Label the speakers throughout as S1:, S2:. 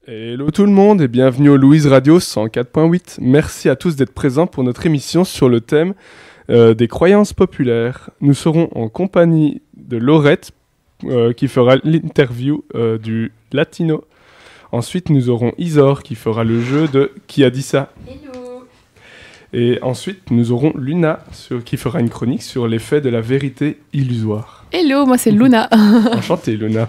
S1: Hello tout le monde et bienvenue au Louise Radio 104.8. Merci à tous d'être présents pour notre émission sur le thème des croyances populaires. Nous serons en compagnie de Laurette qui fera l'interview du Latino. Ensuite nous aurons Isor qui fera le jeu de Qui a dit ça ?
S2: Hello.
S1: Et ensuite nous aurons Luna qui fera une chronique sur l'effet de la vérité illusoire.
S2: Hello, moi c'est Luna.
S1: Enchantée Luna.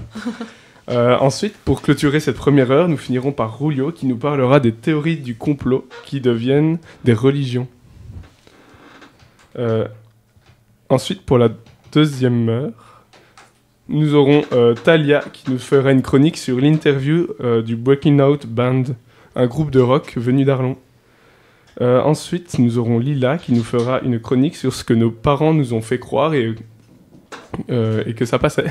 S1: Ensuite, pour clôturer cette première heure, nous finirons par Rulio qui nous parlera des théories du complot qui deviennent des religions. Ensuite, pour la deuxième heure, nous aurons Talia qui nous fera une chronique sur l'interview du Breaking Out Band, un groupe de rock venu d'Arlon. Ensuite, nous aurons Lila qui nous fera une chronique sur ce que nos parents nous ont fait croire et que ça passait.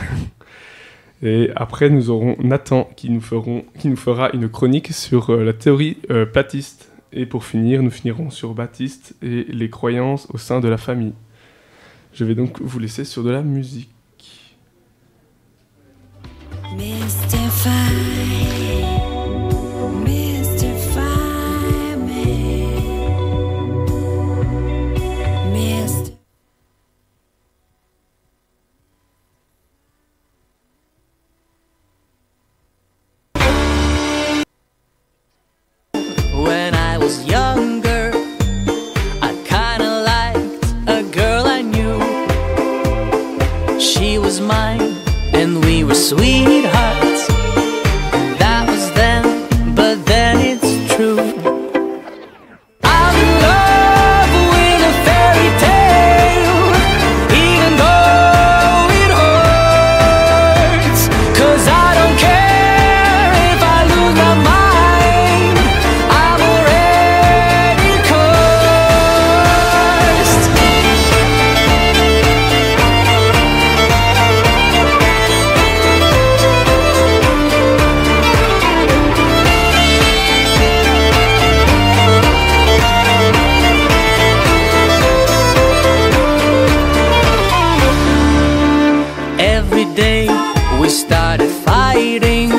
S1: Et après, nous aurons Nathan qui nous fera une chronique sur la théorie platiste. Et pour finir, nous finirons sur Baptiste et les croyances au sein de la famille. Je vais donc vous laisser sur de la musique.
S3: Sweethearts, that was then, but then it's true. I'm in love with a fairy tale, even though it hurts. 'Cause I don't care if I lose my mind, I'm already cursed. We started fighting.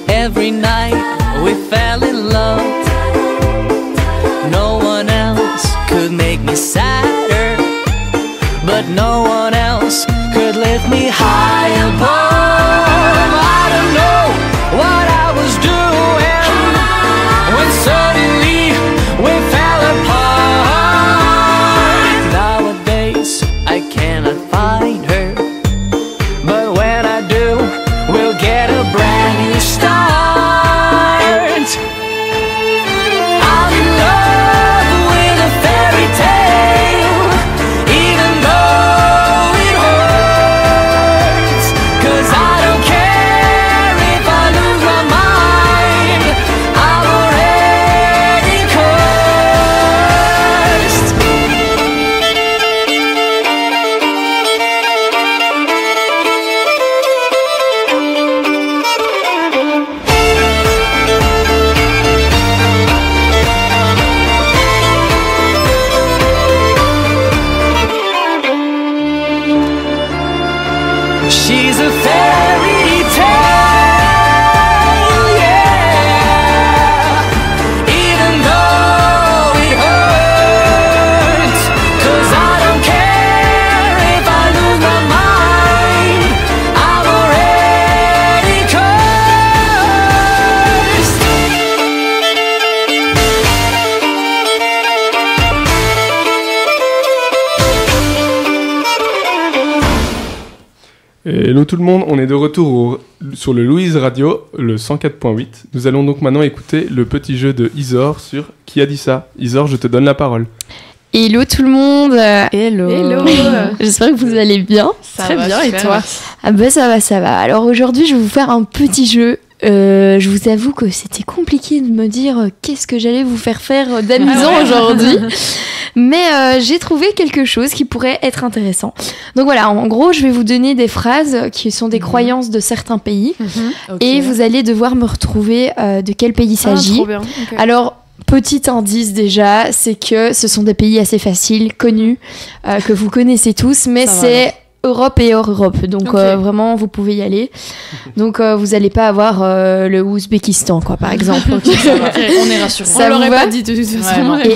S3: Every night we fell in love. No one else could make me sadder, but no one else could lift me high above. I don't know what I was doing when suddenly we fell apart. Nowadays I cannot find her, get a brand new start. I'm in love with a fairy tale, even though it hurts. 'Cause I don't care if I lose my mind, I'm already cursed. She's a fairy tale, yeah, even though it hurts. 'Cause I don't care if I lose my mind, I'm already cursed.
S1: Hello tout le monde, on est de retour sur le Louise Radio, le 104.8. Nous allons donc maintenant écouter le petit jeu de Isor sur Qui a dit ça ? Isor, je te donne la parole.
S4: Hello tout le monde.
S2: Hello.
S4: J'espère que vous allez bien.
S2: Très bien, et toi ?
S4: Ah bah ça va. Alors aujourd'hui je vais vous faire un petit jeu Je vous avoue que c'était compliqué de me dire qu'est-ce que j'allais vous faire d'amusant aujourd'hui. Mais j'ai trouvé quelque chose qui pourrait être intéressant. Donc voilà, en gros, je vais vous donner des phrases qui sont des croyances de certains pays. Et vous allez devoir me retrouver de quel pays il s'agit.
S2: Trop bien. Okay.
S4: Alors, petit indice déjà, c'est que ce sont des pays assez faciles, connus, que vous connaissez tous, mais c'est Europe et hors Europe. Donc vraiment, vous pouvez y aller. Donc vous n'allez pas avoir le Ouzbékistan, quoi, par exemple.
S2: On est rassurés.
S4: Ça
S2: on l'aurait
S4: va
S2: pas dit de toute façon.
S4: Et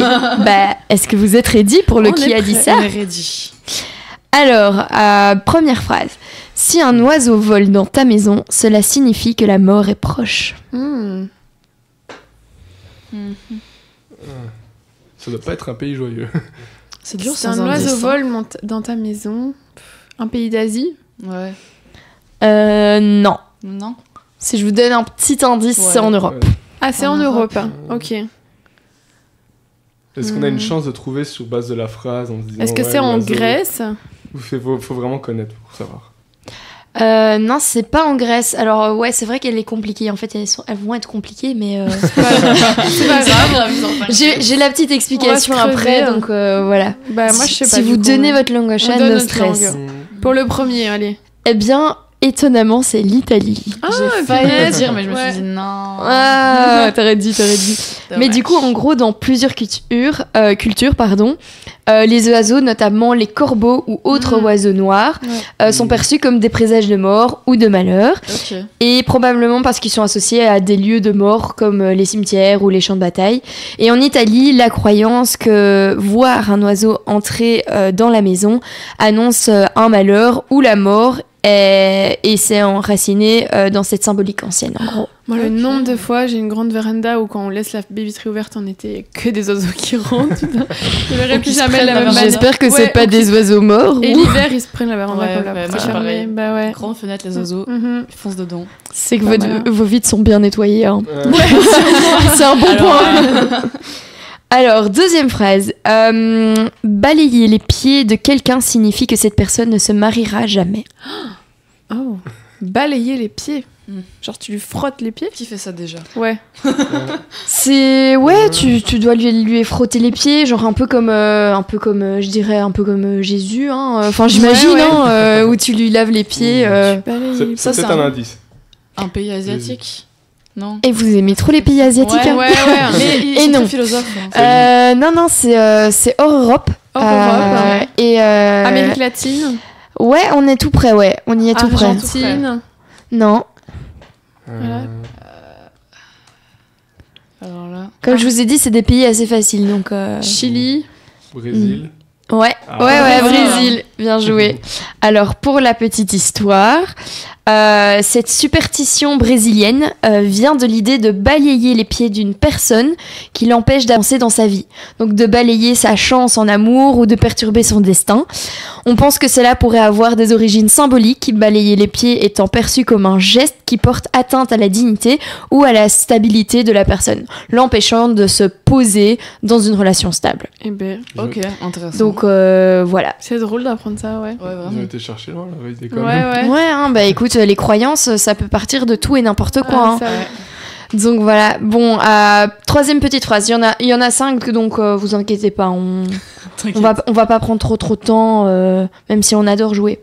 S4: est-ce que vous êtes ready pour le qui a dit ça?
S5: On est ready.
S4: Alors, première phrase. Si un oiseau vole dans ta maison, cela signifie que la mort est proche.
S1: Ça doit pas être un pays joyeux.
S5: C'est dur,
S2: c'est un oiseau vole dans ta maison. Un pays d'Asie?
S5: Ouais.
S4: Non.
S5: Non.
S4: Si je vous donne un petit indice, c'est en Europe.
S2: Ah, c'est en Europe. Ok.
S1: Est-ce qu'on a une chance de trouver sur base de la phrase en se disant,
S2: est-ce que c'est en Grèce?
S1: Faut vraiment connaître pour savoir.
S4: Non, c'est pas en Grèce. Alors ouais, c'est vrai qu'elle est compliquée. En fait, elles vont être compliquées, mais
S2: c'est pas grave.
S4: J'ai la petite explication après, donc voilà.
S2: Bah moi je sais pas.
S4: Si vous donnez votre langue au chat, no stress.
S2: Pour le premier, allez.
S4: Eh bien, étonnamment, c'est l'Italie.
S5: J'ai failli le dire, mais je me suis dit non.
S4: Ah, t'aurais dit. Mais du coup, en gros, dans plusieurs cultures, les oiseaux, notamment les corbeaux ou autres oiseaux noirs, sont perçus comme des présages de mort ou de malheur.
S5: Okay.
S4: Et probablement parce qu'ils sont associés à des lieux de mort comme les cimetières ou les champs de bataille. Et en Italie, la croyance que voir un oiseau entrer dans la maison annonce un malheur ou la mort. Et c'est enraciné dans cette symbolique ancienne, en gros.
S2: Moi, le nombre de fois, j'ai une grande véranda où quand on laisse la baie vitrée ouverte en été, il n'y a que des oiseaux qui rentrent. Je verrai plus jamais la même.
S4: J'espère que c'est pas des oiseaux morts.
S2: Et l'hiver, ils se prennent la véranda comme la
S5: moi,
S2: c'est pareil. Bah ouais.
S5: Grande fenêtre, les oiseaux, ils foncent dedans.
S4: C'est que vos vides sont bien nettoyés. Hein. C'est un bon point. Alors, deuxième phrase. Balayer les pieds de quelqu'un signifie que cette personne ne se mariera jamais.
S2: Oh. Balayer les pieds. Genre, tu lui frottes les pieds?
S5: Qui fait ça déjà?
S2: Ouais.
S4: C'est... Ouais, tu dois lui frotter les pieds, genre un peu comme je dirais, un peu comme Jésus, hein. Enfin, j'imagine, hein, où tu lui laves les pieds.
S1: C'est peut-être un indice.
S5: Un pays asiatique? Non.
S4: Et vous aimez trop les pays asiatiques?
S2: Ouais.
S5: Mais
S4: et non.
S5: Philosophe.
S4: Non, c'est hors Europe. Et
S2: Amérique latine.
S4: Ouais, on est tout près, ouais. On y est tout près.
S2: Argentine.
S4: Non.
S2: Voilà.
S5: Alors là.
S4: Comme je vous ai dit, c'est des pays assez faciles, donc.
S2: Chili.
S1: Brésil.
S4: Ouais, Brésil. Bien joué. Alors, pour la petite histoire, cette superstition brésilienne vient de l'idée de balayer les pieds d'une personne qui l'empêche d'avancer dans sa vie. Donc, de balayer sa chance en amour ou de perturber son destin. On pense que cela pourrait avoir des origines symboliques, balayer les pieds étant perçu comme un geste qui porte atteinte à la dignité ou à la stabilité de la personne, l'empêchant de se poser dans une relation stable.
S2: Eh ben,
S5: ok, intéressant.
S4: Donc voilà.
S2: C'est drôle d'apprendre ça, ouais.
S1: Ils ont été chercher loin, la veille des connes.
S2: Ouais,
S4: hein, bah écoute, les croyances, ça peut partir de tout et n'importe quoi.
S2: Ça,
S4: Donc voilà. Bon, troisième petite phrase. Il y en a 5, donc vous inquiétez pas. On va pas prendre trop de temps, même si on adore jouer.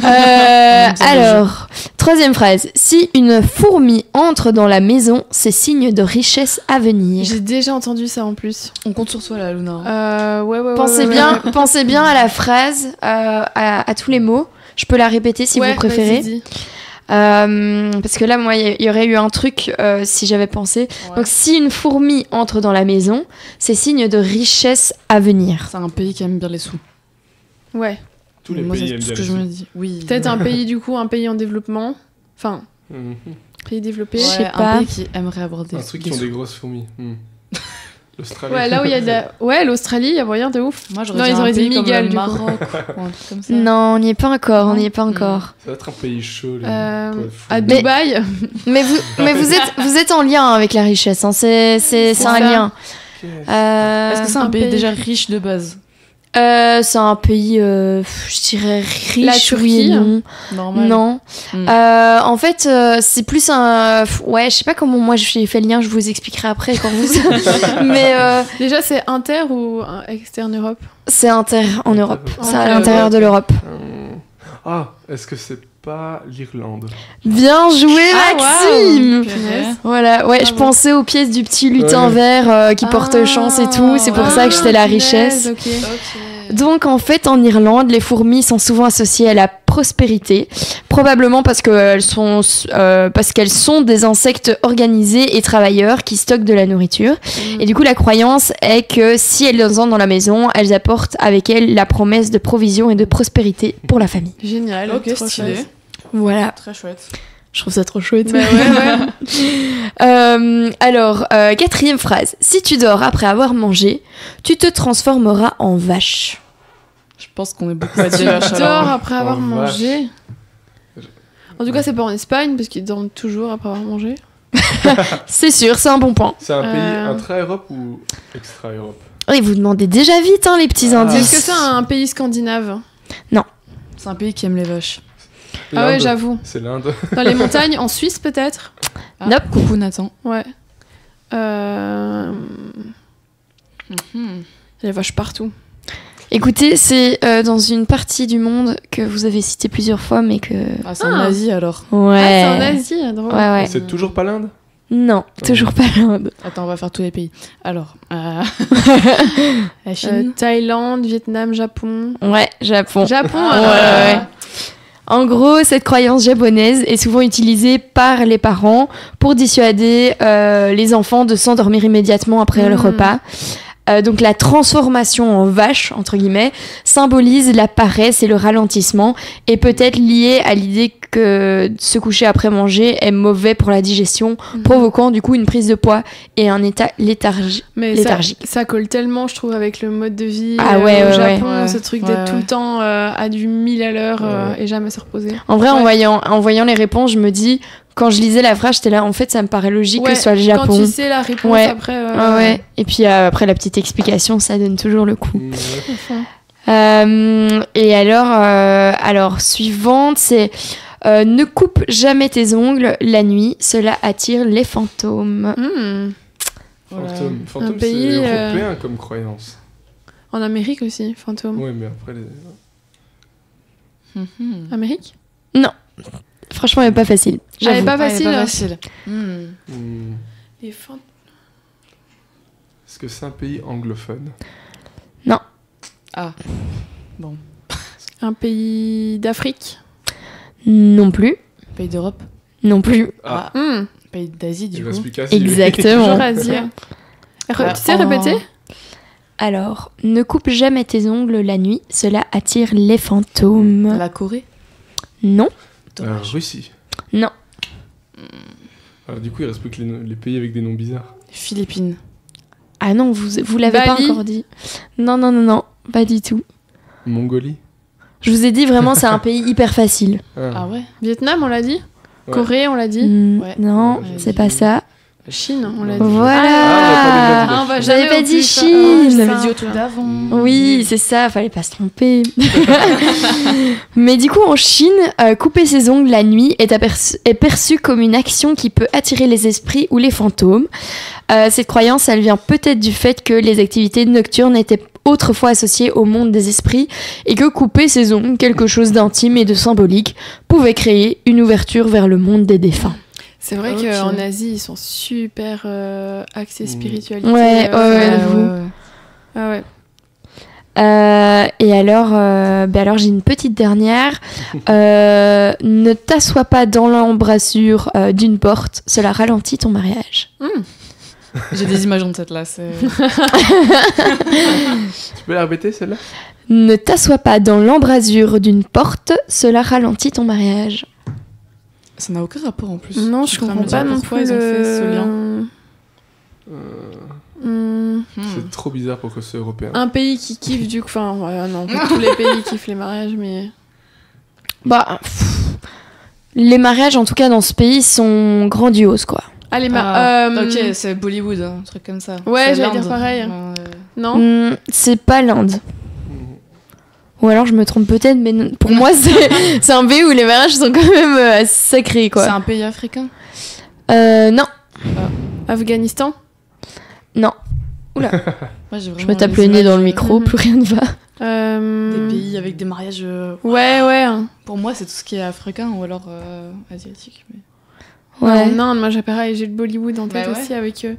S4: Alors, troisième phrase. Si une fourmi entre dans la maison, c'est signe de richesse à venir.
S2: J'ai déjà entendu ça en plus.
S5: On compte sur toi là, Luna.
S2: Ouais.
S4: Pensez bien à la phrase, à tous les mots. Je peux la répéter si vous préférez.
S2: Vas-y.
S4: Parce que là, moi, il y aurait eu un truc si j'avais pensé. Ouais. Donc, si une fourmi entre dans la maison, c'est signe de richesse à venir.
S5: C'est un pays qui aime bien les sous.
S2: Ouais.
S1: Tous les pays aiment bien les sous.
S5: Je me dis. Oui.
S2: Peut-être un pays, du coup, un pays en développement. Enfin, pays développé.
S4: Je sais
S5: un
S4: pas.
S5: pays qui aimerait avoir des.
S1: Un truc qui ont des grosses fourmis. L'Australie.
S2: Ouais, là où il y a de la... Ouais, l'Australie, il y a moyen de ouf.
S5: Moi, j'aurais dit un pays comme le Maroc ou un truc comme ça.
S4: Non, on n'y est pas encore, Ça
S1: va être un pays chaud.
S2: À Dubaï.
S4: Mais vous êtes en lien avec la richesse, hein. C'est un lien.
S5: Est-ce que c'est un pays déjà riche de base?
S4: C'est un pays, je dirais, riche.
S2: La Turquie,
S4: oui et non.
S5: Normal.
S4: Non. En fait, c'est plus un... Ouais, je sais pas comment moi j'ai fait le lien, je vous expliquerai après quand vous... Mais
S2: Déjà, c'est inter ou externe Europe?
S4: c'est en Europe. C'est à
S2: Ok.
S4: l'intérieur de l'Europe.
S1: Ah, est-ce que c'est pas l'Irlande?
S4: Bien joué,
S2: Ah,
S4: Maxime.
S2: wow. Punaise.
S4: Voilà, ouais, je
S2: Bravo.
S4: pensais aux pièces du petit lutin
S1: Ouais.
S4: vert qui porte chance et tout. C'est pour ça que j'étais la
S2: punaise,
S4: richesse.
S2: ok.
S4: Donc en fait en Irlande, les fourmis sont souvent associées à la prospérité, probablement parce qu'elles sont des insectes organisés et travailleurs qui stockent de la nourriture. Et du coup la croyance est que si elles entrent dans la maison, elles apportent avec elles la promesse de provision et de prospérité pour la famille.
S2: Génial,
S5: Ok,
S2: trop
S5: stylé.
S2: chouette.
S4: Voilà,
S5: Très chouette.
S4: je trouve ça trop chouette.
S2: Bah ouais.
S4: Alors, quatrième phrase. Si tu dors après avoir mangé, tu te transformeras en vache.
S5: Je pense qu'on est beaucoup à
S2: Tu
S5: dire.
S2: dors après avoir
S1: Oh,
S2: mangé. En tout cas, c'est pas en Espagne parce qu'ils dorment toujours après avoir mangé.
S4: C'est sûr, c'est un bon point.
S1: C'est un pays intra-Europe ou extra-Europe?
S4: Et vous demandez déjà vite, hein, les petits
S1: Ah.
S4: indices.
S2: Est-ce que c'est un pays scandinave?
S5: C'est un pays qui aime les vaches.
S2: Ah ouais,
S1: L'Inde.
S2: j'avoue.
S1: C'est l'Inde.
S2: Dans les montagnes, en Suisse peut-être?
S5: Ah,
S4: Nope.
S5: Coucou Nathan.
S2: Ouais. Il y a des vaches partout.
S4: Écoutez, c'est dans une partie du monde que vous avez cité plusieurs fois, mais que...
S5: Ah, c'est en Asie alors.
S4: Ouais.
S2: Ah, c'est en Asie, drôle.
S4: Ouais, ouais.
S1: C'est toujours pas l'Inde?
S4: Non, toujours pas l'Inde.
S5: Attends, on va faire tous les pays. Alors, la
S2: Euh,
S5: Chine.
S2: Thaïlande, Vietnam, Japon.
S4: Ouais, Japon.
S2: Japon,
S5: Ah,
S4: ouais, ouais. En gros, cette croyance japonaise est souvent utilisée par les parents pour dissuader les enfants de s'endormir immédiatement après le repas. Donc la transformation en vache, entre guillemets, symbolise la paresse et le ralentissement et peut être liée à l'idée que se coucher après manger est mauvais pour la digestion, provoquant du coup une prise de poids et un état
S2: Mais
S4: léthargique.
S2: ça colle tellement, je trouve, avec le mode de vie
S4: Ah ouais,
S2: au
S4: ouais,
S2: Japon,
S5: ouais.
S2: ce truc
S5: Ouais,
S2: d'être
S5: ouais.
S2: tout le temps à du 1000 à l'heure
S1: Ouais.
S2: et jamais se reposer.
S4: En vrai,
S2: Ouais.
S4: en voyant les réponses, je me dis, quand je lisais la phrase, j'étais là, en fait, ça me paraît logique que
S2: Ouais,
S4: ce soit le
S2: Quand
S4: Japon.
S2: tu sais la réponse
S4: Ouais.
S2: après...
S4: Ah ouais. Et puis après, la petite explication, ça donne toujours le coup.
S2: Enfin.
S4: Et alors, suivante, c'est ne coupe jamais tes ongles la nuit, cela attire les fantômes.
S5: Voilà.
S1: Fantôme,
S2: pays,
S1: c'est européen comme croyance.
S2: En Amérique aussi, fantôme.
S1: Oui, mais après...
S2: Amérique?
S4: Franchement, elle est pas facile.
S2: Elle est
S4: J'avoue.
S2: pas
S5: Ah, elle est
S2: facile.
S5: pas facile.
S2: Les fantômes.
S1: Est-ce que c'est un pays anglophone?
S5: Ah, bon.
S2: Un pays d'Afrique?
S4: Non plus.
S5: Pays d'Europe.
S4: Non plus.
S1: Ah.
S5: Pays d'Asie,
S1: Il
S5: du
S1: reste
S5: coup.
S1: plus qu'à s'y-
S4: Exactement.
S2: Toujours à dire.
S5: Bah,
S2: Tu sais répéter?
S4: Alors, ne coupe jamais tes ongles la nuit, cela attire les fantômes.
S5: La Corée.
S4: Non.
S1: Russie.
S4: Non.
S1: Alors, du coup, il reste plus que les pays avec des noms bizarres.
S5: Philippines.
S4: Ah non, vous l'avez pas
S2: Bali.
S4: encore dit. Non, pas du tout.
S1: Mongolie.
S4: Je vous ai dit vraiment, c'est un pays hyper facile.
S5: Ah ouais.
S2: Vietnam, on l'a dit?
S1: Ouais.
S2: Corée, on l'a dit?
S5: Ouais.
S4: Non,
S1: Ouais,
S4: c'est
S5: j'ai
S4: pas
S5: dit.
S4: ça.
S2: Chine, on l'a dit.
S4: Voilà.
S1: Ah,
S2: on va
S4: J'avais
S2: jamais
S4: pas
S2: au
S4: dit
S2: plus,
S4: Chine.
S2: oh,
S4: J'avais
S2: ça.
S5: dit au tout d'avant.
S4: Oui, c'est ça, fallait pas se tromper. Mais du coup, en Chine, couper ses ongles la nuit est perçu comme une action qui peut attirer les esprits ou les fantômes. Cette croyance, elle vient peut-être du fait que les activités nocturnes étaient autrefois associées au monde des esprits et que couper ses ongles, quelque chose d'intime et de symbolique, pouvait créer une ouverture vers le monde des défunts.
S2: C'est vrai
S5: Ok.
S2: qu'en Asie, ils sont super axés spiritualité.
S4: Ouais,
S2: Ah ouais.
S4: Et alors j'ai une petite dernière. Ne t'assois pas dans l'embrasure d'une porte, cela ralentit ton mariage.
S5: J'ai des images en tête là. C'est...
S1: Tu peux la répéter, celle-là?
S4: Ne t'assois pas dans l'embrasure d'une porte, cela ralentit ton mariage.
S5: Ça n'a aucun rapport en plus.
S2: Non,
S5: suis
S2: je
S5: en train de
S2: comprends
S5: me dire
S2: pas non
S5: pourquoi
S2: plus
S5: ils ont fait ce lien.
S1: C'est trop bizarre pour que c'est européen.
S2: Un pays qui kiffe du coup. Enfin, non, pas tous les pays kiffent les mariages, mais.
S4: Bah, les mariages, en tout cas dans ce pays, sont grandioses, quoi.
S2: Allez,
S5: Ok, c'est Bollywood, un truc comme ça.
S2: Ouais,
S5: C'est
S2: j'allais dire
S5: l'Inde.
S2: pareil.
S5: Euh,
S2: Non?
S4: C'est pas l'Inde. Ou alors je me trompe peut-être, mais pour moi c'est un pays où les mariages sont quand même assez sacrés, quoi.
S5: C'est un pays africain?
S4: Non.
S2: Afghanistan?
S4: Non.
S5: Oula. Moi,
S4: Je me tape le nez dans le micro, plus rien ne va.
S5: Des pays avec des mariages.
S2: Ouais.
S5: Pour moi, c'est tout ce qui est africain ou alors asiatique. Mais...
S2: Ouais.
S4: Ouais.
S2: En Inde, moi j'ai pareil, j'ai le Bollywood en tête
S5: Bah ouais.
S2: aussi avec
S5: Et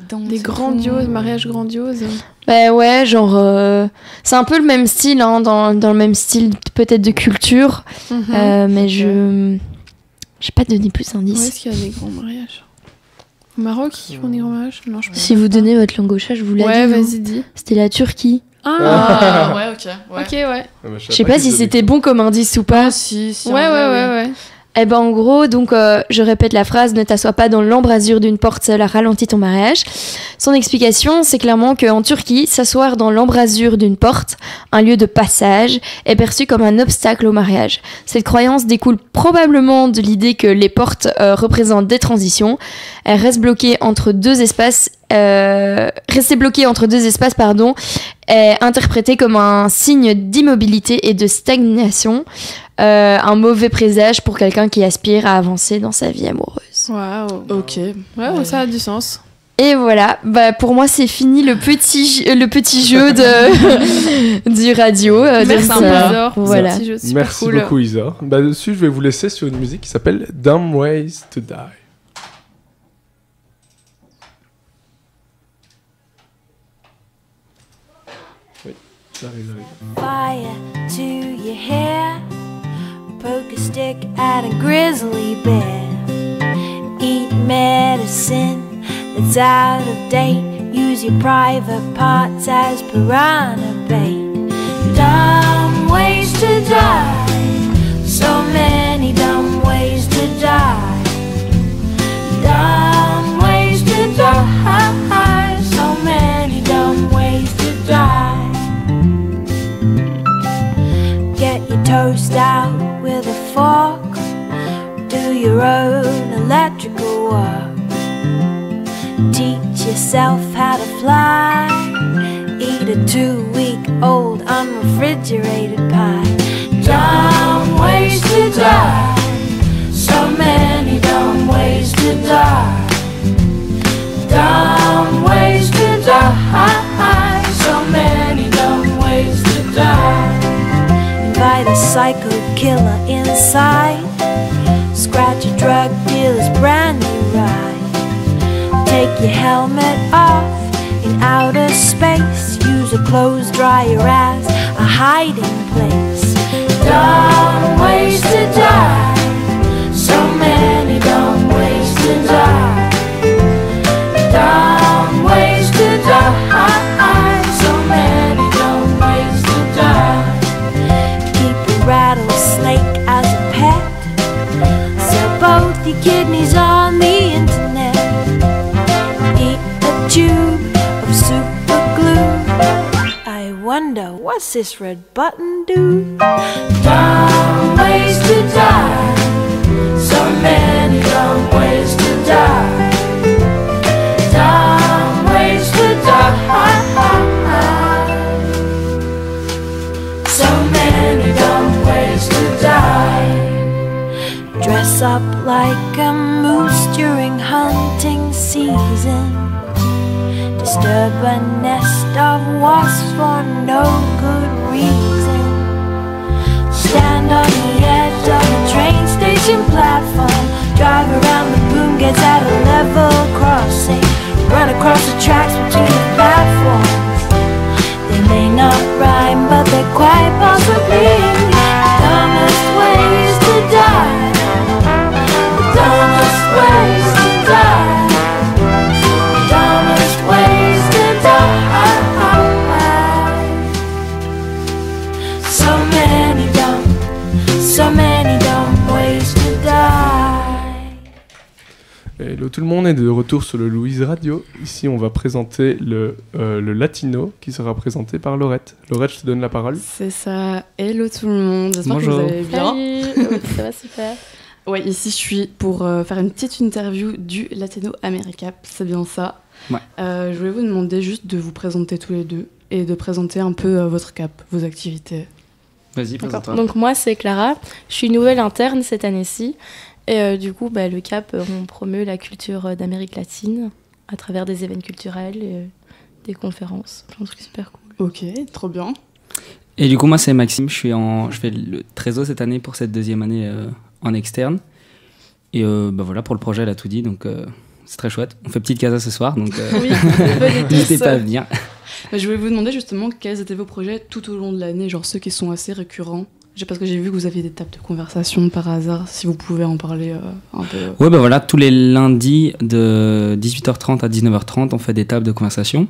S5: dans
S2: des grandioses, mariages grandioses.
S4: Bah ouais, genre c'est un peu le même style, hein, dans le même style peut-être de culture, mais je j'ai pas donné plus
S2: Où
S4: d'indices.
S2: est-ce qu'il y a des grands mariages? Au Maroc, ils font des grands mariages? Non, je pense
S4: Si vous donnez votre langue au chat, je vous l'ai
S2: Ouais,
S4: dit. hein.
S2: vas-y, dis.
S4: C'était la Turquie.
S5: Ah, ouais, ok. Ouais.
S2: Ok, ouais.
S4: Je sais pas si c'était bon comme indice ou pas.
S5: Ah, si, en
S2: Ouais,
S5: vrai, oui.
S4: Eh ben en gros, donc je répète la phrase, ne t'assois pas dans l'embrasure d'une porte, cela ralentit ton mariage. Son explication, c'est clairement qu'en Turquie, s'asseoir dans l'embrasure d'une porte, un lieu de passage, est perçu comme un obstacle au mariage. Cette croyance découle probablement de l'idée que les portes représentent des transitions. Elles restent bloquées entre deux espaces, rester bloquées entre deux espaces, est interprété comme un signe d'immobilité et de stagnation. Un mauvais présage pour quelqu'un qui aspire à avancer dans sa vie amoureuse.
S2: Waouh.
S5: Ok.
S2: Ouais, ça a du sens.
S4: Et voilà, bah pour moi c'est fini le petit jeu de du radio.
S2: Merci
S4: donc,
S2: Isor pour
S4: voilà.
S2: ce petit jeu super
S1: Merci
S2: cool.
S1: beaucoup Isor. Bah dessus, je vais vous laisser sur une musique qui s'appelle Dumb Ways to Die. Oui, j'arrive.
S6: Fire to your hair, poke a stick at a grizzly bear, eat medicine that's out of date, use your private parts as piranha bait. Dumb ways to die, so many dumb ways to die. Dumb ways to die, so many dumb ways to die. Get your toast out with a fork, do your own electrical work. Teach yourself how to fly, eat a 2-week-old unrefrigerated pie. Dumb ways to die, so many dumb ways to die. Dumb ways to die, so many dumb ways to die. Invite a psycho killer inside, scratch a drug dealer's brand new ride. Take your helmet off in outer space, use a clothes dryer as a hiding place. Dumb ways to die, so many dumb ways to die. Dumb ways to die, so many dumb ways to die. Keep a rattlesnake as a pet, sell both your kidneys on the internet. Eat a tube of super glue. I wonder, what's this red button do? Dumb ways to die, so many dumb ways to die. Dumb ways to die, so many dumb ways to die. Dress up like a moose during hunting season, disturb a nest of wasps for no good reason. Stand on the edge of a train station platform, drive around the boom gates at a level crossing, run across the tracks between the platforms. They may not rhyme, but they're quite possibly the dumbest ways to die. The dumbest ways to die. The dumbest ways to die. So many dumb ways to die.
S1: Hello tout le monde est de retour sur le Louise Radio. Ici on va présenter le Latino qui sera présenté par Laurette. Laurette, je te donne la parole.
S5: C'est ça. Hello tout le monde. J'espère que
S1: Bonjour.
S5: vous allez bien.
S4: Ça va super.
S5: Ouais, ici je suis pour faire une petite interview du Latino Americap. C'est bien ça.
S7: Ouais.
S5: Je voulais vous demander juste de vous présenter tous les deux et de présenter un peu votre cap, vos activités.
S7: Vas-y, présente-toi.
S8: Donc moi c'est Clara, je suis nouvelle interne cette année-ci et du coup le CAP on promeut la culture d'Amérique latine à travers des événements culturels et des conférences, plein de trucs super cool.
S5: Ok, trop bien.
S7: Et du coup, moi, c'est Maxime. Je fais le trésor cette année pour cette deuxième année en externe. Et voilà, pour le projet, elle a tout dit. Donc, c'est très chouette. On fait petite casa ce soir. Donc,
S5: Oui, venez tous.
S7: n'hésitez pas à venir.
S5: Je voulais vous demander justement quels étaient vos projets tout au long de l'année, genre ceux qui sont assez récurrents. Parce que j'ai vu que vous aviez des tables de conversation par hasard, si vous pouvez en parler un peu.
S7: Ouais, voilà, tous les lundis de 18h30 à 19h30, on fait des tables de conversation.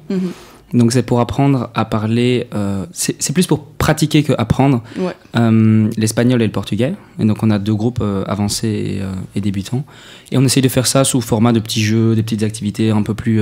S7: Donc c'est pour apprendre à parler, c'est plus pour pratiquer que apprendre l'espagnol et le portugais. Et donc on a 2 groupes avancés et débutants. Et on essaye de faire ça sous format de petits jeux, des petites activités un peu plus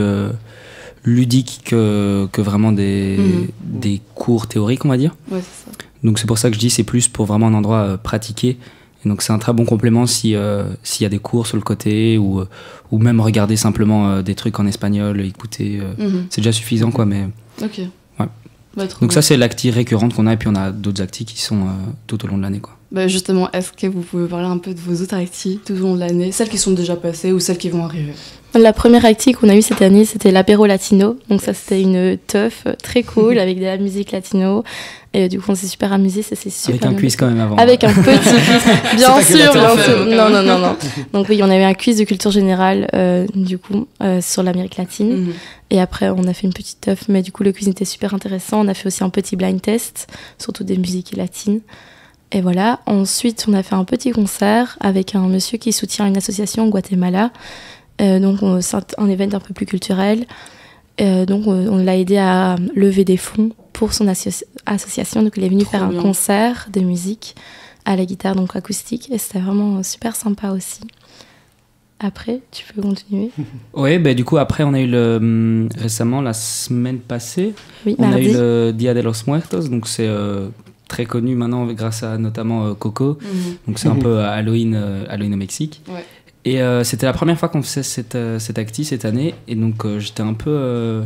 S7: ludiques que vraiment des cours théoriques, on va dire.
S5: Ouais, c'est ça.
S7: Donc c'est pour ça que je dis c'est plus pour vraiment un endroit pratiqué. Et donc c'est un très bon complément s'il y a des cours sur le côté ou même regarder simplement des trucs en espagnol, écouter. C'est déjà suffisant quoi, mais...
S5: Ok.
S7: Ouais. Donc ça c'est l'acti récurrente qu'on a et puis on a d'autres actis qui sont tout au long de l'année quoi.
S5: Justement, est-ce que vous pouvez parler un peu de vos autres actis tout au long de l'année, celles qui sont déjà passées ou celles qui vont arriver?
S8: La première acti qu'on a eue cette année, c'était l'apéro latino. Donc ça, c'était une teuf très cool avec de la musique latino. Et du coup, on s'est super amusé, ça c'est super.
S7: Avec un quiz quand même avant.
S8: Avec un petit, bien sûr, bien sûr. Non. Donc oui, on avait un quiz de culture générale, du coup, sur l'Amérique latine. Et après, on a fait une petite teuf, mais du coup, le quiz était super intéressant. On a fait aussi un petit blind test, surtout des musiques latines. Et voilà. Ensuite, on a fait un petit concert avec un monsieur qui soutient une association au Guatemala. Donc c'est un événement un peu plus culturel. Donc on l'a aidé à lever des fonds pour son association. Donc il est venu faire un concert de musique à la guitare, donc acoustique. Et c'était vraiment super sympa aussi. Après, tu peux continuer.
S7: Oui, du coup après on a eu récemment, la semaine passée, on
S8: mardi.
S7: a eu le Dia de los Muertos. Donc c'est très connu maintenant grâce à notamment Coco. Donc c'est un peu Halloween au Mexique. Ouais. Et c'était la première fois qu'on faisait cette acti cette année. Et donc j'étais un peu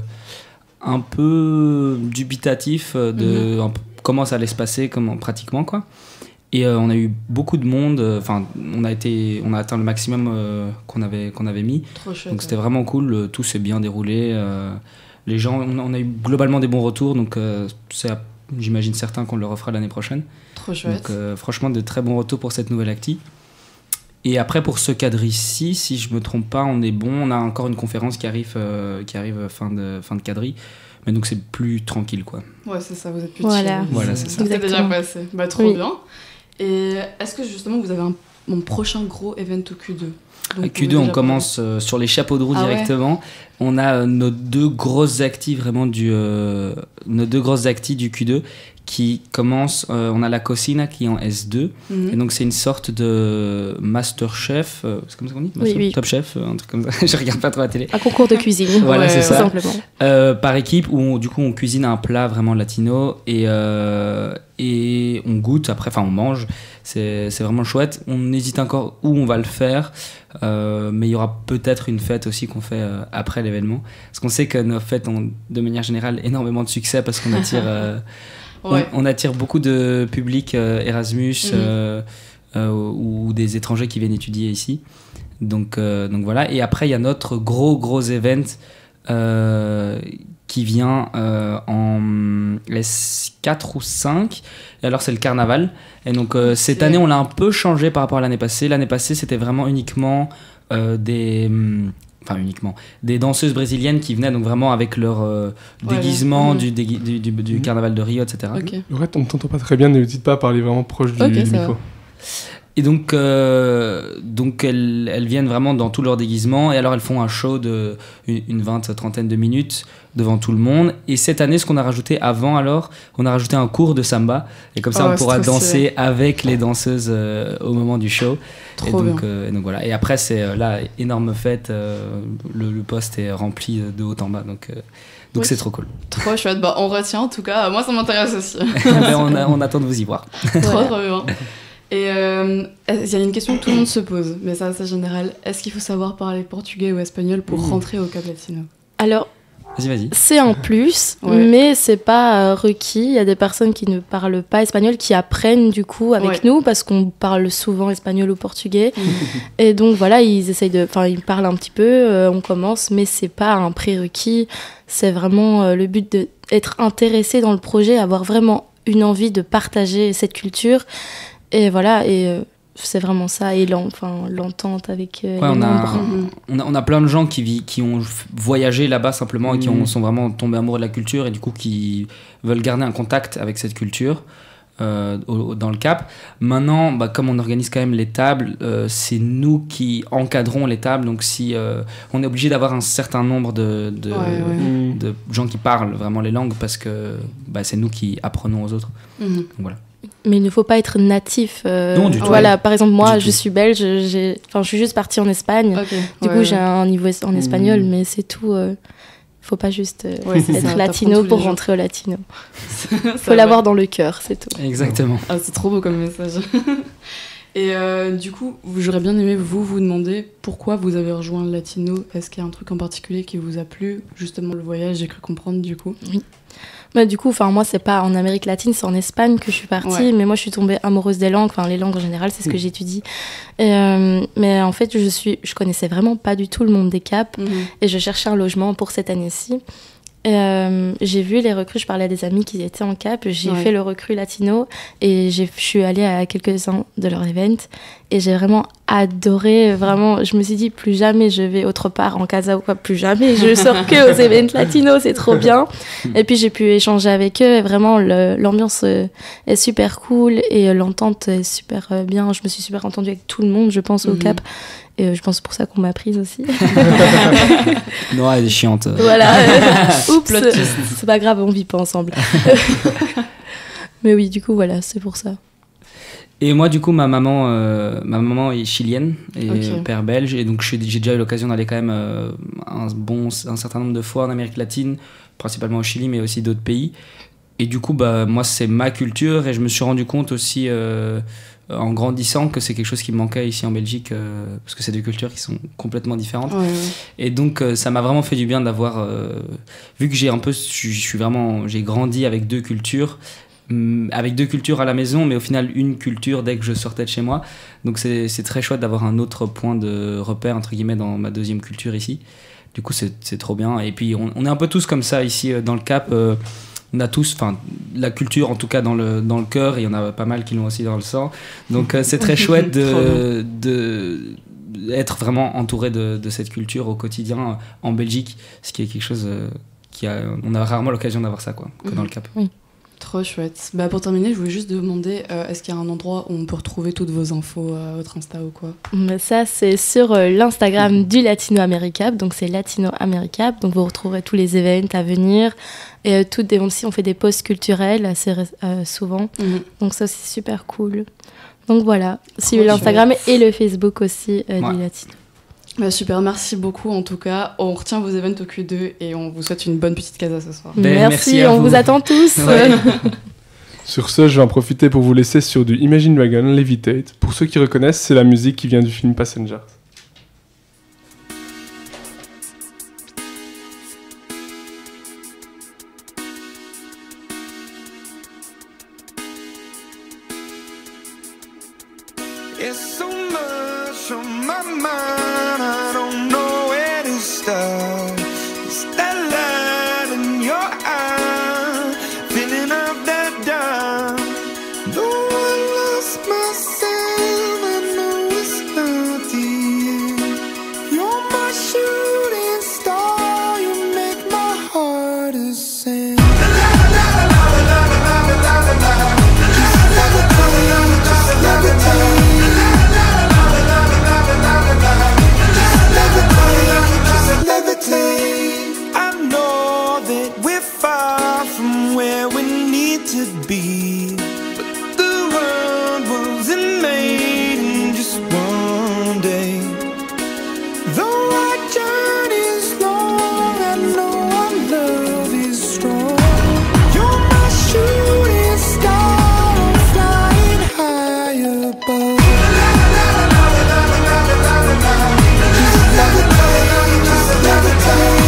S7: dubitatif de comment ça allait se passer, pratiquement quoi. Et on a eu beaucoup de monde. Enfin, on a atteint le maximum qu'on avait mis.
S5: Trop chouette,
S7: donc c'était vraiment cool. Tout s'est bien déroulé. Les gens, on a eu globalement des bons retours. Donc j'imagine certains qu'on le refera l'année prochaine.
S5: Trop chouette.
S7: Donc franchement de très bons retours pour cette nouvelle acti. Et après, pour ce cadre-ci, si je me trompe pas, on est bon. On a encore une conférence qui arrive fin de quadri. Mais donc, c'est plus tranquille, quoi.
S5: Ouais, c'est ça, vous êtes plus
S8: voilà.
S5: chill.
S7: Voilà, c'est ça.
S5: C'est déjà passé. Trop bien. Et est-ce que, justement, vous avez un prochain gros event au Q2? Donc,
S7: Q2, on commence sur les chapeaux de roue directement. Ouais. On a nos 2 grosses actis, vraiment nos 2 grosses actis du Q2 qui commencent. On a la Cocina qui est en S2. Et donc, c'est une sorte de Masterchef. C'est comme ça qu'on dit
S8: oui.
S7: Top Chef, un truc comme ça. Je regarde pas trop la télé.
S8: Un concours de cuisine.
S7: Voilà, c'est ça.
S8: Tout simplement.
S7: Par équipe, où du coup, on cuisine un plat vraiment latino et on goûte. Après, on mange. C'est vraiment chouette. On hésite encore où on va le faire. Mais il y aura peut-être une fête aussi qu'on fait après l'événement. Parce qu'on sait que nos fêtes ont, de manière générale, énormément de succès parce qu'on attire... on attire beaucoup de public Erasmus ou des étrangers qui viennent étudier ici. Donc voilà. Et après, il y a notre gros event qui vient en S4 ou 5. Et alors, c'est le carnaval. Et donc, cette année, on l'a un peu changé par rapport à l'année passée. L'année passée, c'était vraiment uniquement des danseuses brésiliennes qui venaient donc vraiment avec leur déguisement du carnaval de Rio, etc.
S5: Okay.
S1: Ouais, on ne t'entend pas très bien, n'hésite pas à parler vraiment proche du micro.
S7: Et donc elles viennent vraiment dans tout leur déguisement et alors elles font un show de une 20-30 de minutes devant tout le monde. Et cette année, ce qu'on a rajouté avant, on a rajouté un cours de samba et comme ça on pourra danser avec les danseuses au moment du show. Et donc voilà. Et après c'est là énorme fête, le poste est rempli de haut en bas donc c'est trop cool.
S5: Trop chouette, on retient en tout cas, moi ça m'intéresse aussi.
S7: on attend de vous y voir.
S5: Trop bien. Et il y a une question que tout le monde se pose, mais ça c'est général. Est-ce qu'il faut savoir parler portugais ou espagnol pour rentrer au Cap Latino?
S8: Alors,
S7: Vas-y.
S8: C'est un plus, mais c'est pas requis. Il y a des personnes qui ne parlent pas espagnol qui apprennent du coup avec nous parce qu'on parle souvent espagnol ou portugais. Et donc voilà, ils parlent un petit peu, on commence, mais c'est pas un prérequis. C'est vraiment le but d'être intéressé dans le projet, avoir vraiment une envie de partager cette culture. Et voilà, c'est vraiment ça, et l'entente avec les membres.
S7: On a plein de gens qui ont voyagé là-bas simplement et qui sont vraiment tombés amoureux de la culture et du coup qui veulent garder un contact avec cette culture dans le Cap. Maintenant, comme on organise quand même les tables, c'est nous qui encadrons les tables, donc si on est obligé d'avoir un certain nombre de gens qui parlent vraiment les langues parce que c'est nous qui apprenons aux autres. Donc, voilà.
S8: Mais il ne faut pas être natif.
S7: Non, du tout.
S8: Voilà, par exemple, moi, je suis belge, je suis juste partie en Espagne. Du coup, j'ai un niveau en espagnol, mais c'est tout. Il ne faut pas juste être latino pour rentrer au latino. Il faut l'avoir dans le cœur, c'est tout.
S7: Exactement.
S5: Ah, c'est trop beau comme message. Et du coup, j'aurais bien aimé vous demander pourquoi vous avez rejoint le latino. Est-ce qu'il y a un truc en particulier qui vous a plu? Justement, le voyage, j'ai cru comprendre du coup.
S8: Oui. Du coup, moi, c'est pas en Amérique latine, c'est en Espagne que je suis partie. Mais moi, je suis tombée amoureuse des langues. Les langues en général, c'est ce que j'étudie. Mais en fait, je connaissais vraiment pas du tout le monde des Caps. Et je cherchais un logement pour cette année-ci. J'ai vu les recrues, je parlais à des amis qui étaient en Cap, j'ai fait le recrue latino et je suis allée à quelques-uns de leurs events et j'ai vraiment adoré, vraiment, je me suis dit plus jamais je vais autre part en casa ou quoi, plus jamais je sors que aux events latinos, c'est trop bien. Et puis j'ai pu échanger avec eux et vraiment l'ambiance est super cool et l'entente est super bien, je me suis super entendue avec tout le monde, je pense, au Cap. Et je pense pour ça qu'on m'a prise aussi.
S7: Nora, elle est chiante.
S8: Voilà. Oups, c'est pas grave, on vit pas ensemble. Mais oui, du coup, voilà, c'est pour ça.
S7: Et moi, du coup, ma maman est chilienne et père belge. Et donc, j'ai déjà eu l'occasion d'aller quand même un certain nombre de fois en Amérique latine, principalement au Chili, mais aussi d'autres pays. Et du coup, moi, c'est ma culture. Et je me suis rendu compte aussi, en grandissant, que c'est quelque chose qui me manquait ici en Belgique, parce que c'est deux cultures qui sont complètement différentes. Et donc, ça m'a vraiment fait du bien d'avoir... vu que j'ai grandi avec deux cultures, à la maison, mais au final une culture dès que je sortais de chez moi. Donc c'est très chouette d'avoir un autre point de repère, entre guillemets, dans ma deuxième culture ici. Du coup, c'est trop bien. Et puis, on est un peu tous comme ça ici dans le Cap. On a tous, la culture en tout cas dans le cœur, et il y en a pas mal qui l'ont aussi dans le sang. Donc c'est très chouette d'être vraiment entouré de cette culture au quotidien en Belgique, ce qui est quelque chose on a rarement l'occasion d'avoir ça, que dans le Cap.
S8: Oui.
S5: Trop chouette. Pour terminer, je voulais juste demander, est-ce qu'il y a un endroit où on peut retrouver toutes vos infos, votre Insta ou quoi?
S8: Ça, c'est sur l'Instagram du Latino Americap, donc c'est Latino Americap, donc vous retrouverez tous les événements à venir, et aussi on fait des posts culturels assez souvent, donc ça c'est super cool. Donc voilà, suivez l'Instagram et le Facebook aussi du Latino.
S5: Super, merci beaucoup en tout cas. On retient vos events au Q2 et on vous souhaite une bonne petite casa ce soir.
S8: Merci, on vous attend tous.
S1: Sur ce, je vais en profiter pour vous laisser sur du Imagine Dragon, Levitate. Pour ceux qui reconnaissent, c'est la musique qui vient du film Passengers.
S9: It's so much on my mind, I don't know where to start. It's that light in your eye, filling up that dark. Though I lost myself, I know it's not the end. You're my shooting star, you make my heart ascend. I know that we're far from where we need to be, but the world wasn't made in just one day. Though our journey's long, I know our love is strong. You're my shooting star, I'm flying high above. Just levitate, just levitate.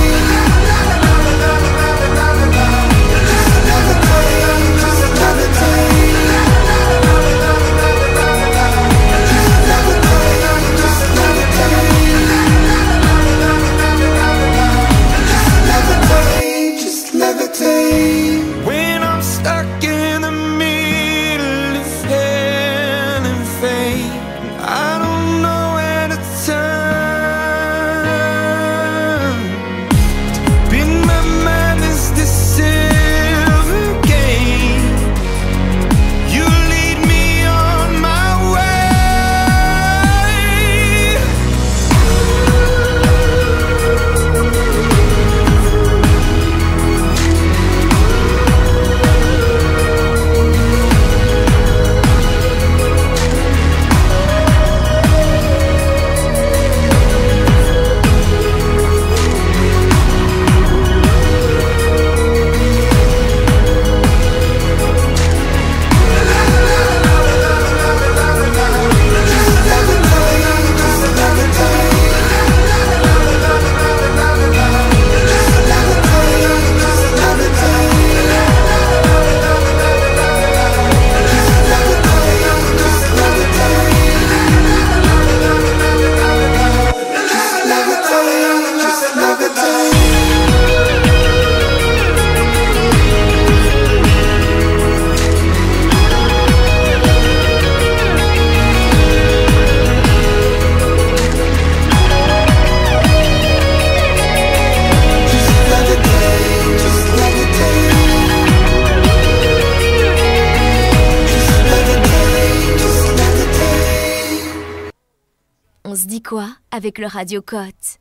S10: avec le Radio Cote?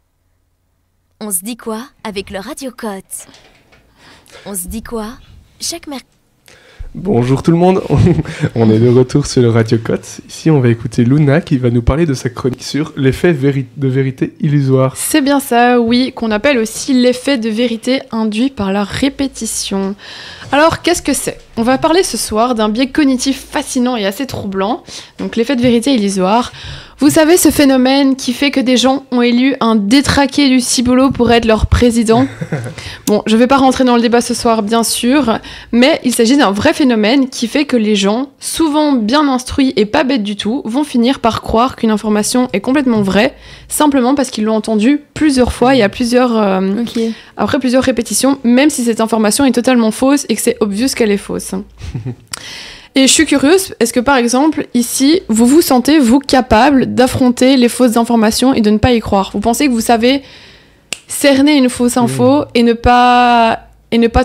S10: On se dit quoi avec le Radio Cote? On se dit quoi chaque mercredi?
S1: Bonjour tout le monde, on est de retour sur le Radio Cote. Ici, on va écouter Luna qui va nous parler de sa chronique sur l'effet de vérité illusoire.
S2: C'est bien ça, oui, qu'on appelle aussi l'effet de vérité induit par la répétition. Alors, qu'est-ce que c'est? On va parler ce soir d'un biais cognitif fascinant et assez troublant, donc l'effet de vérité illusoire. Vous savez, ce phénomène qui fait que des gens ont élu un détraqué du ciboulot pour être leur président? Bon, je vais pas rentrer dans le débat ce soir, bien sûr, mais il s'agit d'un vrai phénomène qui fait que les gens, souvent bien instruits et pas bêtes du tout, vont finir par croire qu'une information est complètement vraie, simplement parce qu'ils l'ont entendue plusieurs fois et à après plusieurs répétitions, même si cette information est totalement fausse et que c'est obvious qu'elle est fausse. Et je suis curieuse, est-ce que par exemple, ici, vous vous sentez, vous, capable d'affronter les fausses informations et de ne pas y croire? Vous pensez que vous savez cerner une fausse info et ne pas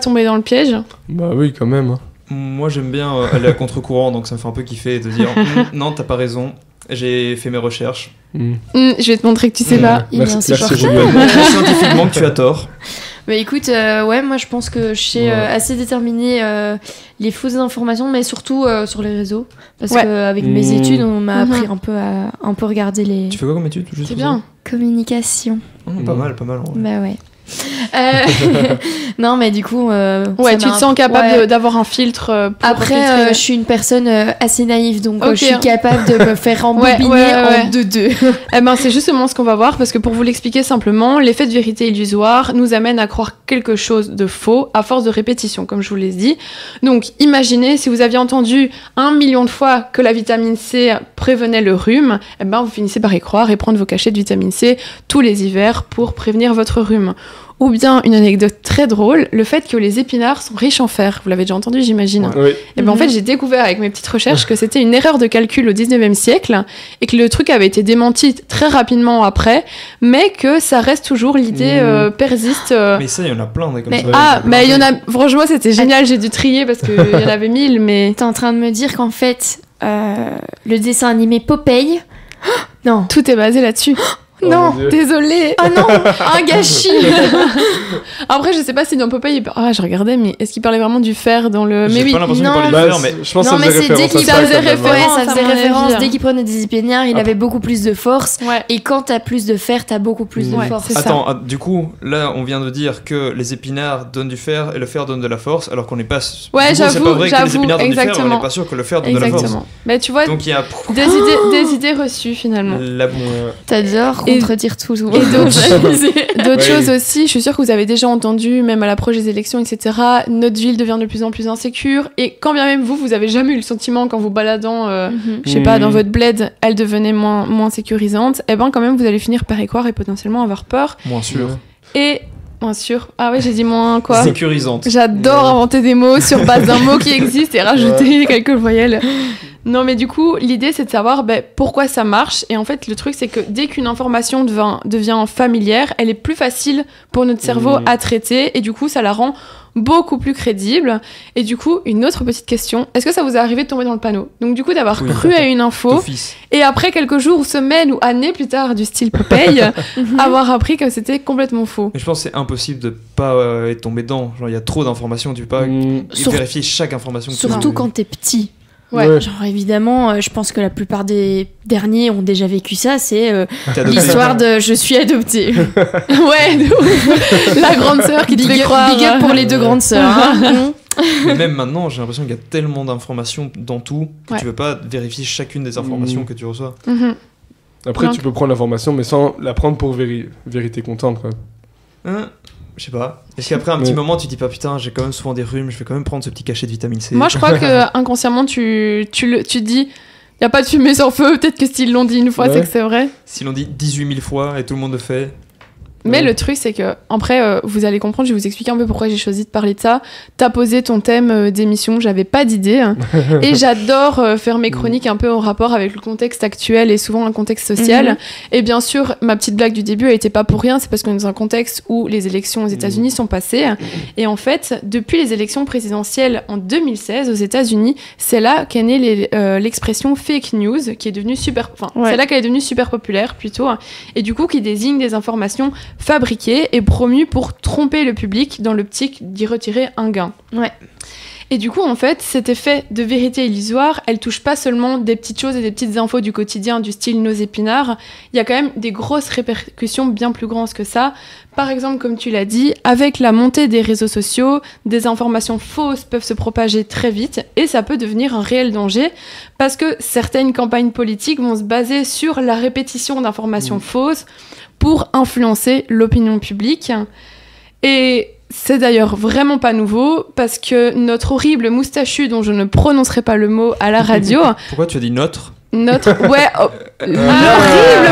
S2: tomber dans le piège?
S1: Bah oui, quand même.
S11: Moi, j'aime bien aller à contre-courant, donc ça me fait un peu kiffer de dire non, t'as pas raison, j'ai fait mes recherches.
S2: Je vais te montrer que tu sais pas.
S4: Il est insupportable.
S11: Scientifiquement que tu as tort.
S4: Bah écoute, ouais, moi je pense que je sais assez déterminer les fausses informations, mais surtout sur les réseaux. Parce qu'avec mes études, on m'a appris un peu regarder les...
S11: Tu fais quoi comme études?
S2: C'est bien.
S4: Communication.
S11: Pas mal.
S4: Bah ouais. Non, mais du coup...
S2: tu te sens capable d'avoir un filtre pour
S4: Après, je suis une personne assez naïve, donc je suis capable de me faire embobiner en 2-2.
S2: Eh ben, c'est justement ce qu'on va voir, parce que pour vous l'expliquer simplement, l'effet de vérité illusoire nous amène à croire quelque chose de faux à force de répétition, comme je vous l'ai dit. Donc, imaginez, si vous aviez entendu 1 million de fois que la vitamine C prévenait le rhume, eh ben, vous finissez par y croire et prendre vos cachets de vitamine C tous les hivers pour prévenir votre rhume. Ou bien, une anecdote très drôle, le fait que les épinards sont riches en fer. Vous l'avez déjà entendu, j'imagine.
S1: Oui.
S2: Et ben, en fait, j'ai découvert avec mes petites recherches que c'était une erreur de calcul au 19e siècle et que le truc avait été démenti très rapidement après, mais que ça reste toujours, l'idée persiste.
S11: Mais ça, il y en a plein des comme ça.
S2: Mais il y en a... Franchement, c'était génial, j'ai dû trier parce qu'il y en avait 1000, mais...
S4: T'es en train de me dire qu'en fait, le dessin animé Popeye... Non.
S2: Tout est basé là-dessus. Non, désolée.
S4: Ah non, un gâchis.
S2: Après, je sais pas si dans Popeye, je regardais, mais est-ce qu'il parlait vraiment du fer dans le...
S11: J'ai pas l'impression qu'il parlait du fer, mais
S1: je pense que ça faisait référence à ça.
S4: Ça faisait référence. Dès qu'il prenait des épinards, il avait beaucoup plus de force.
S2: Ouais.
S4: Et quand t'as plus de fer, t'as beaucoup plus de force.
S11: Attends, du coup, là, on vient de dire que les épinards donnent du fer et le fer donne de la force, alors qu'on n'est pas...
S2: Ouais,
S11: c'est pas vrai que les
S2: j'avoue,
S11: épinards donnent du fer, on
S2: exactement.
S11: n'est pas sûr que le fer donne de la force.
S2: Mais tu vois,
S11: Donc il y a
S2: des idées reçues finalement.
S4: T'adores contredire tout.
S2: Et d'autres choses aussi, je suis sûre que vous avez déjà entendu, même à l'approche des élections, etc., notre ville devient de plus en plus insécure, et quand bien même vous avez jamais eu le sentiment, quand vous baladant, je sais pas, dans votre bled, elle devenait moins sécurisante, et ben quand même vous allez finir par y croire et potentiellement avoir peur.
S11: Moins sûr.
S2: Et... Moins sûr. Ah ouais, j'ai dit moins quoi?
S11: Sécurisante.
S2: J'adore inventer des mots sur base d'un mot qui existe et rajouter quelques voyelles. Non, mais du coup, l'idée, c'est de savoir pourquoi ça marche. Et en fait, le truc, c'est que dès qu'une information devient familière, elle est plus facile pour notre cerveau à traiter. Et du coup, ça la rend beaucoup plus crédible. Et du coup, une autre petite question. Est-ce que ça vous est arrivé de tomber dans le panneau? Donc du coup, d'avoir cru à une info, et après quelques jours, semaines ou années plus tard, du style Popeye, avoir appris que c'était complètement faux.
S11: Mais je pense que c'est impossible de pas être tombé dedans. Genre, il y a trop d'informations, tu peux pas vérifier chaque information.
S4: Surtout quand t'es petit.
S2: Ouais.
S4: Genre évidemment, je pense que la plupart des derniers ont déjà vécu ça, c'est l'histoire de je suis adoptée.
S2: Ouais, de ouf. La grande sœur qui te fait croire.
S4: Big up pour les deux grandes sœurs. Hein.
S11: Mais même maintenant, j'ai l'impression qu'il y a tellement d'informations dans tout que tu veux pas vérifier chacune des informations que tu reçois.
S1: Après, tu peux prendre l'information, mais sans la prendre pour vérité contente, quoi.
S11: Je sais pas. Est-ce qu'après un petit moment, tu dis pas putain, j'ai quand même souvent des rhumes, je vais quand même prendre ce petit cachet de vitamine C.
S2: Moi, je crois que inconsciemment, tu dis, y a pas de fumée sans feu. Peut-être que s'ils l'ont dit une fois, c'est que c'est vrai.
S11: S'ils l'ont dit 18 000 fois et tout le monde le fait.
S2: Mais le truc, c'est que, après, vous allez comprendre, je vais vous expliquer un peu pourquoi j'ai choisi de parler de ça. T'as posé ton thème d'émission, j'avais pas d'idée. Et j'adore faire mes chroniques un peu en rapport avec le contexte actuel et souvent un contexte social. Et bien sûr, ma petite blague du début, elle était pas pour rien, c'est parce qu'on est dans un contexte où les élections aux États-Unis sont passées. Et en fait, depuis les élections présidentielles en 2016 aux États-Unis, c'est là qu'est née l'expression fake news, qui est devenue super. Enfin, c'est là qu'elle est devenue super populaire plutôt. Et du coup, qui désigne des informations fabriquées et promues pour tromper le public dans l'optique d'y retirer un gain.
S4: Ouais.
S2: Et du coup, en fait, cet effet de vérité illusoire, elle touche pas seulement des petites choses et des petites infos du quotidien du style nos épinards, il y a quand même des grosses répercussions bien plus grandes que ça. Par exemple, comme tu l'as dit, avec la montée des réseaux sociaux, des informations fausses peuvent se propager très vite et ça peut devenir un réel danger parce que certaines campagnes politiques vont se baser sur la répétition d'informations fausses pour influencer l'opinion publique. Et c'est d'ailleurs vraiment pas nouveau parce que notre horrible moustachu, dont je ne prononcerai pas le mot à la radio...
S11: Pourquoi tu as dit notre ?
S2: L'horrible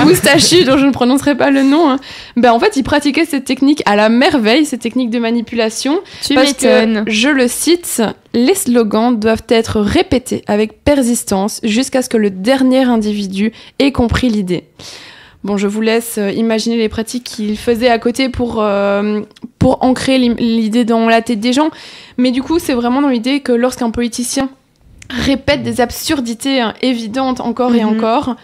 S2: moustachu, dont je ne prononcerai pas le nom, ben en fait, il pratiquait cette technique à la merveille, cette technique de manipulation. Parce que, je le cite, les slogans doivent être répétés avec persistance jusqu'à ce que le dernier individu ait compris l'idée. Bon, je vous laisse imaginer les pratiques qu'il faisait à côté pour ancrer l'idée dans la tête des gens. Mais du coup, c'est vraiment dans l'idée que lorsqu'un politicien répète des absurdités évidentes encore et encore,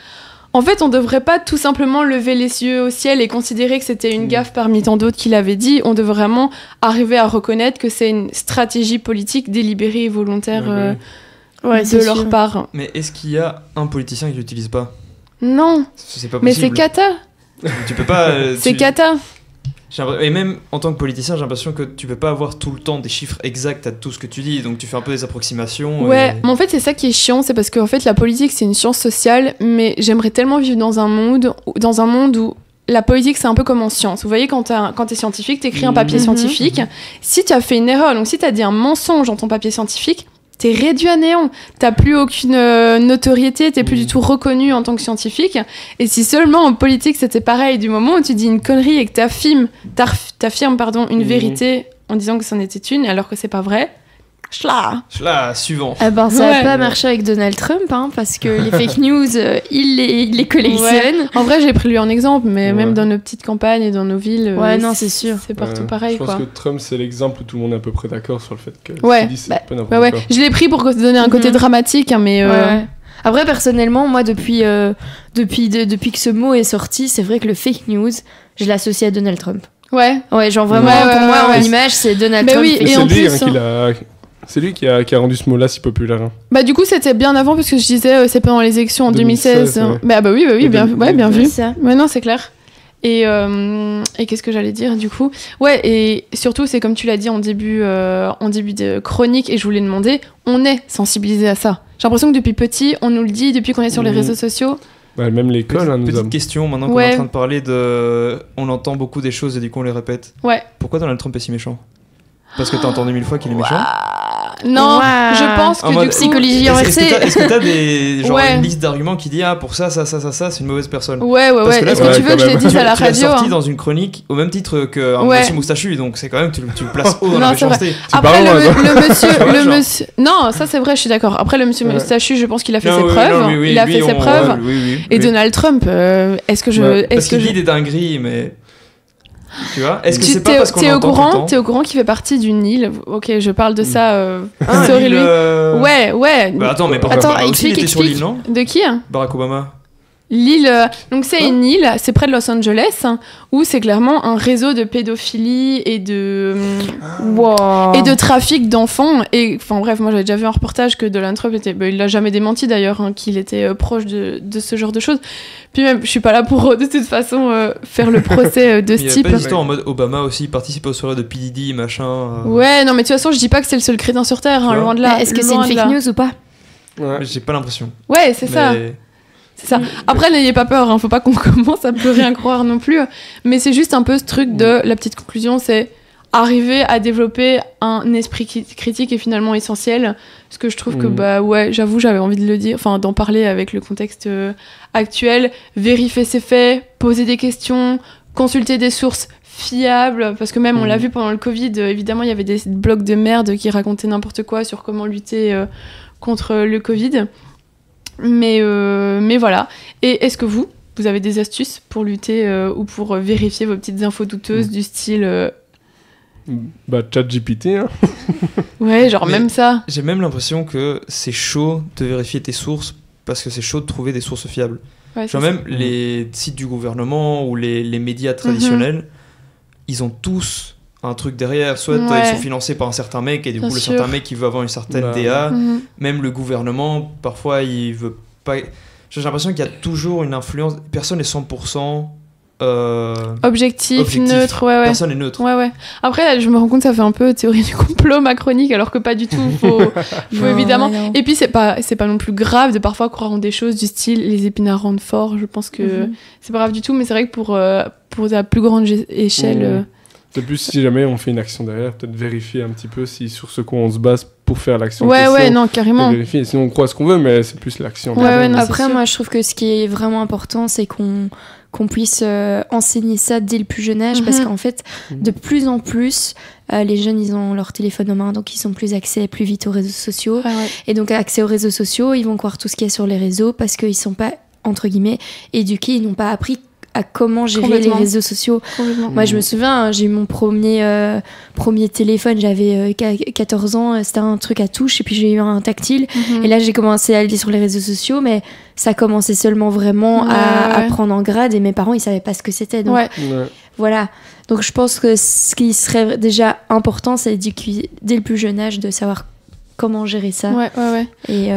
S2: en fait, on ne devrait pas tout simplement lever les yeux au ciel et considérer que c'était une gaffe parmi tant d'autres qu'il avait dit. On devrait vraiment arriver à reconnaître que c'est une stratégie politique délibérée et volontaire de leur part.
S11: Mais est-ce qu'il y a un politicien qui l'utilise pas ?
S2: Non,
S11: c'est pas
S2: mais c'est cata.
S11: Tu peux pas.
S2: C'est cata.
S11: Et même en tant que politicien, j'ai l'impression que tu peux pas avoir tout le temps des chiffres exacts à tout ce que tu dis, donc tu fais un peu des approximations.
S2: Ouais, mais en fait c'est ça qui est chiant, c'est parce qu'en fait la politique c'est une science sociale, mais j'aimerais tellement vivre dans un monde où la politique c'est un peu comme en science. Vous voyez, quand t'es scientifique, t'écris un papier scientifique, si tu as fait une erreur, donc si t'as dit un mensonge dans ton papier scientifique, t'es réduit à néant, t'as plus aucune notoriété, t'es plus du tout reconnu en tant que scientifique. Et si seulement en politique c'était pareil, du moment où tu dis une connerie et que t'affirmes une vérité en disant que c'en était une alors que c'est pas vrai,
S11: suivant.
S4: Ça n'a pas marché avec Donald Trump, parce que les fake news, il les collectionne.
S2: Ouais. En vrai, j'ai pris lui en exemple, mais même dans nos petites campagnes et dans nos villes,
S4: c'est sûr.
S2: C'est partout pareil.
S1: Je pense que Trump, c'est l'exemple où tout le monde est à peu près d'accord sur le fait que c'est pas n'importe quoi.
S2: Je l'ai pris pour donner un côté dramatique, mais...
S4: Après, personnellement, moi, depuis que ce mot est sorti, c'est vrai que le fake news, je l'associe à Donald Trump. Ouais, genre vraiment, pour moi, en image, c'est Donald Trump.
S2: Oui, et en plus...
S1: C'est lui qui a rendu ce mot-là si populaire.
S2: Bah du coup c'était bien avant parce que je disais c'est pendant les élections en 2016. Bah oui, bien vu. Ouais, non, c'est clair. Et qu'est-ce que j'allais dire du coup ? Ouais, et surtout c'est comme tu l'as dit en début de chronique et je voulais demander, on est sensibilisé à ça. J'ai l'impression que depuis petit, on nous le dit, depuis qu'on est sur les réseaux sociaux.
S1: Bah, même l'école,
S11: Petite question, maintenant qu'on est en train de parler de... On entend beaucoup des choses et du coup on les répète.
S2: Ouais.
S11: Pourquoi Donald Trump est si méchant ? Parce que t'as entendu 1000 fois qu'il est méchant ?
S2: Non, je pense que du coup...
S4: Psychologie inversée.
S11: Est-ce que t'as une liste d'arguments qui dit pour ça, c'est une mauvaise personne ?
S2: Ouais. Est-ce que tu veux que je les dise à la radio ?
S11: Tu l'as sorti dans une chronique au même titre qu'un monsieur moustachu, donc c'est quand même, tu le places haut dans la méchanceté.
S2: Après, le monsieur... Non, ça c'est vrai, je suis d'accord. Après, le monsieur moustachu, je pense qu'il a fait ses preuves. Il a fait ses preuves. Et Donald Trump, est-ce que je...
S11: Parce qu'il dit des dingueries, mais... Tu vois, est-ce que c'est pas parce qu'on entend tout le temps ?
S2: T'es au courant qu'il fait partie d'une île ? Ok, je parle de ça.
S11: Sorry, lui.
S2: Ouais.
S11: Bah attends, mais Obama aussi il était sur l'île, non ?
S2: De qui ?
S11: Barack Obama.
S2: L'île, donc c'est une île, c'est près de Los Angeles, où c'est clairement un réseau de pédophilie et de trafic d'enfants. Et enfin bref, moi j'avais déjà vu un reportage que Donald Trump il l'a jamais démenti d'ailleurs, qu'il était proche de ce genre de choses. Puis même, je suis pas là pour de toute façon faire le procès de ce type.
S11: Il y a pas d'histoire en mode Obama aussi participe aux soirées de P. Diddy, machin.
S2: Ouais, non mais de toute façon je dis pas que c'est le seul crétin sur Terre, loin de là.
S4: Est-ce que c'est une fake news ou pas ?
S11: J'ai pas l'impression.
S2: Ouais, c'est ça. C'est ça. Après, n'ayez pas peur, faut pas qu'on commence à plus rien croire non plus. Mais c'est juste un peu ce truc de la petite conclusion, c'est arriver à développer un esprit critique est finalement essentiel. Parce que je trouve que, j'avoue, j'avais envie de le dire, d'en parler avec le contexte actuel. Vérifier ses faits, poser des questions, consulter des sources fiables, parce que même on l'a vu pendant le Covid, évidemment il y avait des blogs de merde qui racontaient n'importe quoi sur comment lutter contre le Covid. Mais voilà. Et est-ce que vous avez des astuces pour lutter ou pour vérifier vos petites infos douteuses du style...
S1: ChatGPT, hein.
S2: Ouais, genre
S11: Mais
S2: même ça.
S11: J'ai même l'impression que c'est chaud de vérifier tes sources parce que c'est chaud de trouver des sources fiables.
S2: Ouais,
S11: Genre même les sites du gouvernement ou les médias traditionnels, ils ont tous un truc derrière. Soit ils sont financés par un certain mec et du coup le certain mec il veut avoir une certaine DA. Même le gouvernement, parfois il veut pas... J'ai l'impression qu'il y a toujours une influence. Personne n'est 100%...
S2: Objectif, neutre, ouais.
S11: Personne n'est neutre.
S2: Ouais. Après, là, je me rends compte, ça fait un peu théorie du complot macronique, alors que pas du tout. Faut évidemment. Non. Et puis, c'est pas non plus grave de parfois croire en des choses du style les épinards rendent fort. Je pense que c'est pas grave du tout, mais c'est vrai que pour la plus grande échelle.
S1: C'est plus si jamais on fait une action derrière, peut-être vérifier un petit peu si sur ce quoi on se base pour faire l'action.
S2: Ouais, non, carrément.
S1: Vérifier. Sinon, on croit ce qu'on veut, mais c'est plus l'action.
S4: Non, après, moi, je trouve que ce qui est vraiment important, c'est qu'on puisse enseigner ça dès le plus jeune âge, parce qu'en fait, de plus en plus, les jeunes, ils ont leur téléphone en main, donc ils ont plus accès plus vite aux réseaux sociaux. Et donc, accès aux réseaux sociaux, ils vont voir tout ce qu'il y a sur les réseaux, parce qu'ils sont pas, entre guillemets, éduqués, ils n'ont pas appris à comment gérer les réseaux sociaux. Moi, je me souviens, j'ai eu mon premier téléphone, j'avais 14 ans, c'était un truc à touche, et puis j'ai eu un tactile. Et là, j'ai commencé à aller sur les réseaux sociaux, mais ça commençait seulement vraiment à prendre en grade, et mes parents, ils savaient pas ce que c'était. Donc, voilà. Donc, je pense que ce qui serait déjà important, c'est d'éduquer dès le plus jeune âge, de savoir comment gérer ça et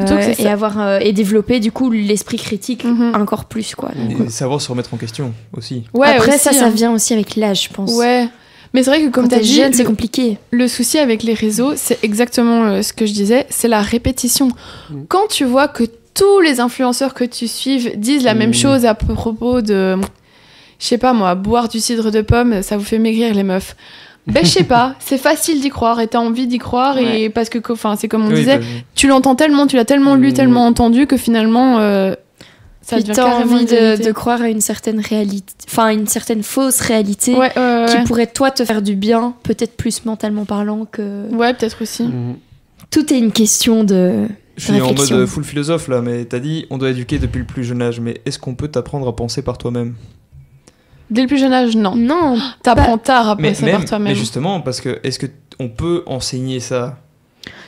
S4: avoir et développer du coup l'esprit critique encore plus quoi.
S11: Et savoir se remettre en question aussi.
S4: Après aussi, ça vient aussi avec l'âge, je pense.
S2: Mais c'est vrai que comme
S4: tu as dit, jeune, c'est compliqué.
S2: Le souci avec les réseaux, c'est exactement ce que je disais, c'est la répétition. Quand tu vois que tous les influenceurs que tu suives disent la même chose à propos de, je sais pas moi, boire du cidre de pomme, ça vous fait maigrir les meufs. Ben je sais pas, c'est facile d'y croire et t'as envie d'y croire et parce que enfin c'est comme on disait, tu l'entends tellement, tu l'as tellement lu, tellement entendu que finalement ça devient carrément
S4: envie de croire à une certaine réalité, enfin une certaine fausse réalité qui pourrait toi te faire du bien, peut-être plus mentalement parlant que.
S2: Ouais, peut-être aussi.
S4: Tout est une question de.
S11: Je suis en mode full philosophe là, mais t'as dit on doit éduquer depuis le plus jeune âge, mais est-ce qu'on peut t'apprendre à penser par toi-même?
S2: Dès le plus jeune âge, non.
S4: Non.
S2: T'apprends tard à penser par toi-même.
S11: Mais justement, parce que est-ce qu'on peut enseigner ça?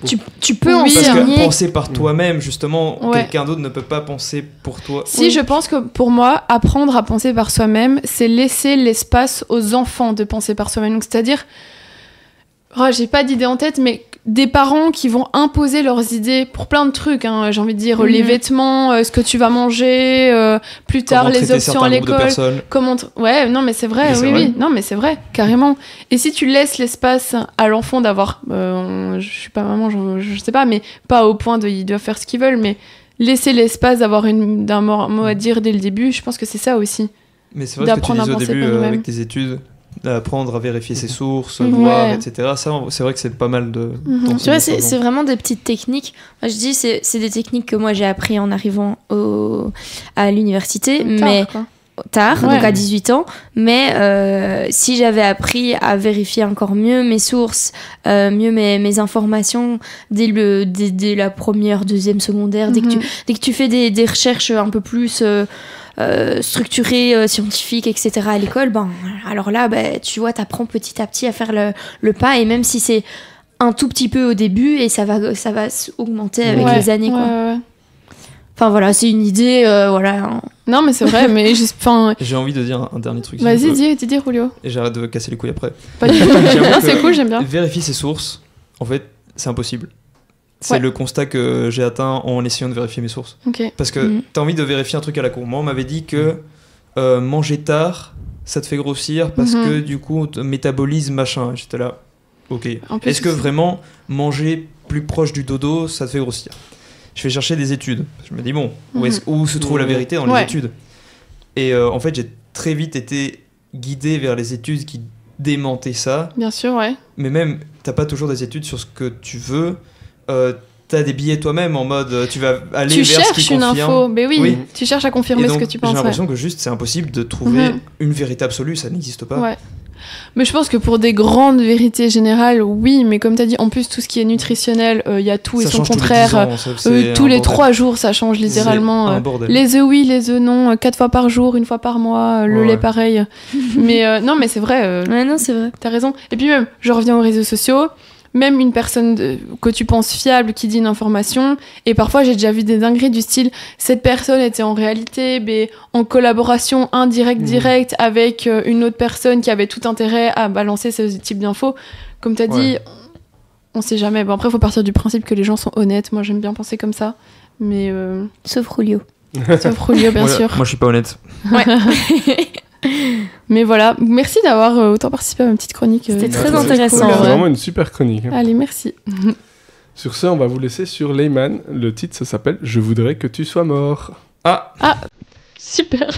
S4: Tu peux enseigner.
S11: Parce que penser par toi-même, justement, quelqu'un d'autre ne peut pas penser pour toi.
S2: Si, je pense que pour moi, apprendre à penser par soi-même, c'est laisser l'espace aux enfants de penser par soi-même. Donc, c'est-à-dire, j'ai pas d'idée en tête, mais des parents qui vont imposer leurs idées pour plein de trucs, hein, j'ai envie de dire les vêtements, ce que tu vas manger, plus tard les options à l'école. Ouais, non mais c'est vrai, oui, non mais c'est vrai, carrément. Et si tu laisses l'espace à l'enfant d'avoir, je suis pas maman, je sais pas, mais pas au point de ils doivent faire ce qu'ils veulent, mais laisser l'espace d'avoir d'un mot à dire dès le début, je pense que c'est ça aussi.
S11: Mais c'est vrai ce que tu disais au début avec tes études. Apprendre à vérifier ses sources, voir, etc. Ça, c'est vrai que c'est pas mal de...
S4: Tu vois, c'est vraiment des petites techniques. Moi, je dis, c'est des techniques que moi, j'ai appris en arrivant à l'université, tard, donc à 18 ans. Mais si j'avais appris à vérifier encore mieux mes sources, mieux mes informations dès la première, deuxième, secondaire, dès que tu fais des recherches un peu plus... structuré, scientifique, etc. à l'école, alors là, tu vois, t'apprends petit à petit à faire le pas, et même si c'est un tout petit peu au début, et ça va augmenter avec les années, quoi. Enfin voilà, c'est une idée, voilà.
S2: Non mais c'est vrai, mais
S11: j'ai envie de dire un dernier truc.
S2: Vas-y, dis Julio.
S11: Et j'arrête de casser les couilles après.
S2: Pas du tout. Non, c'est cool, j'aime bien.
S11: Vérifier ses sources, en fait, c'est impossible. C'est le constat que j'ai atteint en essayant de vérifier mes sources. Parce que t'as envie de vérifier un truc à la con. Moi, on m'avait dit que manger tard, ça te fait grossir parce que du coup, métabolisme, machin. J'étais là, ok. Est-ce que vraiment manger plus proche du dodo, ça te fait grossir? Je vais chercher des études. Je me dis, bon, où se trouve la vérité dans les études? Et en fait, j'ai très vite été guidé vers les études qui démentaient ça.
S2: Bien sûr, ouais.
S11: Mais même, t'as pas toujours des études sur ce que tu veux. t'as des billets toi-même en mode tu vas aller
S2: tu
S11: vers ce qui
S2: cherches une
S11: confirme.
S2: info, mais oui, tu cherches à confirmer
S11: Et donc,
S2: ce que tu penses.
S11: J'ai l'impression que juste c'est impossible de trouver une vérité absolue, ça n'existe pas.
S2: Ouais. Mais je pense que pour des grandes vérités générales, oui, mais comme tu as dit, en plus, tout ce qui est nutritionnel, il y a tout
S11: ça
S2: et son
S11: change
S2: contraire. Tous les 3 jours, ça change littéralement. Les œufs oui, les œufs non, 4 fois par jour, 1 fois par mois, le lait pareil. Mais non, mais c'est vrai.
S4: Ouais, non, c'est vrai.
S2: T'as raison. Et puis même, je reviens aux réseaux sociaux. Même une personne que tu penses fiable qui dit une information, et parfois j'ai déjà vu des dingueries du style cette personne était en réalité en collaboration directe avec une autre personne qui avait tout intérêt à balancer ce type d'infos. Comme tu as dit, on sait jamais. Bon, après, il faut partir du principe que les gens sont honnêtes. Moi, j'aime bien penser comme ça. Mais
S4: sauf Julio.
S2: Sauf Julio, bien sûr.
S11: Moi, je suis pas honnête.
S2: Ouais. Mais voilà, merci d'avoir autant participé à ma petite chronique.
S4: C'était très intéressant.
S1: C'est vraiment une super chronique.
S2: Allez, merci.
S1: Sur ce, on va vous laisser sur Layman. Le titre, ça s'appelle « Je voudrais que tu sois mort ».
S2: Ah, super.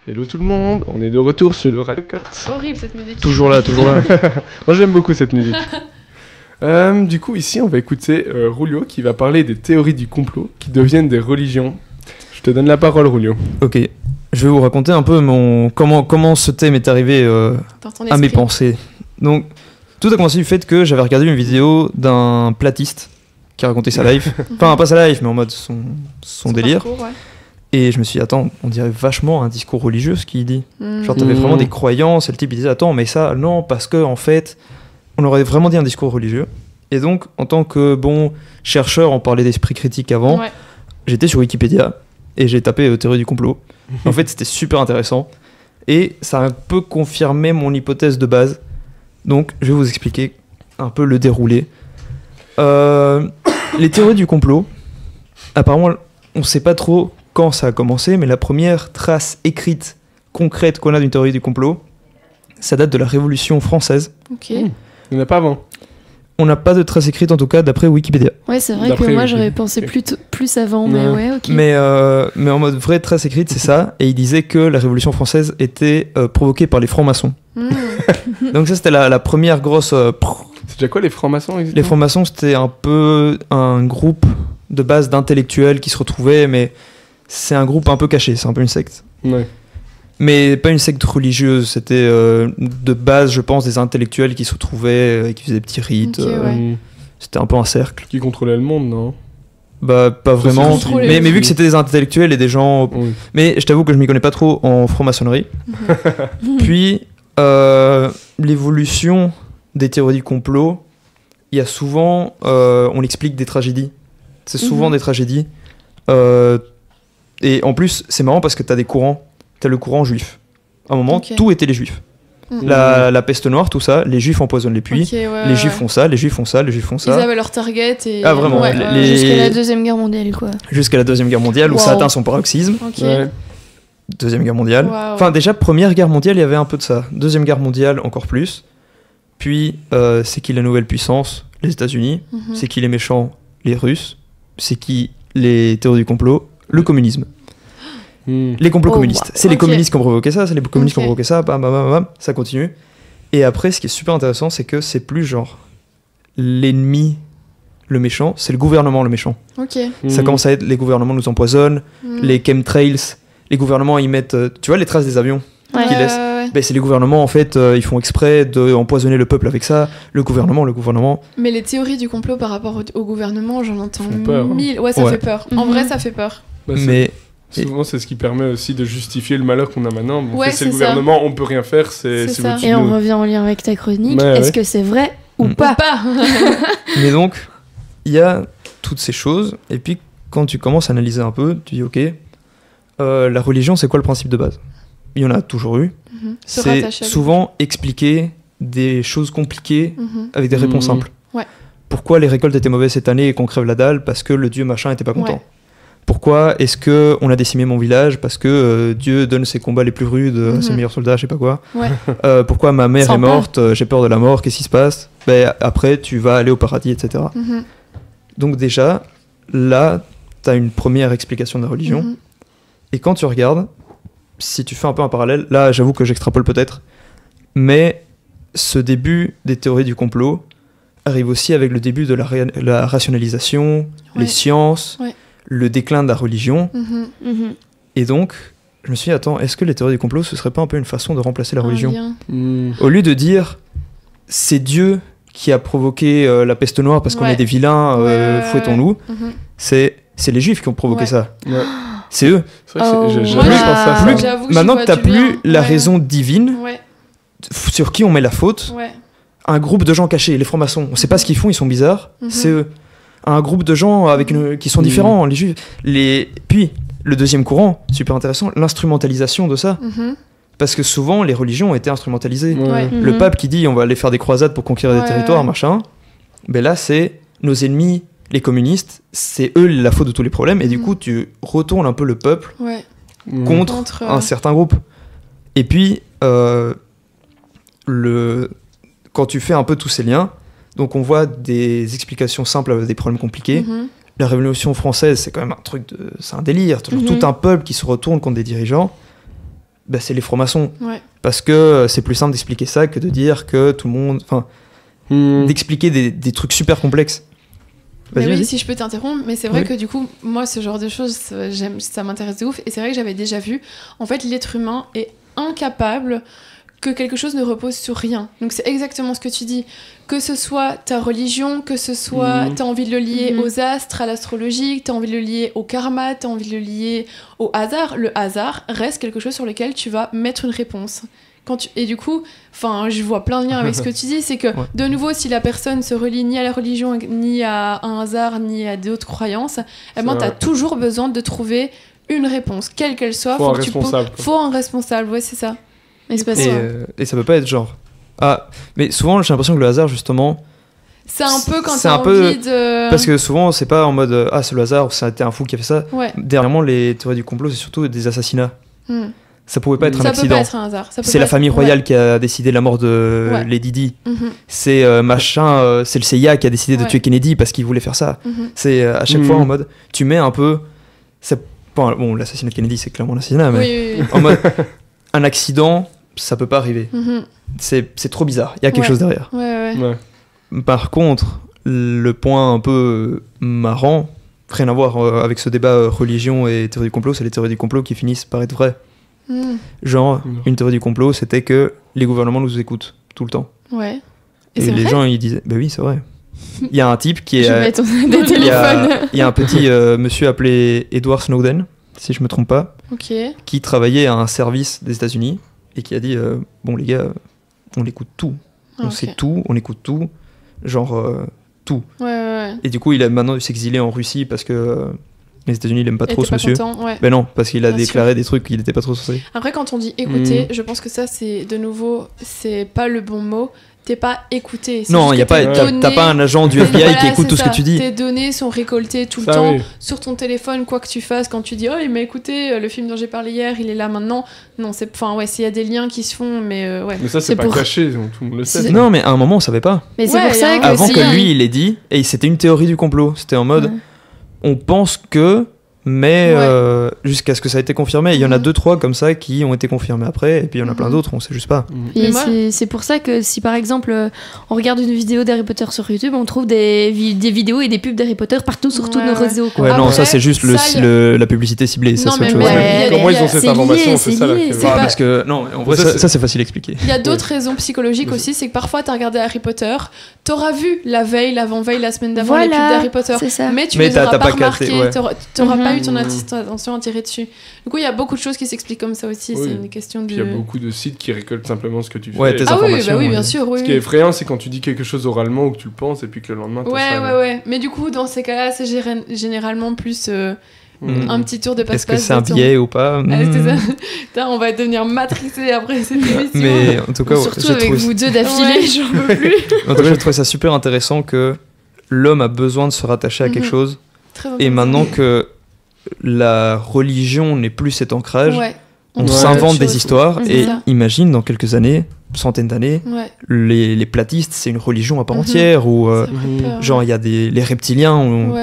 S1: Hello tout le monde, on est de retour sur le Radio Cut.
S2: Horrible cette musique.
S11: Toujours là.
S1: Moi j'aime beaucoup cette musique. Du coup ici on va écouter Julio qui va parler des théories du complot qui deviennent des religions. Je te donne la parole Julio.
S11: Ok, je vais vous raconter un peu comment ce thème est arrivé à mes pensées. Donc tout a commencé du fait que j'avais regardé une vidéo d'un platiste qui racontait sa life. Enfin pas sa life mais en mode son délire.
S2: Parcours, ouais.
S11: Et je me suis dit, attends, on dirait vachement un discours religieux ce qu'il dit. Genre, t'avais vraiment des croyances, et le type il disait, attends, mais ça, non, parce que en fait, on aurait vraiment dit un discours religieux. Et donc, en tant que bon chercheur, on parlait d'esprit critique avant, j'étais sur Wikipédia et j'ai tapé théorie du complot. En fait, c'était super intéressant et ça a un peu confirmé mon hypothèse de base. Donc, je vais vous expliquer un peu le déroulé. Les théories du complot, apparemment, on sait pas trop quand ça a commencé, mais la première trace écrite concrète qu'on a d'une théorie du complot, ça date de la Révolution française.
S2: Ok.
S1: Il n'y en a pas avant.
S11: On n'a pas de trace écrite en tout cas d'après Wikipédia.
S4: Ouais, c'est vrai que moi j'aurais pensé plus avant, mais ouais, ok.
S11: Mais en mode vraie trace écrite, c'est ça. Et il disait que la Révolution française était provoquée par les francs-maçons. Donc ça, c'était la première grosse...
S1: C'est déjà quoi les francs-maçons exactement ?
S11: Les francs-maçons, c'était un peu un groupe de base d'intellectuels qui se retrouvaient, mais c'est un groupe un peu caché, c'est un peu une secte.
S1: Ouais.
S11: Mais pas une secte religieuse, c'était de base, je pense, des intellectuels qui se retrouvaient, qui faisaient des petits rites. C'était un peu un cercle.
S1: Qui contrôlait le monde, non?
S11: Bah, pas vraiment. Mais vu que c'était des intellectuels et des gens.
S1: Oui.
S11: Mais je t'avoue que je m'y connais pas trop en franc-maçonnerie. Puis, l'évolution des théories du complot, il y a souvent. On explique des tragédies. C'est souvent des tragédies. Et en plus, c'est marrant parce que t'as des courants. T'as le courant juif. À un moment, tout était les juifs. La peste noire, tout ça, les juifs empoisonnent les puits, les juifs font ça, les juifs font ça, les juifs font ça.
S2: Ils avaient leur target et...
S11: Ah vraiment,
S4: jusqu'à la Deuxième Guerre mondiale quoi.
S11: Jusqu'à la Deuxième Guerre mondiale où ça atteint son paroxysme. Deuxième Guerre mondiale. Enfin déjà, Première Guerre mondiale, il y avait un peu de ça. Deuxième Guerre mondiale, encore plus. Puis, c'est qui la nouvelle puissance? Les États-Unis. C'est qui les méchants? Les Russes. C'est qui les théories du complot? Le communisme. Les complots communistes. C'est les communistes qui ont provoqué ça, c'est les communistes qui ont provoqué ça, bam, bam, bam, bam, ça continue. Et après, ce qui est super intéressant, c'est que c'est plus genre l'ennemi, le méchant, c'est le gouvernement le méchant. Ça commence à être les gouvernements nous empoisonnent, les chemtrails, les gouvernements ils mettent, tu vois les traces des avions qu'ils laissent. Ben, c'est les gouvernements en fait, ils font exprès d'empoisonner le peuple avec ça, le gouvernement.
S2: Mais les théories du complot par rapport au gouvernement, j'en entends
S1: peur,
S2: mille. Ouais, ça fait peur. En vrai, ça fait peur.
S1: Bah,
S11: mais
S1: souvent, c'est ce qui permet aussi de justifier le malheur qu'on a maintenant. Bon,
S2: Ouais,
S1: c'est le gouvernement, on peut rien faire, c'est
S2: ça.
S1: vous.
S4: Et on revient en lien avec ta chronique.
S1: Ouais,
S4: Est-ce que c'est vrai ou pas?
S11: Mais donc, il y a toutes ces choses, et puis quand tu commences à analyser un peu, tu dis ok, la religion, c'est quoi le principe de base? Il y en a toujours eu. C'est souvent expliquer des choses compliquées avec des réponses simples. Pourquoi les récoltes étaient mauvaises cette année et qu'on crève la dalle? Parce que le dieu machin était pas content. Pourquoi est-ce qu'on a décimé mon village? Parce que Dieu donne ses combats les plus rudes à ses meilleurs soldats, je sais pas quoi. Pourquoi ma mère est morte? J'ai peur de la mort, qu'est-ce qui se passe? Ben, après, tu vas aller au paradis, etc. Donc déjà, là, tu as une première explication de la religion. Et quand tu regardes, si tu fais un peu un parallèle, là, j'avoue que j'extrapole peut-être, mais ce début des théories du complot arrive aussi avec le début de la rationalisation, les sciences... le déclin de la religion. Et donc, je me suis dit, attends, est-ce que les théories du complot, ce serait pas un peu une façon de remplacer la religion? Au lieu de dire, c'est Dieu qui a provoqué la peste noire parce qu'on est des vilains, fouettons-nous, c'est les Juifs qui ont provoqué ça. C'est eux.
S1: C'est vrai que j'ai jamais pensé à ça.
S11: Maintenant que t'as plus la raison divine, sur qui on met la faute, un groupe de gens cachés, les francs-maçons, on sait pas ce qu'ils font, ils sont bizarres, c'est eux. Un groupe de gens avec qui sont différents, les juifs. Puis, le deuxième courant, super intéressant, l'instrumentalisation de ça. Parce que souvent, les religions ont été instrumentalisées. Le pape qui dit on va aller faire des croisades pour conquérir des territoires, machin. Ben là, c'est nos ennemis, les communistes, c'est eux la faute de tous les problèmes. Et du coup, tu retournes un peu le peuple contre un certain groupe. Et puis, quand tu fais un peu tous ces liens, donc on voit des explications simples à des problèmes compliqués. La Révolution française, c'est quand même un truc c'est un délire. Tout un peuple qui se retourne contre des dirigeants, bah, c'est les francs-maçons. Parce que c'est plus simple d'expliquer ça que de dire que tout le monde... Enfin, d'expliquer des trucs super complexes.
S2: Mais oui, si je peux t'interrompre, mais c'est vrai que du coup, moi, ce genre de choses, ça m'intéresse de ouf. Et c'est vrai que j'avais déjà vu, en fait, l'être humain est incapable que quelque chose ne repose sur rien. Donc c'est exactement ce que tu dis. Que ce soit ta religion, que ce soit t'as envie de le lier aux astres, à l'astrologie, t'as envie de le lier au karma, t'as envie de le lier au hasard. Le hasard reste quelque chose sur lequel tu vas mettre une réponse. Et du coup, je vois plein de liens avec ce que tu dis, c'est que de nouveau, si la personne se relie ni à la religion, ni à un hasard, ni à d'autres croyances, t'as toujours besoin de trouver une réponse, quelle qu'elle soit. Faut un responsable, ouais, c'est ça.
S11: Et ça peut pas être genre... Ah, mais souvent j'ai l'impression que le hasard justement...
S2: C'est un peu quand t'as envie de...
S11: Parce que souvent c'est pas en mode ah c'est le hasard ou c'était un fou qui a fait ça. Dernièrement les théories du complot c'est surtout des assassinats. Ça pouvait pas être un accident.
S2: Ça peut pas être un hasard.
S11: C'est la famille royale qui a décidé la mort de Lady Di. C'est c'est le CIA qui a décidé de tuer Kennedy parce qu'il voulait faire ça. C'est à chaque fois en mode tu mets un peu... Bon l'assassinat de Kennedy c'est clairement l'assassinat mais en mode un accident ça peut pas arriver. C'est trop bizarre, il y a quelque chose derrière. Par contre, le point un peu marrant, rien à voir avec ce débat religion et théorie du complot, c'est les théories du complot qui finissent par être vraies. Genre, une théorie du complot, c'était que les gouvernements nous écoutent tout le temps.
S2: Ouais.
S11: Et les
S2: vrai
S11: gens, ils disaient, bah oui, c'est vrai. Il y a un type qui est...
S4: Je vais mettre des téléphones.
S11: Il y a un petit monsieur appelé Edward Snowden, si je me trompe pas, qui travaillait à un service des États-Unis et qui a dit, bon les gars, on écoute tout. On sait tout, on écoute tout. Genre, tout.
S2: Ouais.
S11: Et du coup, il a maintenant dû s'exiler en Russie parce que... les États-Unis n'aiment pas trop ce monsieur.
S2: Ouais.
S11: Ben non, parce qu'il a
S2: Bien
S11: déclaré
S2: sûr.
S11: des trucs qu'il n'était pas trop censé.
S2: Après, quand on dit écouter, je pense que ça, c'est de nouveau, c'est pas le bon mot. T'es pas écouté.
S11: Non, y a pas, t'as pas un agent du FBI qui écoute tout ce que tu dis.
S2: Tes données sont récoltées tout le temps sur ton téléphone, quoi que tu fasses. Quand tu dis oh, il m'a écouté, le film dont j'ai parlé hier, il est là maintenant. Non, c'est, enfin ouais, s'il y a des liens qui se font, mais ouais.
S1: Mais ça, c'est pas caché, tout le monde le sait.
S11: Non, mais à un moment, on savait pas.
S4: Mais c'est pour ça que
S11: avant que lui, il l'ait dit, et c'était une théorie du complot. C'était en mode, on pense que. Mais jusqu'à ce que ça ait été confirmé, il y en a 2-3 comme ça qui ont été confirmés après, et puis il y en a plein d'autres, on sait juste pas.
S4: Et c'est pour ça que si par exemple on regarde une vidéo d'Harry Potter sur YouTube, on trouve des vidéos et des pubs d'Harry Potter partout sur tous nos réseaux.
S11: Ouais,
S2: après,
S11: non, ça c'est juste la publicité ciblée, ça c'est autre chose.
S1: Comment ils ont cette information, c'est ça la
S11: parce que, non, en vrai, ça c'est facile à expliquer.
S2: Il y a d'autres raisons psychologiques aussi, c'est que parfois t'as regardé Harry Potter, t'auras vu la veille, l'avant-veille, la semaine d'avant les pubs d'Harry Potter, mais tu les auras pas remarquées, t'auras pas eu ton attention à tirer dessus. Du coup, il y a beaucoup de choses qui s'expliquent comme ça aussi. C'est une question de.
S1: Puis il y a beaucoup de sites qui récoltent simplement ce que tu fais.
S11: Ouais, tes informations.
S2: Oui, bien sûr.
S1: Ce qui est effrayant, c'est quand tu dis quelque chose oralement ou que tu le penses et puis que le lendemain.
S2: Ouais. Mais du coup, dans ces cas-là, c'est généralement plus un petit tour de passe-passe.
S11: Est-ce que c'est un biais ou pas?
S2: Ça. On va devenir matrixé après cette émission.
S11: Mais en tout cas,
S4: surtout avec vous deux d'affilée, j'en peux plus.
S11: En tout cas, je trouve ça super intéressant que l'homme a besoin de se rattacher à quelque chose. Et maintenant que la religion n'est plus cet ancrage, on s'invente des histoires et imagine dans quelques années, centaines d'années, les platistes c'est une religion à part entière ou genre il y a les reptiliens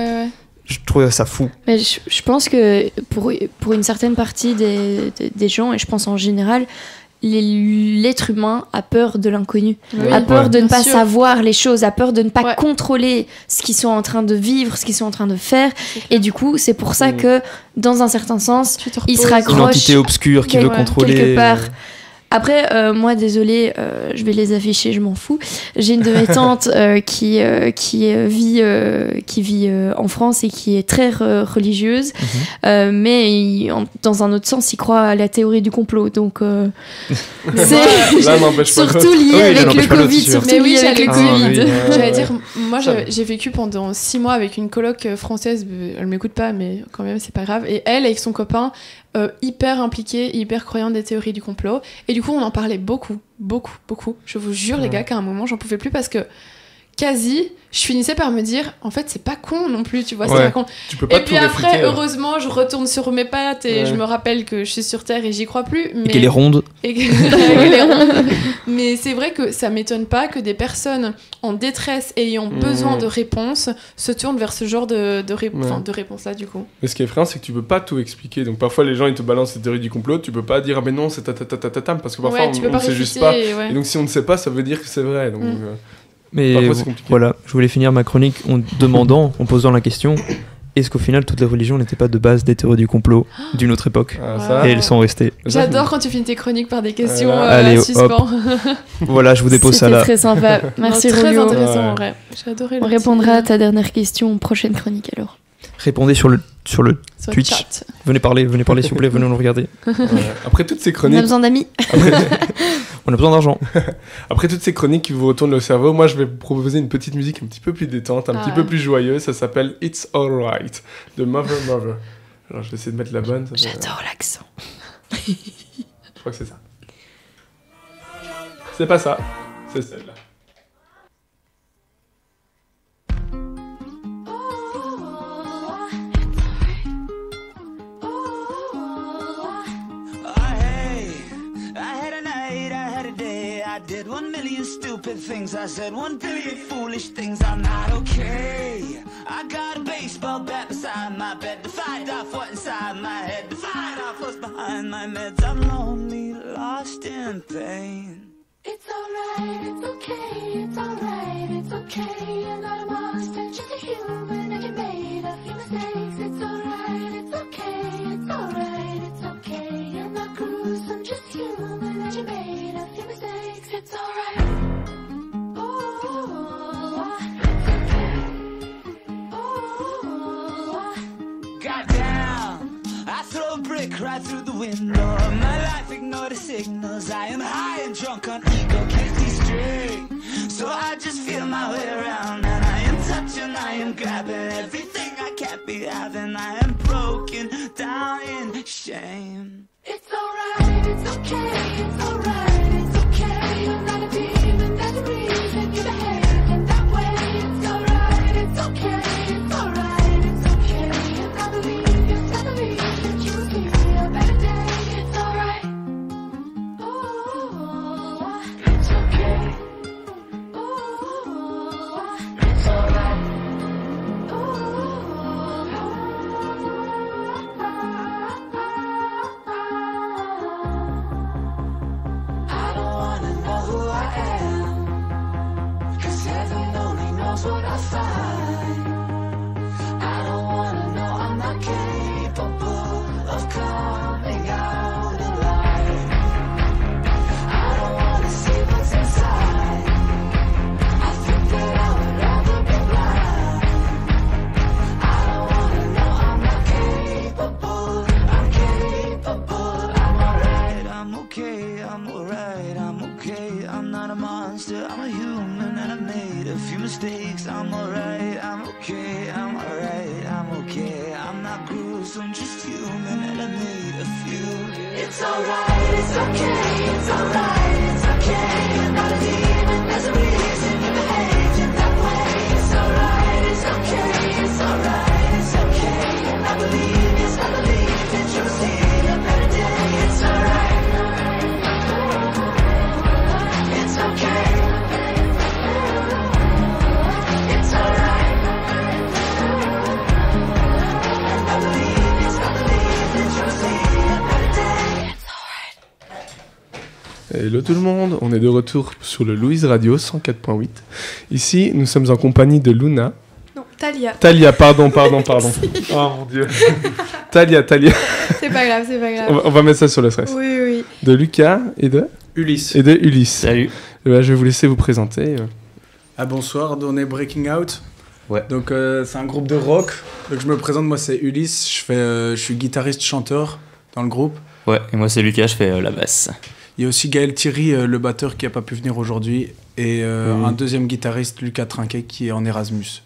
S11: je trouve ça fou.
S4: Mais je pense que pour une certaine partie des gens, et je pense en général, l'être humain a peur de l'inconnu, a peur de ne pas savoir les choses, a peur de ne pas contrôler ce qu'ils sont en train de vivre, ce qu'ils sont en train de faire, et du coup c'est pour ça que dans un certain sens ils se raccrochent,
S11: une entité obscure qui veut contrôler
S4: quelque part. Après, moi, désolée, je vais les afficher, je m'en fous. J'ai une de mes tantes qui vit en France et qui est très religieuse, mais dans un autre sens, il croit à la théorie du complot. Donc, c'est surtout lié avec le Covid.
S2: J'allais dire, moi, j'ai vécu pendant 6 mois avec une coloc française. Elle m'écoute pas, mais quand même, c'est pas grave. Et elle, avec son copain, hyper impliquée, hyper croyante des théories du complot. Et du coup, on en parlait beaucoup. Je vous jure, les gars, qu'à un moment, j'en pouvais plus parce que quasi, je finissais par me dire, en fait, c'est pas con non plus, tu vois, c'est pas con.
S1: Tu peux pas
S2: et puis après, heureusement, je retourne sur mes pattes et je me rappelle que je suis sur Terre et j'y crois plus. Mais...
S11: Et qu'elle est ronde.
S2: Mais c'est vrai que ça m'étonne pas que des personnes en détresse ayant besoin de réponses se tournent vers ce genre de réponse-là, du coup.
S1: Mais ce qui est effrayant, c'est que tu peux pas tout expliquer. Donc parfois, les gens, ils te balancent cette théorie du complot, tu peux pas dire, ah mais non, c'est ta parce que parfois, on ne sait juste pas. Et donc, si on ne sait pas, ça veut dire que c'est vrai. Donc...
S11: Mais voilà, je voulais finir ma chronique en posant la question, est-ce qu'au final toutes les religions n'étaient pas de base des théories du complot d'une autre époque et elles sont restées.
S2: J'adore quand tu finis tes chroniques par des questions
S11: allez,
S2: suspens.
S11: Voilà, je vous dépose ça là.
S4: C'était très sympa, merci Rolio.
S2: Très intéressant en vrai. J'ai adoré.
S4: On répondra à ta dernière question prochaine chronique alors.
S11: Répondez sur le Twitch.
S2: Chat.
S11: Venez parler s'il vous plaît, venez nous regarder.
S1: Après toutes ces chroniques...
S4: On a besoin d'amis.
S11: On a besoin d'argent.
S1: Après toutes ces chroniques qui vous retournent le cerveau, moi je vais vous proposer une petite musique un petit peu plus détente, un petit peu plus joyeuse. Ça s'appelle It's Alright de Mother. Alors je vais essayer de mettre la bonne.
S4: J'adore l'accent.
S1: Je crois que c'est ça. C'est pas ça, c'est celle-là.
S12: I did 1 million stupid things. I said 1 billion foolish things. I'm not okay. I got a baseball bat beside my bed to fight off what's inside my head, to fight off what's behind my meds. I'm lonely, lost in pain.
S6: It's alright, it's okay, it's alright, it's okay. You're not a monster, just a human, and you made a few mistakes. It's alright, it's okay, it's alright, it's okay. You're not gruesome, just human, and you made a few mistakes. It's alright.
S12: Right through the window of my life, ignore the signals. I am high and drunk on ego, can't see straight. So I just feel my way around, and I am touching, I am grabbing everything I can't be having. I am broken down in shame.
S6: It's alright, it's okay, it's alright, it's okay. You're not a demon, there's a reason you behave in that way. It's alright, it's okay, it's alright, it's okay. And I believe you said the reason you will see a better day. It's alright. Oh, it's okay. Oh, it's alright. I don't wanna know who I am, 'cause heaven only knows what I find. I don't wanna know I'm not capable of coming out alive. I don't wanna see what's inside. I think that I would rather be blind. I don't wanna know I'm not capable. I'm capable. I'm alright.
S12: I'm okay, I'm alright, I'm okay. I'm not a monster, I'm a human, and I made a few mistakes. I'm alright, I'm okay, I'm alright, I'm okay. I'm not gruesome, just human, and I made a few.
S6: It's alright, it's okay, it's alright, it's okay. You're not a demon, there's a reason you behaved in that way. It's alright, it's okay, it's alright, it's okay. And I believe, yes, I believe that you'll see a better day. It's alright. It's okay. It's alright. And I believe, yes, I believe that you'll see a better day. It's alright.
S1: Hello tout le monde, on est de retour sur le Louise Radio 104.8. Ici, nous sommes en compagnie de Luna.
S2: Non, Talia.
S1: Talia, pardon. Oh mon dieu. Talia.
S2: C'est pas grave, c'est pas grave.
S1: On va mettre ça sur le stress.
S2: Oui.
S1: De Lucas et de
S13: Ulysse.
S1: Salut. Je vais vous laisser vous présenter.
S13: Bonsoir, on est Breaking Out.
S7: Ouais.
S13: Donc c'est un groupe de rock. Donc je me présente, moi c'est Ulysse, je suis guitariste chanteur dans le groupe.
S7: Ouais, et moi c'est Lucas, je fais la basse.
S13: Il y a aussi Gaël Thierry, le batteur qui a pas pu venir aujourd'hui, et un deuxième guitariste, Lucas Trinquet, qui est en Erasmus.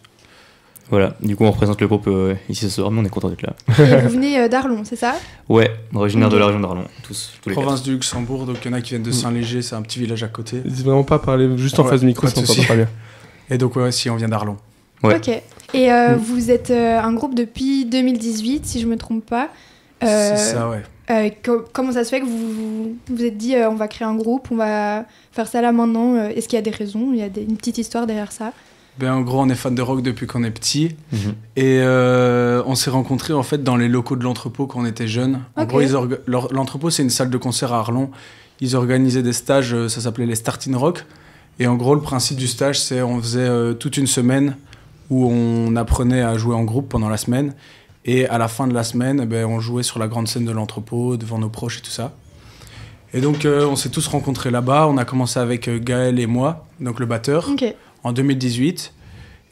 S7: Voilà, du coup on représente le groupe ici ce soir, mais on est content d'être là.
S2: Et vous venez d'Arlon, c'est ça?
S7: Ouais, originaire de la région d'Arlon, tous les
S13: Province du Luxembourg, donc il y en a qui viennent de Saint-Léger, c'est un petit village à côté.
S1: N'hésite vraiment pas à parler juste en face du micro,
S13: pas de
S1: ça
S13: souci.
S1: entend pas bien.
S13: Et donc ouais, si on vient d'Arlon.
S7: Ouais.
S2: Ok. Et vous êtes un groupe depuis 2018, si je me trompe pas.
S13: C'est ça, ouais.
S2: Comment ça se fait que vous vous êtes dit on va créer un groupe, on va faire ça là maintenant? Est-ce qu'il y a des raisons? Il y a une petite histoire derrière ça?
S13: En gros, on est fan de rock depuis qu'on est petit. Et on s'est rencontrés en fait dans les locaux de l'entrepôt quand on était jeunes. En gros, l'entrepôt, c'est une salle de concert à Arlon. Ils organisaient des stages, ça s'appelait les Starting Rock. Et en gros, le principe du stage, c'est on faisait toute une semaine où on apprenait à jouer en groupe pendant la semaine. Et à la fin de la semaine, on jouait sur la grande scène de l'entrepôt, devant nos proches et tout ça. Et donc, on s'est tous rencontrés là-bas. On a commencé avec Gaël et moi, donc le batteur. En 2018,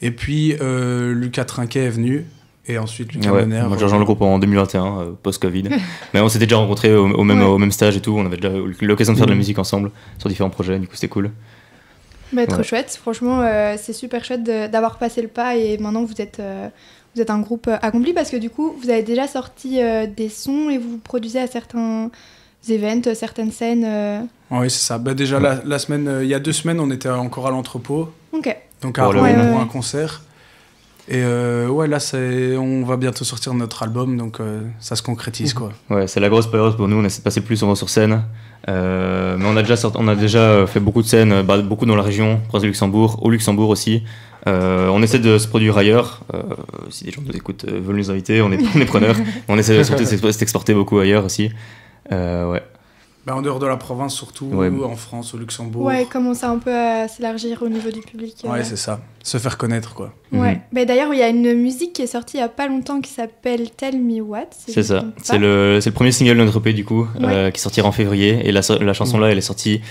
S13: et puis Lucas Trinquet est venu, et ensuite Lucas Bonner.
S7: Moi j'ai rejoint le groupe en 2021, post-Covid. Mais on s'était déjà rencontrés au même stage et tout, on avait déjà eu l'occasion de faire de la musique ensemble sur différents projets, du coup c'était cool.
S2: Trop chouette, franchement c'est super chouette d'avoir passé le pas, et maintenant vous êtes un groupe accompli, parce que du coup vous avez déjà sorti des sons et vous produisez à certains events, certaines scènes.
S13: Oui, c'est ça. Déjà, la semaine, il y a 2 semaines, on était encore à l'entrepôt. Donc, à pour un concert. Et là, on va bientôt sortir notre album, donc ça se concrétise, quoi.
S7: Ouais, c'est la grosse période pour nous. On essaie de passer plus souvent sur scène. Mais on a déjà fait beaucoup de scènes, beaucoup dans la région, proche du Luxembourg, au Luxembourg aussi. On essaie de se produire ailleurs. Si des gens nous écoutent, veulent nous inviter, on est preneurs. On essaie surtout de s'exporter beaucoup ailleurs aussi. Ouais.
S13: En dehors de la province, surtout, en France, au Luxembourg.
S14: Ouais, commencer un peu à s'élargir au niveau du public.
S13: Ouais, c'est ça. Se faire connaître, quoi.
S14: Ouais. D'ailleurs, il y a une musique qui est sortie il y a pas longtemps qui s'appelle Tell Me What.
S15: C'est ça. C'est le premier single de notre EP, du coup, qui sortira en février. Et la chanson-là, elle est sortie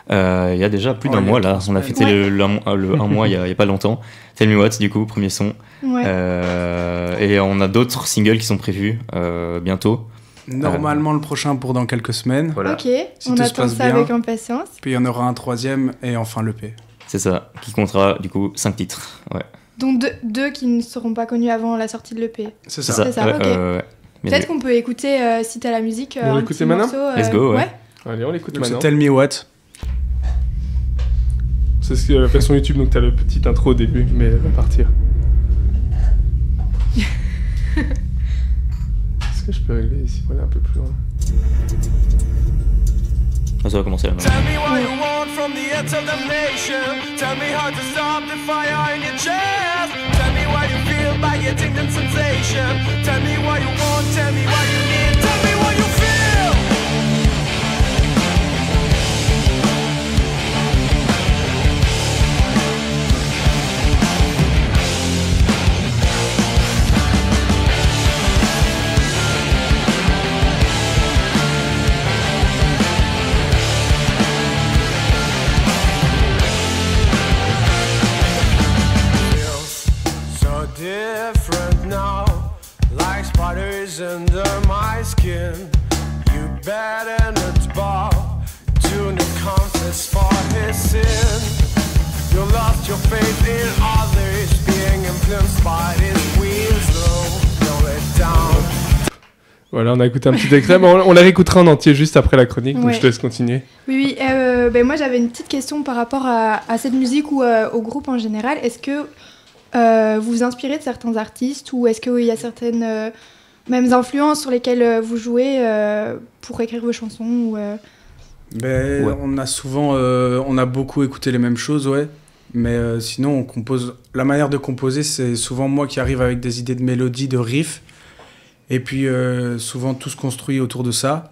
S15: il y a déjà plus d'un mois, là. On a fêté le 1 mois il y a pas longtemps. Tell Me What, du coup, premier son.
S14: Ouais.
S15: Et on a d'autres singles qui sont prévus bientôt.
S13: Normalement, le prochain pour dans quelques semaines.
S14: Voilà. Ok, on attend ça avec impatience.
S13: Puis il y en aura un 3e et enfin l'EP.
S15: C'est ça, qui comptera du coup 5 titres. Ouais.
S14: Donc deux qui ne seront pas connus avant la sortie de l'EP.
S13: C'est ça.
S14: Ok. Peut-être qu'on peut écouter, si t'as la musique,
S1: on l'écoute maintenant.
S15: Let's go, ouais.
S1: Allez, on l'écoute maintenant.
S13: C'est Tell Me What.
S1: C'est la version YouTube, donc t'as le petit intro au début, mais elle va partir. Est-ce que je peux régler ici pour aller un peu plus loin?
S15: Ça va commencer là.
S9: Tell me what you want from the edge of the nation. Tell me how to stop the fire in your chest. Tell me what you feel by getting the sensation. Tell me what you want, tell me what you need. Tell me what you feel. Different now, like spiders under my skin. You better not bow to the confess for his sin. You lost your faith in others, being influenced by this weird slow it down.
S1: Voilà, on a écouté un petit extrait, mais on la réécoutera en entier juste après la chronique, donc je te laisse continuer.
S14: Oui, moi j'avais une petite question par rapport à cette musique ou au groupe en général. Est-ce que vous vous inspirez de certains artistes ou est-ce qu'il y a certaines mêmes influences sur lesquelles vous jouez pour écrire vos chansons ou,
S13: On a souvent, on a beaucoup écouté les mêmes choses, ouais. Mais sinon, on compose. La manière de composer, c'est souvent moi qui arrive avec des idées de mélodie, de riff. Et puis souvent tout se construit autour de ça.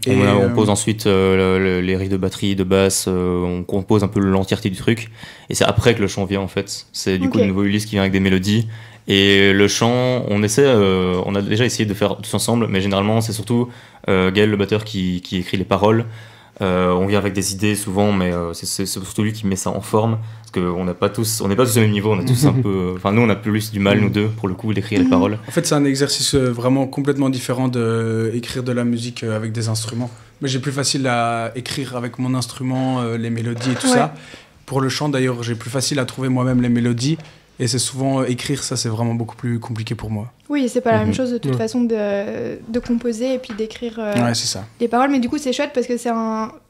S15: Et on pose ensuite les riffs de batterie, de basse, on compose un peu l'entièreté du truc, et c'est après que le chant vient en fait. C'est du coup une nouvelle Ulysse qui vient avec des mélodies, et le chant, on a déjà essayé de faire tous ensemble, mais généralement c'est surtout Gaël le batteur qui écrit les paroles. On vient avec des idées souvent, mais c'est surtout lui qui met ça en forme, parce qu'on n'est pas tous au même niveau, on a tous un peu... Enfin, nous, on a plus du mal, nous deux, pour le coup, d'écrire les paroles.
S13: En fait, c'est un exercice vraiment complètement différent d'écrire de la musique avec des instruments. Mais j'ai plus facile à écrire avec mon instrument, les mélodies et tout ça. Pour le chant, d'ailleurs, j'ai plus facile à trouver moi-même les mélodies. Et c'est souvent écrire, ça c'est vraiment beaucoup plus compliqué pour moi.
S14: Oui, c'est pas la même chose de toute façon de composer et puis d'écrire
S13: c'est ça.
S14: les paroles. Mais du coup, c'est chouette parce que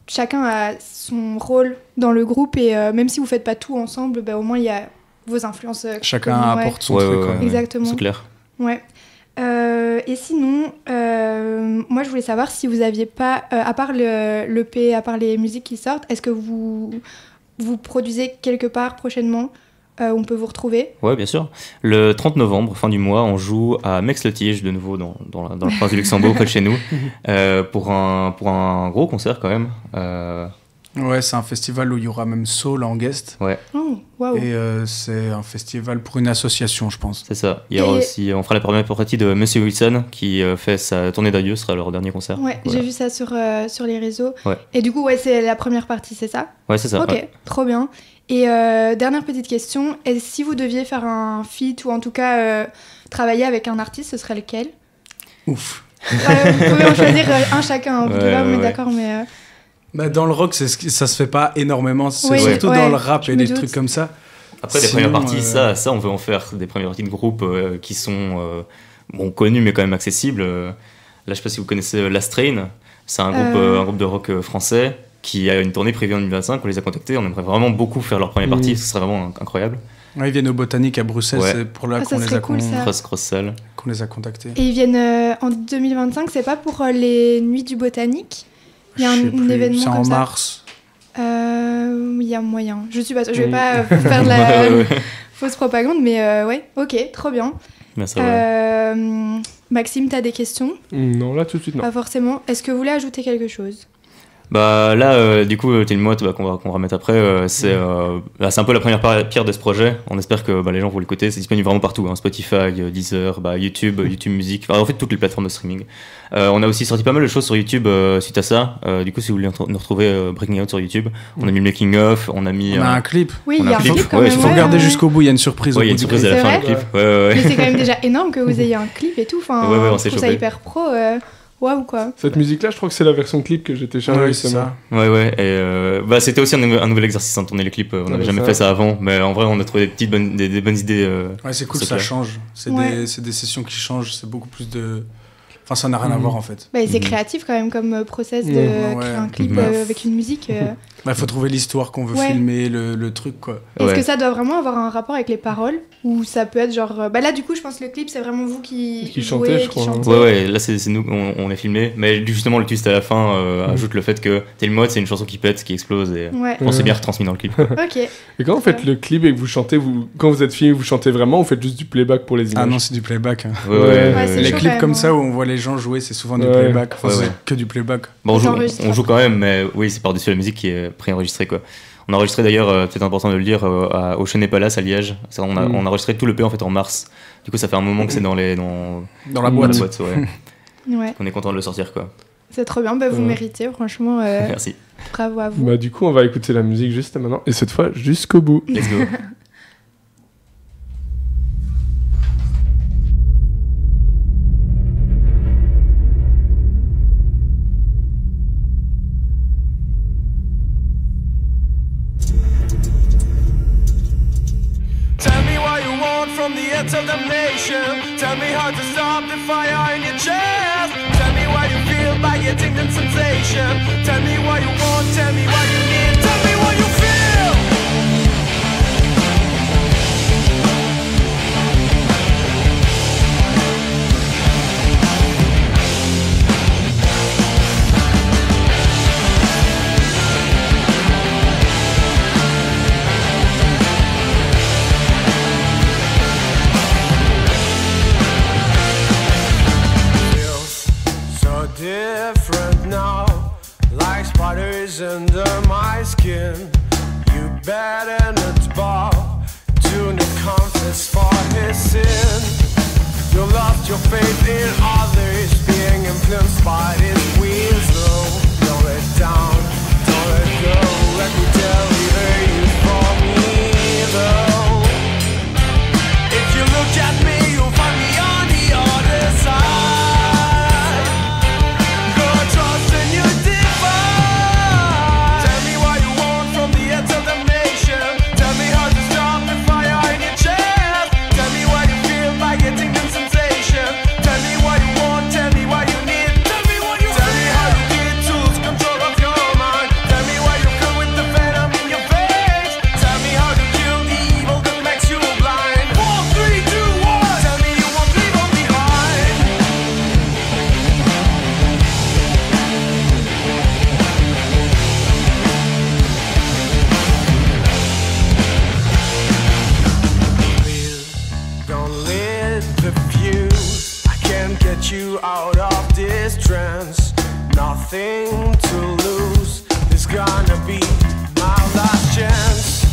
S14: chacun a son rôle dans le groupe et même si vous faites pas tout ensemble, au moins il y a vos influences.
S13: Chacun apporte son truc.
S14: Exactement.
S15: C'est clair.
S14: Ouais. Et sinon, moi je voulais savoir si vous aviez pas, à part l'EP, à part les musiques qui sortent, est-ce que vous produisez quelque part prochainement? On peut vous retrouver?
S15: Ouais, bien sûr. Le 30 novembre, fin du mois, on joue à Mex-le-Tiège, de nouveau dans la province du Luxembourg, près de chez nous, pour un gros concert quand même.
S13: Ouais, c'est un festival où il y aura même Soul en guest.
S15: Ouais.
S14: Oh, wow.
S13: Et c'est un festival pour une association, je pense.
S15: C'est ça. Il y aura aussi, on fera la première partie de Monsieur Wilson qui fait sa tournée d'adieu, ce sera leur dernier concert.
S14: Ouais, voilà. J'ai vu ça sur les réseaux.
S15: Ouais.
S14: Et du coup, c'est la première partie, c'est ça?
S15: Ouais, c'est ça.
S14: Ok, trop bien. Et dernière petite question, si vous deviez faire un feat ou en tout cas travailler avec un artiste, ce serait lequel?
S13: Ouf.
S14: Vous pouvez en choisir un chacun, mais d'accord, mais...
S13: dans le rock, ça se fait pas énormément, c'est surtout dans le rap et des trucs comme ça.
S15: Après, des premières parties, ça, on veut en faire des premières parties de groupe qui sont connus mais quand même accessibles. Là, je sais pas si vous connaissez Last Train, c'est un groupe de rock français qui a une tournée prévue en 2025, on les a contactés, on aimerait vraiment beaucoup faire leur première partie, ce serait vraiment incroyable.
S13: Ouais, ils viennent au Botanique à Bruxelles, c'est pour là qu'on les a
S15: qu'on
S13: les a contactés.
S14: Et ils viennent en 2025, c'est pas pour les Nuits du Botanique? Il y a un événement comme ça.
S13: C'est en mars.
S14: Il y a moyen. Je suis pas, je vais pas faire de la fausse propagande, mais ouais, ok, trop bien.
S15: Merci,
S14: Maxime, t'as des questions?
S1: Non, là tout de suite non.
S14: Pas forcément. Est-ce que vous voulez ajouter quelque chose?
S15: Bah là, du coup, Tell-moi qu'on va remettre après, c'est un peu la première pierre de ce projet. On espère que les gens vont l'écouter. C'est disponible vraiment partout, hein, Spotify, Deezer, YouTube Music, en fait toutes les plateformes de streaming. On a aussi sorti pas mal de choses sur YouTube suite à ça. Du coup, si vous voulez nous retrouver Breaking Out sur YouTube, on a mis le making of, on a
S13: un clip.
S14: Oui, il y a un clip quand
S13: même. Il faut regarder jusqu'au bout. Il y a une surprise.
S15: Il y a une surprise à la fin du clip. Ouais.
S14: Mais c'est quand même déjà énorme que vous ayez un clip et tout. Enfin,
S15: on
S14: je trouve ça hyper pro. Waouh, quoi.
S1: Cette musique-là, je crois que c'est la version clip que j'ai téléchargée.
S13: Oui, c'est ça.
S15: Ouais. Et c'était aussi un nouvel exercice de tourner les clips. On n'avait jamais fait ça avant, mais en vrai, on a trouvé des bonnes idées.
S13: Ouais, c'est cool, ça change. C'est des sessions qui changent. C'est beaucoup plus de. Enfin, ça n'a rien à voir en fait.
S14: C'est créatif quand même comme process de créer un clip avec une musique.
S13: Il faut trouver l'histoire qu'on veut filmer, le truc quoi.
S14: Est-ce que ça doit vraiment avoir un rapport avec les paroles ou ça peut être genre. Là, du coup, je pense que le clip, c'est vraiment vous qui
S1: chantez, je crois.
S15: Ouais, là, c'est nous, on l'a filmé. Mais justement, le twist à la fin ajoute le fait que Tell-moi, c'est une chanson qui pète, qui explose et on s'est bien retransmis dans le clip.
S14: Ok.
S1: Et quand vous faites le clip et que vous chantez, quand vous êtes filmé, vous chantez vraiment ou vous faites juste du playback pour les images?
S13: Ah non, c'est du playback.
S1: Les
S13: clips comme ça où on voit les gens jouer, c'est souvent du playback. C'est que du playback.
S15: On joue quand même, mais oui, c'est par-dessus la musique qui est préenregistrée quoi. On a enregistré d'ailleurs, peut-être important de le dire, au Chenet Palace à Liège. On a enregistré tout le EP en fait en mars. Du coup, ça fait un moment que c'est dans la boîte. On est content de le sortir quoi.
S14: C'est trop bien, vous méritez franchement.
S15: Merci.
S14: Bravo à vous.
S1: Du coup, on va écouter la musique juste maintenant et cette fois jusqu'au bout.
S15: Let's go.
S9: Tell me what you want from the edge of the nation. Tell me how to stop the fire in your chest. Tell me what you feel by getting the sensation. Tell me what you want, tell me what you need. Tell me what you feel. Different now, like spiders under my skin. You better not bow to the confess for his sin. You lost your faith in others, being influenced by this weasel. Don't let down, don't let go. Let me tell you, there you for me though. If you look at me, you'll find me on the other side. You out of this trance, nothing to lose. This gonna be my last chance.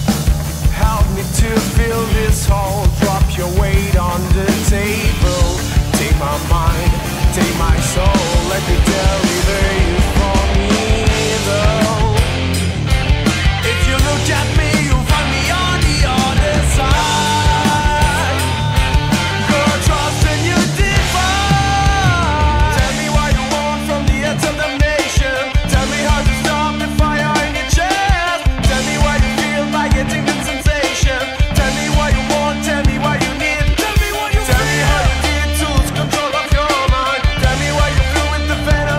S9: Help me to fill this hole. Drop your weight on the table. Take my mind, take my soul. Let me tell you there you for me though. If you look at me, you'll find me on the other side. Tell me how you did tools, control of your mind. Tell me why you flew with the venom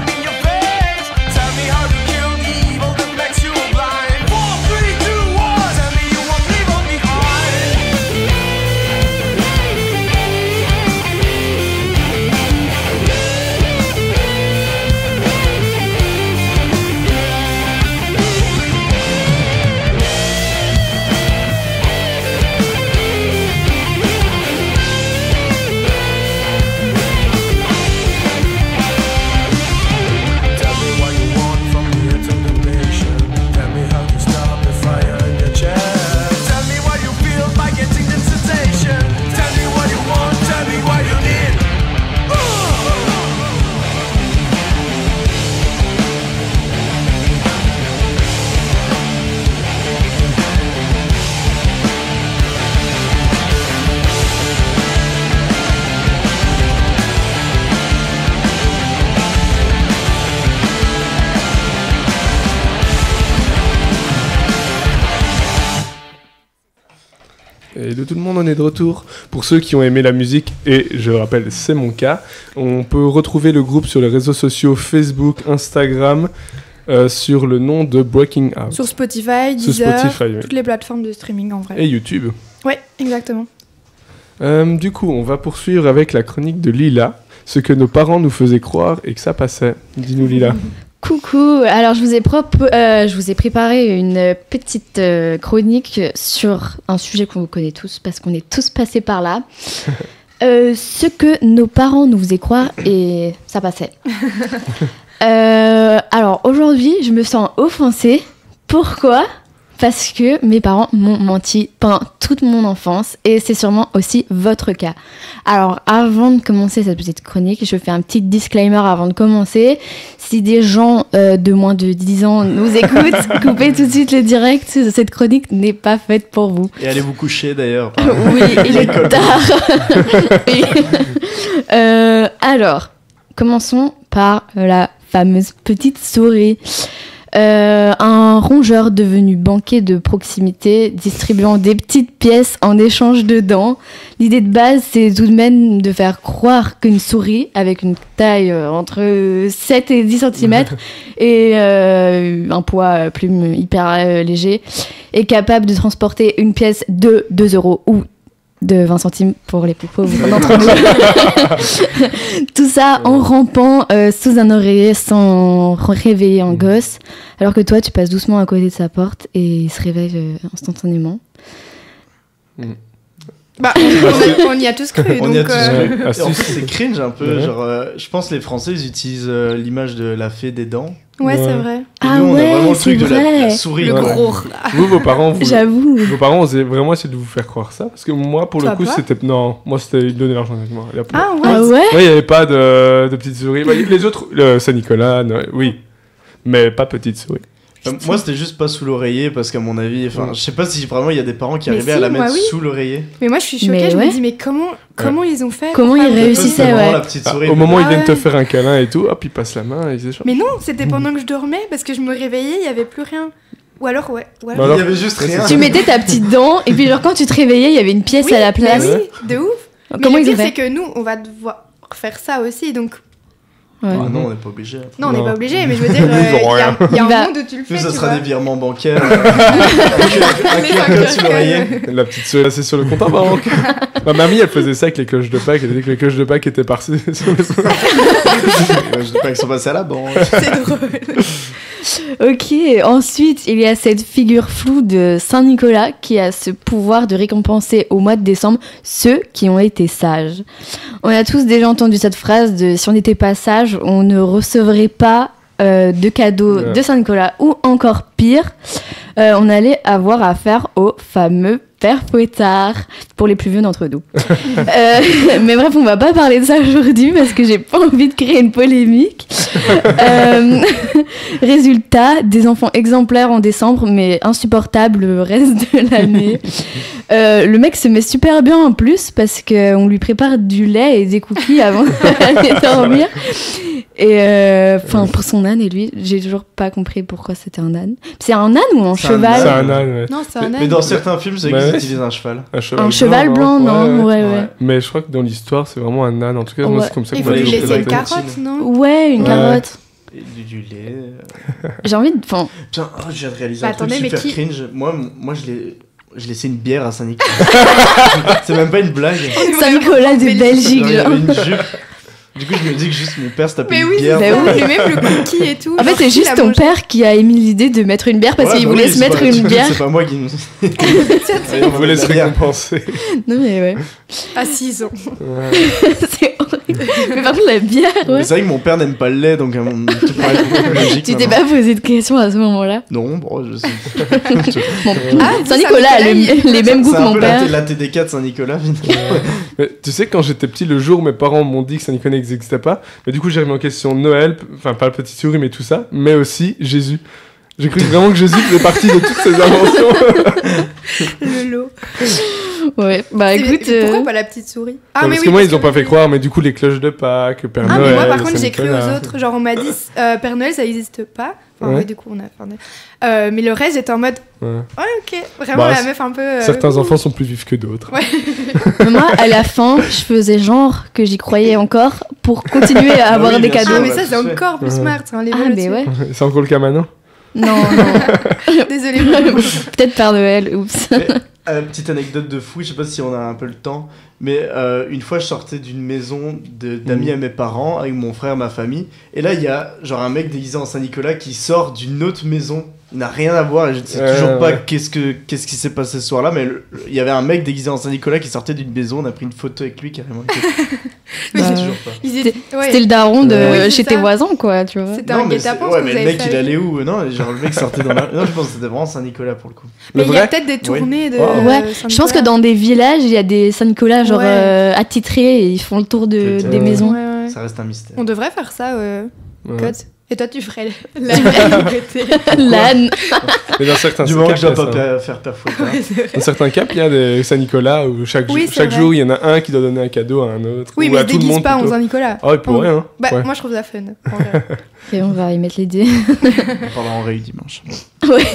S1: Et de tout le monde, on est de retour. Pour ceux qui ont aimé la musique, et je rappelle, c'est mon cas, on peut retrouver le groupe sur les réseaux sociaux Facebook, Instagram, sur le nom de Breaking Out.
S14: Sur Spotify, Deezer, toutes les plateformes de streaming en vrai.
S1: Et YouTube.
S14: Ouais, exactement.
S1: Du coup, on va poursuivre avec la chronique de Lila, ce que nos parents nous faisaient croire et que ça passait. Dis-nous Lila.
S4: Coucou, alors je vous ai préparé une petite chronique sur un sujet qu'on vous connaît tous parce qu'on est tous passés par là. Ce que nos parents nous faisaient croire et ça passait. Alors aujourd'hui, je me sens offensée. Pourquoi ? Parce que mes parents m'ont menti pendant toute mon enfance et c'est sûrement aussi votre cas. Alors avant de commencer cette petite chronique, je fais un petit disclaimer avant de commencer. Si des gens de moins de 10 ans nous écoutent, coupez tout de suite le direct, cette chronique n'est pas faite pour vous.
S16: Et allez vous coucher d'ailleurs.
S4: Oui, il est tard. Alors, commençons par la fameuse petite souris. Un rongeur devenu banquier de proximité distribuant des petites pièces en échange de dents. L'idée de base, c'est tout de même de faire croire qu'une souris avec une taille entre 7 et 10 cm et un poids plume hyper léger est capable de transporter une pièce de 2 € ou de 20 centimes pour les plus pauvres d'entre nous. Tout ça en rampant sous un oreiller sans réveiller un gosse, alors que toi tu passes doucement à côté de sa porte et il se réveille instantanément.
S14: Bah, on y a tous cru.
S16: On
S14: donc,
S16: y a tous cru.
S1: Ah, si,
S16: En fait,
S1: si.
S16: c'est cringe un peu.
S1: Ouais.
S16: Genre, je pense que les Français ils utilisent l'image de la fée des dents.
S14: Ouais, c'est vrai.
S16: Et nous, on a vraiment le truc de la souris.
S14: Le
S16: quoi.
S14: gros.
S1: Vous, vos parents,
S4: J'avoue.
S1: Vos parents osaient vraiment essayer de vous faire croire ça. Parce que moi, pour
S14: Toi
S1: le coup,
S14: pas
S1: c'était. Non, moi, c'était. Ils donnaient l'argent avec moi. Il y a pas-
S14: Ah ouais.
S4: Ah ouais.
S1: Ouais, il n'y avait pas de petites souris. Bah, les autres, Saint-Nicolas, oui. Mais pas petites souris.
S16: Moi, c'était juste pas sous l'oreiller parce qu'à mon avis, enfin, je sais pas si vraiment il y a des parents qui
S14: Mais
S16: arrivaient
S14: si,
S16: à la mettre
S14: moi, oui.
S16: sous l'oreiller.
S14: Mais moi, je suis choquée.
S4: Mais
S14: je
S4: ouais.
S14: me dis, mais comment ils ont fait
S4: Comment
S14: pour
S4: ils
S14: faire-
S4: réussissaient,
S16: C'est vraiment
S4: ouais.
S16: la petite souris.
S1: Au moment où ils viennent
S14: Ouais.
S1: te faire un câlin et tout, hop, ils passent la main et ils échangent.
S14: Mais non, c'était pendant que je dormais parce que je me réveillais, il y avait plus rien. Ou alors, ouais. Ou alors-
S1: Bah alors-
S16: Il y avait juste rien.
S4: Tu mettais ta petite dent et puis genre quand tu te réveillais, il y avait une pièce
S14: Oui,
S4: à la
S14: bah
S4: place.
S14: oui, de ouf.
S4: Comment
S14: mais
S4: ils
S14: le
S4: ont
S14: pire,
S4: fait
S14: c'est que nous, on va devoir faire ça aussi, donc.
S4: Ouais.
S16: Ah non, on n'est pas obligé.
S14: Non, on n'est
S1: Non.
S14: pas obligé, mais je veux dire,
S1: Ils ont rien.
S14: il y a
S4: Il va-
S14: un monde où tu le fais.
S16: Plus, ça
S14: tu
S16: sera
S14: vois.
S16: des virements bancaires. Un QR code sous l'oreiller.
S1: La petite souris, c'est sur le compte en banque. Ma mamie, elle faisait ça avec les cloches de Pâques. Elle disait que les cloches de Pâques étaient parties sur les
S16: Je dis pas qu'ils sont passés à la banque.
S14: C'est drôle.
S4: Ok, ensuite il y a cette figure floue de Saint-Nicolas qui a ce pouvoir de récompenser au mois de décembre ceux qui ont été sages. On a tous déjà entendu cette phrase de si on n'était pas sage, on ne recevrait pas de cadeaux
S1: Ouais.
S4: de Saint-Nicolas ou encore pire, on allait avoir affaire au fameux Père Fouettard pour les plus vieux d'entre nous. Mais bref, on va pas parler de ça aujourd'hui parce que j'ai pas envie de créer une polémique. Résultat, des enfants exemplaires en décembre, mais insupportables le reste de l'année. Le mec se met super bien en plus parce qu'on lui prépare du lait et des cookies avant d'aller dormir. Et enfin, pour son âne et lui, j'ai toujours pas compris pourquoi c'était un âne. C'est un âne ou un
S16: C'est un
S4: cheval?
S1: C'est un âne, ouais.
S14: Non, c'est un
S16: Mais
S14: âne.
S16: dans certains films, c'est
S1: Bah
S16: qu'ils
S1: ouais.
S16: utilisent un cheval.
S4: Un cheval blanc, non? Ouais, ouais.
S1: Mais je crois que dans l'histoire, c'est vraiment un âne. En tout cas, moi,
S4: Ouais.
S1: c'est comme ça que
S14: Il faut
S1: moi,
S14: lui
S1: j'ai
S14: laisser
S1: compris
S14: une
S1: la
S14: carotte, non?
S4: Ouais, une
S1: Ouais.
S4: carotte.
S16: Et du lait.
S4: J'ai envie de. Enfin,
S16: Tiens, oh, je viens de réaliser
S14: Bah,
S16: un truc
S14: attendez, mais
S16: super
S14: qui-
S16: cringe. Moi je laissais une bière à Saint-Nicolas. C'est même pas une blague.
S4: Saint-Nicolas de Belgique,
S16: Genre, il y
S4: genre.
S16: avait une jupe. Du coup, je me dis que juste mon père se tapait
S14: Mais
S16: une
S14: oui,
S16: bière.
S14: c'est
S4: Bah
S14: ça.
S4: oui.
S14: Et même le cookie et tout.
S4: En fait,
S14: genre,
S4: c'est
S14: qui
S4: juste
S14: l'a
S4: ton
S14: mangé
S4: père qui a émis l'idée de mettre une bière parce
S16: Ouais,
S4: qu'il
S16: bah
S4: voulait
S16: oui,
S4: se
S16: c'est
S4: mettre
S16: pas-
S4: une bière.
S16: C'est pas moi qui me.
S1: On voulait se récompenser.
S4: Non, mais ouais.
S14: à 6 ans.
S4: C'est horrible. Mais par contre, la bière, ouais.
S16: Mais c'est vrai que mon père n'aime pas le lait, donc tout paraît beaucoup plus logique.
S4: Tu t'es
S16: maintenant.
S4: pas posé de questions à ce moment-là?
S16: Non, bon, je sais.
S14: Ah,
S4: Saint-Nicolas a les mêmes goûts
S16: C'est
S4: que
S16: un
S4: mon
S16: peu
S4: père.
S16: la TD4 Saint-Nicolas, finalement.
S1: Mais tu sais, quand j'étais petit, le jour où mes parents m'ont dit que Saint-Nicolas n'existait pas, mais du coup, j'ai remis en question Noël, enfin, pas le petit souris, mais tout ça, mais aussi Jésus. J'ai cru vraiment que Jésus faisait partie de toutes ces inventions.
S14: Le lot.
S8: Ouais, bah écoute.
S14: Pourquoi pas la petite souris?
S1: Ah, mais parce que moi, ils ont pas fait croire, mais du coup, les cloches de Pâques, Père Noël.
S14: Mais moi, par contre, j'ai cru aux autres. Genre, on m'a dit Père Noël, ça existe pas. Enfin, oui, du coup, on a Père Noël. Mais le reste, j'étais en mode. Ouais, ok. Vraiment, la meuf un peu.
S1: Certains enfants sont plus vifs que d'autres.
S8: Ouais. Moi, à la fin, je faisais genre que j'y croyais encore pour continuer à avoir des cadeaux.
S14: Ah, mais ça, c'est encore plus smart.
S8: Mais ouais.
S1: C'est encore le cas maintenant?
S8: Non.
S14: Désolée.
S8: Peut-être Père Noël, oups.
S16: Petite anecdote de fou, je sais pas si on a un peu le temps, mais une fois je sortais d'une maison d'amis à mes parents avec mon frère, ma famille, et là il y a genre un mec déguisé en Saint-Nicolas qui sort d'une autre maison, il n'a rien à voir et je ne sais toujours pas qu'est-ce qui s'est passé ce soir-là, mais il y avait un mec déguisé en Saint-Nicolas qui sortait d'une maison, on a pris une photo avec lui carrément.
S8: Mais toujours pas. C'était le daron de chez tes voisins, quoi, tu vois.
S14: C'était un guet-apens.
S16: Ouais, mais le mec il allait où? Non, genre le mec sortait dans la. Non, je pense que c'était vraiment Saint-Nicolas pour le coup.
S14: Mais il y a peut-être des tournées de.
S8: Ouais, je pense que dans des villages, il y a des Saint-Nicolas genre attitrés et ils font le tour des maisons.
S16: Ça reste un mystère.
S14: On devrait faire ça, Cote. Et toi, tu ferais
S8: l'âne.
S1: Mais dans certains
S16: du moment que je dois pas faire peur fouette.
S1: Dans certains cas, il y a des Saint-Nicolas où chaque jour, il y en a un qui doit donner un cadeau à un autre.
S14: Oui, mais ils se déguisent pas en Saint-Nicolas.
S1: Ah, il pourrait, hein.
S14: Bah, moi, je trouve ça fun.
S8: Et on va y mettre les dés.
S16: On parlera en réu dimanche.
S8: Ouais.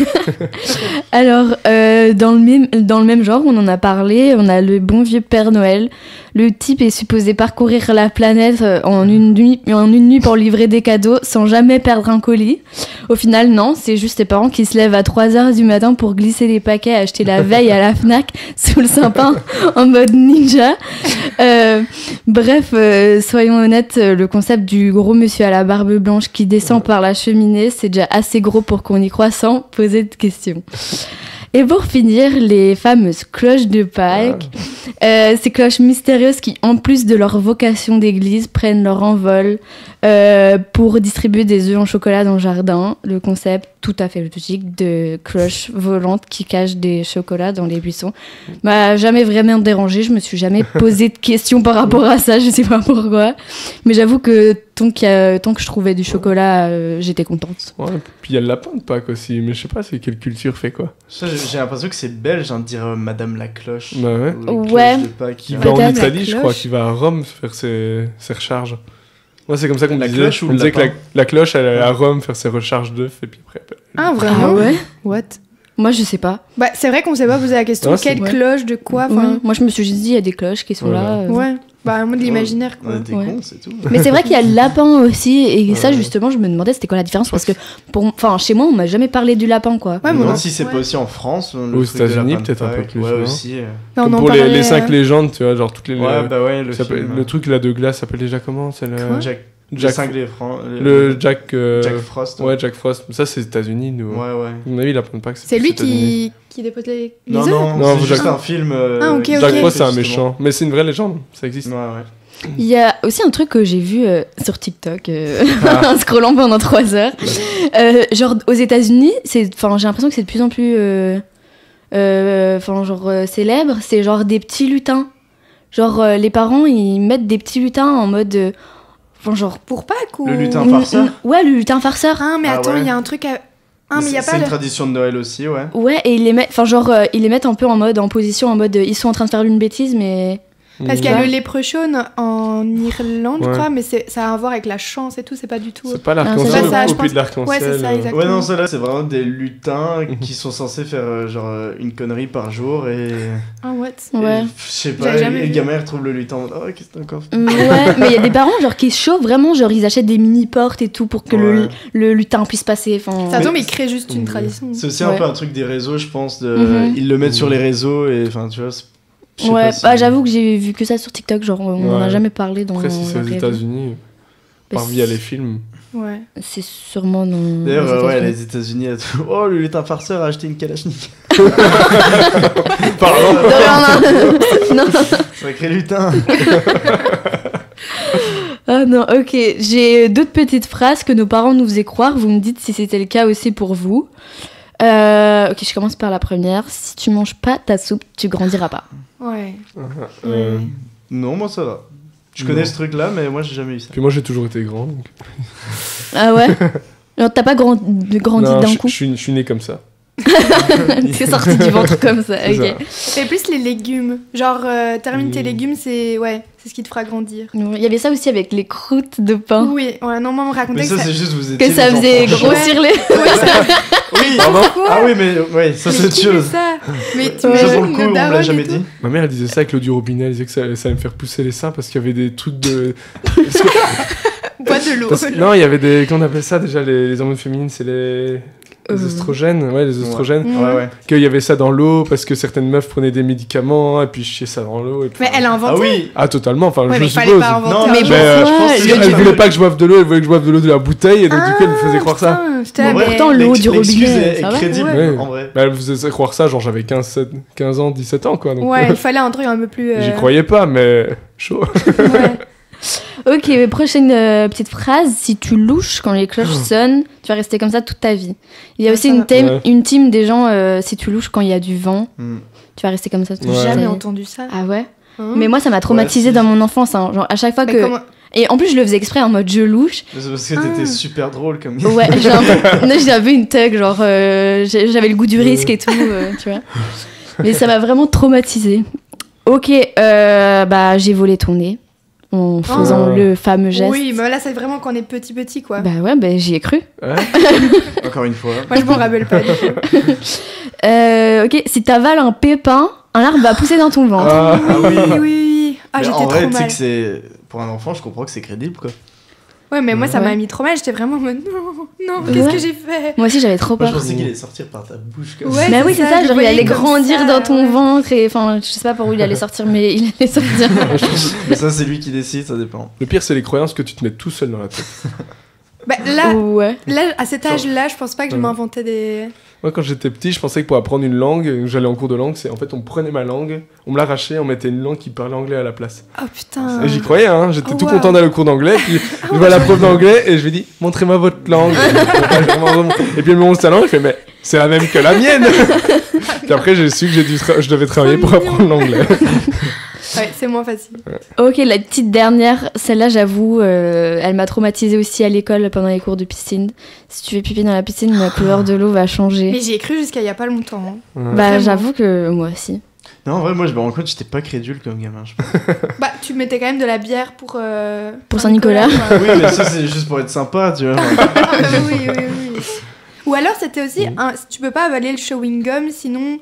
S8: Alors, dans le même genre, on en a parlé, on a le bon vieux Père Noël. Le type est supposé parcourir la planète en une nuit pour livrer des cadeaux sans jamais perdre un colis. Au final, non, c'est juste tes parents qui se lèvent à 3h du matin pour glisser les paquets achetés la veille à la Fnac sous le sapin en mode ninja. Bref, soyons honnêtes, le concept du gros monsieur à la barbe blanche qui descend par la cheminée, c'est déjà assez gros pour qu'on y croit sans poser de questions. Et pour finir, les fameuses cloches de Pâques. Ces cloches mystérieuses qui, en plus de leur vocation d'église, prennent leur envol pour distribuer des œufs en chocolat dans le jardin. Le concept tout à fait logique de cloches volantes qui cachent des chocolats dans les buissons m'a jamais vraiment dérangé. Je me suis jamais posé de questions par rapport à ça, je sais pas pourquoi. Mais j'avoue que tant que je trouvais du chocolat, j'étais contente.
S1: Ouais, puis il y a le lapin de Pâques aussi, mais je sais pas c'est quelle culture fait quoi.
S16: Ça, j'ai l'impression que c'est belge, hein, de dire Madame la cloche.
S1: Bah
S8: ouais.
S1: Qui va en Italie, je crois, qui va à Rome faire ses recharges. Moi, c'est comme ça qu'on disait. On disait que la cloche, elle allait à Rome faire ses recharges d'œufs et puis après.
S14: Ah, vraiment?
S8: Ah ouais?
S14: What?
S8: Moi, je sais pas.
S14: Bah, c'est vrai qu'on s'est pas posé la question. Quelle cloche, de quoi?
S8: Moi, je me suis juste dit, il y a des cloches qui sont là.
S14: Ouais. Bah, moi de l'imaginaire, quoi.
S16: T'es con, c'est tout.
S8: Mais c'est vrai qu'il y a le lapin aussi, et ça, justement, je me demandais c'était quoi la différence, parce que chez moi, on m'a jamais parlé du lapin, quoi.
S16: Ouais, moi si c'est pas aussi en France.
S1: Aux États-Unis, peut-être un peu plus.
S16: Ouais, aussi.
S1: Comme pour les 5 légendes, tu vois, genre toutes les.
S16: Ouais, bah ouais, le
S1: truc là de glace s'appelle déjà comment? C'est le. Jack
S16: Frost.
S1: Ouais, Jack Frost. Ça, c'est aux États-Unis, nous.
S16: Ouais.
S1: À mon avis, il apprend pas que
S14: c'est lui qui dépose les œufs.
S16: Non, c'est juste un film.
S1: Jack Frost, c'est un méchant. Mais c'est une vraie légende, ça existe.
S16: Ouais.
S8: Il y a aussi un truc que j'ai vu sur TikTok en scrollant pendant 3 heures. Genre, aux États-Unis, j'ai l'impression que c'est de plus en plus célèbre. C'est genre des petits lutins. Genre, les parents, ils mettent des petits lutins en mode. Genre
S14: pour Pâques ou...
S16: Le lutin farceur.
S8: Ouais, le lutin farceur.
S14: Ah, mais attends, il y a un truc à... Ah, mais il y a pas
S16: c'est une tradition de Noël aussi, ouais.
S8: Ouais, et ils les mettent, ils les mettent un peu en position, en mode, ils sont en train de faire une bêtise, mais...
S14: Parce qu'il y a le leprechaun en Irlande, je crois, mais ça a à voir avec la chance et tout, c'est pas du tout...
S1: C'est pas l'arc-en-ciel, la copie de l'arc-en-ciel.
S14: Ouais, c'est ça, exactement.
S16: Ouais, non, celle-là, c'est vraiment des lutins qui sont censés faire une connerie par jour et...
S14: Ah, what?
S16: Ouais. Je sais pas, les gamins retrouvent le lutin, oh, qu'est-ce que t'as encore fait?
S8: Ouais, mais il y a des parents, genre, qui se chauffent vraiment, genre, ils achètent des mini-portes et tout pour que le lutin puisse passer,
S14: Ça tombe, ils créent juste une tradition.
S16: C'est aussi un peu un truc des réseaux, je pense, ils le mettent sur les réseaux et, enfin, tu vois...
S8: Ouais, j'avoue que j'ai vu que ça sur TikTok, genre on en a jamais parlé dans.
S1: Après, si c'est aux États-Unis, via les films.
S14: Ouais.
S8: C'est sûrement dans.
S16: D'ailleurs, les États-Unis, oh, le lutin farceur a acheté une Kalachnik.
S1: Pardon.
S8: Non.
S16: Sacré lutin.
S8: Ah non, ok. J'ai d'autres petites phrases que nos parents nous faisaient croire. Vous me dites si c'était le cas aussi pour vous. Ok, je commence par la première. Si tu manges pas ta soupe, tu grandiras pas.
S14: Ouais.
S16: Non, moi ça va. Je connais ce truc-là, mais moi j'ai jamais eu ça.
S1: Puis moi j'ai toujours été grand. Donc...
S8: Ah ouais? Alors t'as pas grandi d'un coup?
S1: Je suis né comme ça.
S8: C'est sorti du ventre comme ça. Ok.
S14: Et plus les légumes. Genre, termine tes légumes, c'est ce qui te fera grandir.
S8: Il y avait ça aussi avec les croûtes de pain.
S14: Oui, non, moi, on me racontait
S16: Mais ça,
S14: que
S16: c'est juste vous étiez
S8: que ça faisait grossir les.
S16: Oui, ah oui, mais ça c'est autre chose.
S14: Ça. Mais tu
S16: ça pour le coup, on me l'a jamais dit.
S1: Ma mère elle disait ça avec l'eau du robinet, elle disait que ça allait me faire pousser les seins parce qu'il y avait des trucs de.
S14: Bois de l'eau.
S1: Non, il y avait des. Comment on appelle ça déjà les hormones féminines, c'est les oestrogènes, les oestrogènes.
S16: Ouais.
S1: Qu'il y avait ça dans l'eau parce que certaines meufs prenaient des médicaments et puis chiaient ça dans l'eau.
S14: Mais elle a inventé.
S16: Ah oui.
S1: Ah totalement. Enfin,
S14: ouais,
S1: je
S14: mais
S1: suppose.
S14: fallait pas inventer.
S16: Non,
S8: mais
S1: elle voulait pas que je boive de l'eau, elle voulait que je boive de l'eau de la bouteille et donc du coup elle me faisait croire ça.
S8: Pourtant l'eau du robinet,
S16: est crédible en vrai.
S1: Elle me faisait croire ça, genre j'avais 15 ans, 17 ans quoi. Donc,
S14: ouais, il fallait un truc un peu plus.
S1: J'y croyais pas, mais chaud.
S8: Ouais. Ok, mais prochaine petite phrase. Si tu louches quand les cloches sonnent, tu vas rester comme ça toute ta vie. Il y a aussi une team des gens, si tu louches quand il y a du vent, tu vas rester comme ça toute ta vie.
S14: J'ai jamais entendu ça.
S8: Ah ouais. Mais moi, ça m'a traumatisée dans mon enfance. Hein. Genre, à chaque fois que. Et en plus, je le faisais exprès en mode je louche.
S16: C'est parce que t'étais super drôle comme ça.
S8: Ouais, j'ai un peu une thug, genre j'avais le goût du risque et tout, tu vois. Mais ça m'a vraiment traumatisée. Ok, j'ai volé ton nez en faisant le fameux geste.
S14: Oui, mais là, c'est vraiment quand on est petit, quoi.
S8: Bah ouais, j'y ai cru.
S16: Ouais. Encore une fois.
S14: Moi, je m'en rappelle pas du tout.
S8: Ok, si t'avales un pépin, un arbre va pousser dans ton ventre.
S16: Ah
S14: oui. Ah,
S16: mais
S14: j'étais
S16: en vrai,
S14: trop
S16: tu sais
S14: mal.
S16: que c'est... Pour un enfant, je comprends que c'est crédible, quoi.
S14: Ouais, mais moi, ça m'a mis trop mal. J'étais vraiment en mode non, qu'est-ce que j'ai fait?
S8: Moi aussi, j'avais trop peur.
S16: Moi, je pensais qu'il allait sortir par ta bouche comme
S14: ça.
S8: Bah oui, c'est ça, genre il allait grandir dans ton ventre et enfin, je sais pas par où il allait sortir, mais il allait sortir.
S16: Mais ça, c'est lui qui décide, ça dépend.
S1: Le pire, c'est les croyances que tu te mets tout seul dans la tête.
S14: Bah là, à cet âge-là, je pense pas que je m'inventais des...
S1: Moi, quand j'étais petit, je pensais que pour apprendre une langue, j'allais en cours de langue, c'est en fait, on prenait ma langue, on me l'arrachait, on mettait une langue qui parlait anglais à la place.
S14: Oh putain.
S1: Et j'y croyais, hein, j'étais tout content d'aller au cours d'anglais, puis je vois la prof d'anglais et je lui dis, montrez-moi votre langue. Et puis elle me montre sa langue, elle fait, mais c'est la même que la mienne. Puis après, j'ai su que je devais travailler pour apprendre l'anglais.
S14: Ouais, c'est moins facile.
S8: Ok, la petite dernière, celle-là, j'avoue, elle m'a traumatisée aussi à l'école pendant les cours de piscine. Si tu fais pipi dans la piscine, la couleur de l'eau va changer.
S14: Mais j'y ai cru jusqu'à il y a pas longtemps. Hein.
S8: Bah, j'avoue que moi aussi.
S16: Non, en vrai, moi, je me rends compte que j'étais pas crédule comme gamin.
S14: Bah, tu mettais quand même de la bière pour
S8: Saint-Nicolas.
S16: Oui, mais ça, c'est juste pour être sympa, tu vois.
S14: Oui. Ou alors, c'était aussi, tu peux pas avaler le chewing-gum, sinon...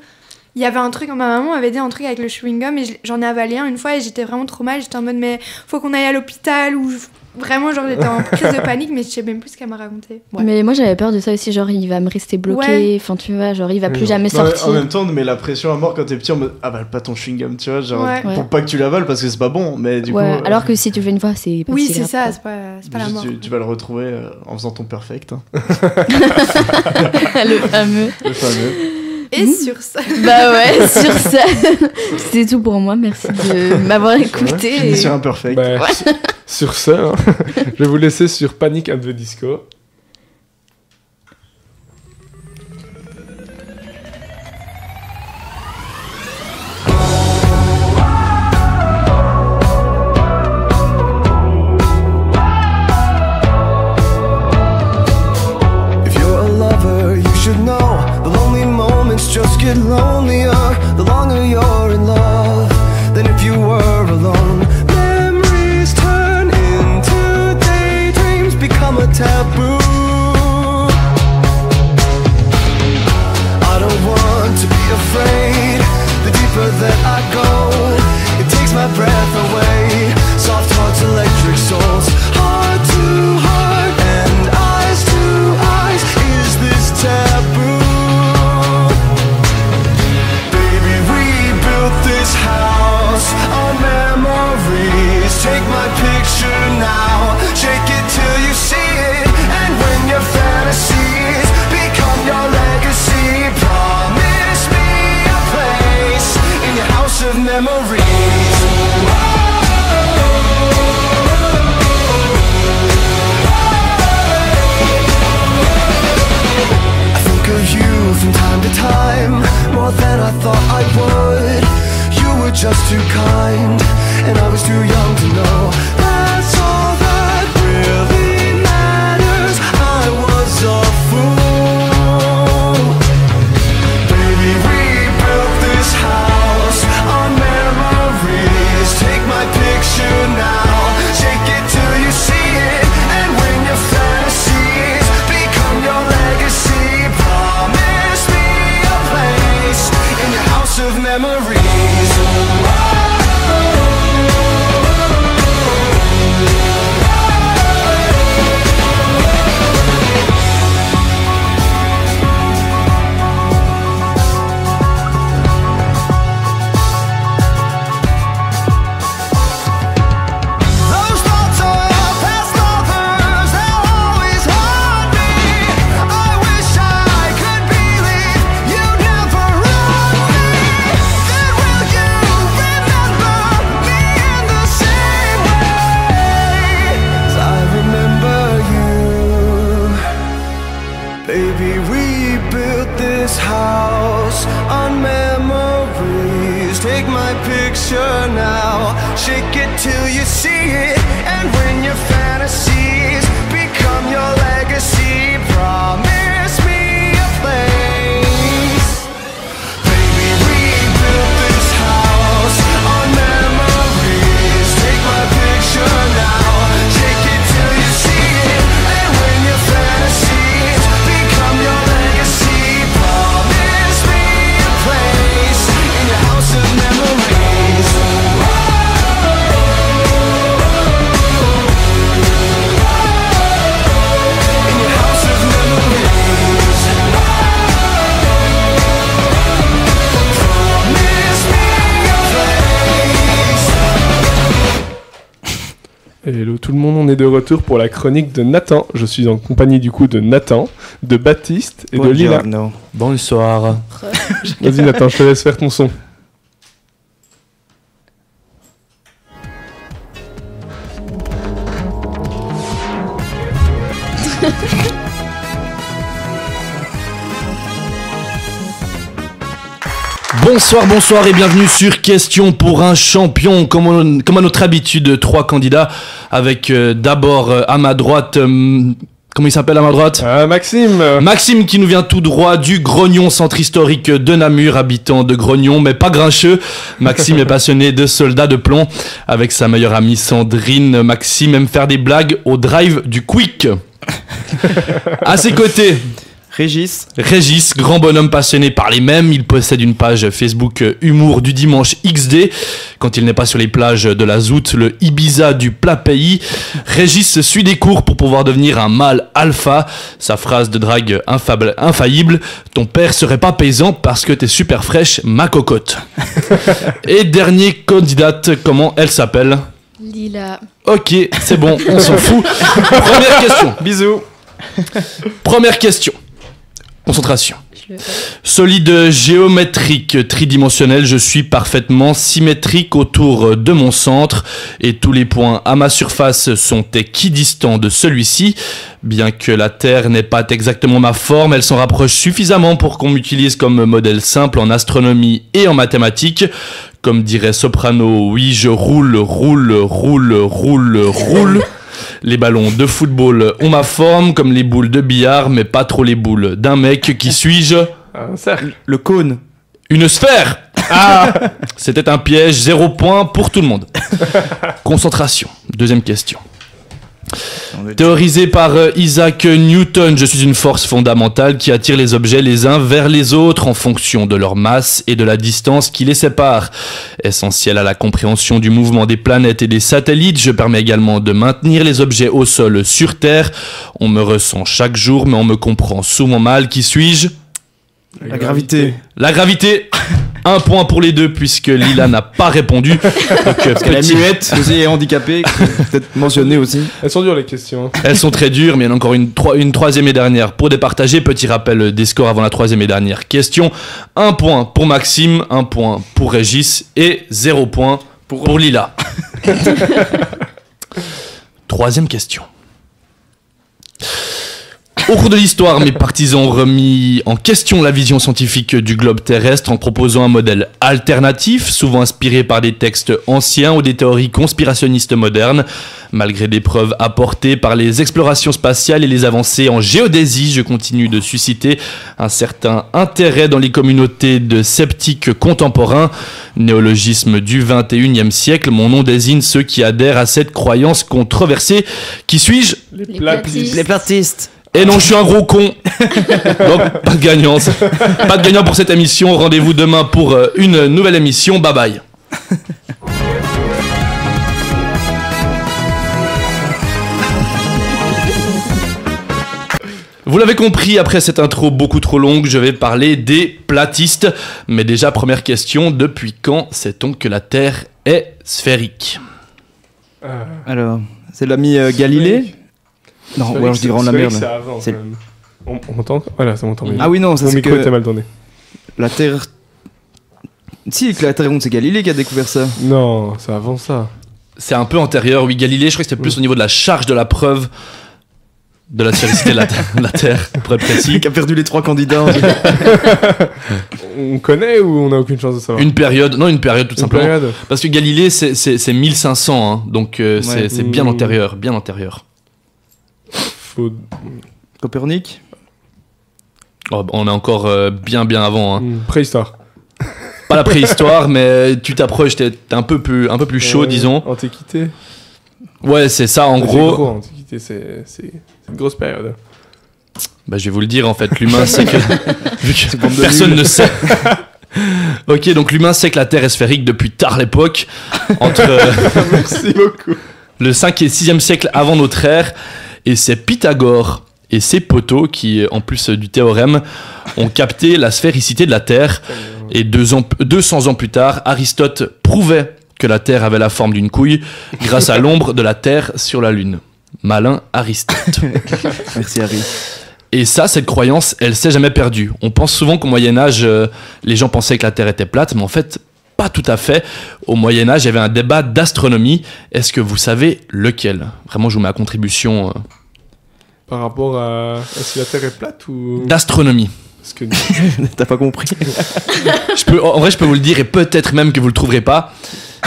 S14: Il y avait un truc, ma maman m'avait dit un truc avec le chewing-gum et j'en ai avalé un une fois et j'étais vraiment trop mal. J'étais en mode, mais faut qu'on aille à l'hôpital ou vraiment, genre, j'étais en crise de panique, mais je sais même plus ce qu'elle m'a raconté. Ouais.
S8: Mais moi, j'avais peur de ça aussi, genre, il va me rester bloqué, enfin, tu vois, genre, il va plus jamais sortir.
S16: En même temps, on te met la pression à mort quand t'es petit en mode, avale pas ton chewing-gum, tu vois, genre, pour pas que tu l'avales parce que c'est pas bon, mais du coup.
S8: Alors que si tu fais une fois, c'est pas
S14: oui,
S8: si
S14: c'est
S8: grave,
S14: ça, c'est pas la mort.
S16: Tu vas le retrouver en faisant ton perfect. Hein.
S8: Le fameux.
S14: Et sur ça.
S8: Bah ouais, sur ça. C'était tout pour moi. Merci de m'avoir écouté.
S16: Ouais, sur un perfect.
S1: Bah, sur ça, hein, je vais vous laisser sur Panic at the Disco.
S9: If you're a lover, you should know the lonely moments just get lonelier the longer you're in love than if you were alone. Memories turn into daydreams, become a taboo. I don't want to be afraid. The deeper that I go, it takes my breath away. Soft hearts, electric souls, heart to heart and eyes to eyes. Is this taboo? Baby, we built this house on memories. Take my picture now, shake it till you see it. And when your fantasies become your legacy, promise me a place in your house of memories. I think of you from time to time, more than I thought I would. You were just too kind, and I was too young to know. That's all that really matters. I was a fool. on memories. Take my picture now, shake it till you see it. And when your fantasies become your legacy, promise me a place. Baby, we built this house on memories. Take my picture now, shake it till you see it. And when your fantasies become your legacy, promise me a place in your house of memories. In your house of memories. Promise me a place.
S1: Hello tout le monde, on est de retour pour la chronique de Nathan. Je suis en compagnie du coup de Nathan, de Baptiste et de Lila.
S17: Bonsoir.
S1: Vas-y Nathan, je te laisse faire ton son.
S17: Bonsoir et bienvenue sur Question pour un champion. Comme à notre habitude, 3 candidats avec d'abord à ma droite... comment il s'appelle à ma droite
S1: Maxime.
S17: Maxime qui nous vient tout droit du Grognon, centre historique de Namur, habitant de Grognon, mais pas grincheux. Maxime est passionné de soldats de plomb. Avec sa meilleure amie Sandrine, Maxime aime faire des blagues au drive du Quick. À ses côtés... Régis, grand bonhomme passionné par les mèmes, il possède une page Facebook Humour du dimanche XD. Quand il n'est pas sur les plages de la Zoute, le Ibiza du plat pays, Régis suit des cours pour pouvoir devenir un mâle alpha. Sa phrase de drague infaillible, ton père serait pas paysan parce que t'es super fraîche, ma cocotte. Et dernier candidate, comment elle s'appelle ?
S4: Lila.
S17: Ok, c'est bon, on s'en fout. Première question.
S11: Bisous.
S17: Première question. Concentration. Solide géométrique tridimensionnel, je suis parfaitement symétrique autour de mon centre et tous les points à ma surface sont équidistants de celui-ci. Bien que la Terre n'ait pas exactement ma forme, elle s'en rapproche suffisamment pour qu'on m'utilise comme modèle simple en astronomie et en mathématiques. Comme dirait Soprano, oui je roule. Les ballons de football ont ma forme comme les boules de billard, mais pas trop les boules d'un mec. Qui suis-je ?
S1: Un cercle.
S17: Le cône. Une sphère. Ah. C'était un piège, 0 point pour tout le monde. Concentration. Deuxième question. Théorisé par Isaac Newton, je suis une force fondamentale qui attire les objets les uns vers les autres en fonction de leur masse et de la distance qui les sépare. Essentiel à la compréhension du mouvement des planètes et des satellites, je permets également de maintenir les objets au sol sur Terre. On me ressent chaque jour, mais on me comprend souvent mal. Qui suis-je ?
S11: La gravité.
S17: La gravité. 1 point pour les deux puisque Lila n'a pas répondu. Donc,
S11: parce qu'elle est muette aussi et handicapée, peut-être mentionné aussi.
S1: Elles sont dures les questions.
S17: Elles sont très dures, mais il y en a encore une troisième et dernière pour départager. Petit rappel des scores avant la troisième et dernière question. 1 point pour Maxime, 1 point pour Régis et 0 point pour Lila. Troisième question. Au cours de l'histoire, mes partisans ont remis en question la vision scientifique du globe terrestre en proposant un modèle alternatif, souvent inspiré par des textes anciens ou des théories conspirationnistes modernes. Malgré des preuves apportées par les explorations spatiales et les avancées en géodésie, je continue de susciter un certain intérêt dans les communautés de sceptiques contemporains. Néologisme du 21e siècle, mon nom désigne ceux qui adhèrent à cette croyance controversée. Qui suis-je ?
S1: Les platistes.
S11: Les platistes.
S17: Et non, je suis un gros con. Donc, pas de gagnant. Pas de gagnant pour cette émission. Rendez-vous demain pour une nouvelle émission. Bye bye. Vous l'avez compris, après cette intro beaucoup trop longue, je vais parler des platistes. Mais déjà, première question, depuis quand sait-on que la Terre est sphérique ?
S11: Alors, c'est l'ami Galilée ? Non, ou alors je dis grand la merde.
S1: C'est avant. On m'entend ? Voilà, ça m'entend bien.
S11: Ah oui, non, ça
S1: mon
S11: c'est
S1: micro était mal tourné.
S11: La Terre. Si, que la Terre ronde, c'est Galilée qui a découvert ça.
S1: Non, c'est avant ça.
S17: C'est un peu antérieur, oui. Galilée, je crois que c'était plus au niveau de la charge de la preuve. de la sphéricité de la Terre, pour être précis.
S18: Qui a perdu les 3 candidats.
S1: On connaît ou on n'a aucune chance de savoir?
S17: Une période tout simplement. Parce que Galilée, c'est 1500, hein, donc c'est bien antérieur, bien antérieur.
S18: Copernic?
S17: Oh, on est encore bien avant. Hein.
S1: Préhistoire.
S17: Pas la préhistoire, mais tu t'approches, t'es un peu plus chaud, disons.
S1: Antiquité.
S17: Ouais, c'est ça, en gros.
S1: Antiquité, c'est une grosse période.
S17: Bah, je vais vous le dire, en fait, l'humain sait que... vu que personne ne sait. Ok, donc l'humain sait que la Terre est sphérique depuis tard l'époque, entre
S1: Merci beaucoup.
S17: le 5 et 6e siècle avant notre ère, et c'est Pythagore et ses poteaux qui, en plus du théorème, ont capté la sphéricité de la Terre, et 200 ans plus tard, Aristote prouvait que la Terre avait la forme d'une couille grâce à l'ombre de la Terre sur la Lune. Malin Aristote.
S18: Merci Harry.
S17: Et ça, cette croyance, elle s'est jamais perdue. On pense souvent qu'au Moyen-Âge, les gens pensaient que la Terre était plate, mais en fait, pas tout à fait. Au Moyen-Âge, il y avait un débat d'astronomie. Est-ce que vous savez lequel? Vraiment, je vous mets à contribution.
S1: Par rapport à si la Terre est plate ou...
S17: D'astronomie.
S1: Parce que...
S18: T'as pas compris.
S17: En vrai, je peux vous le dire, et peut-être même que vous le trouverez pas.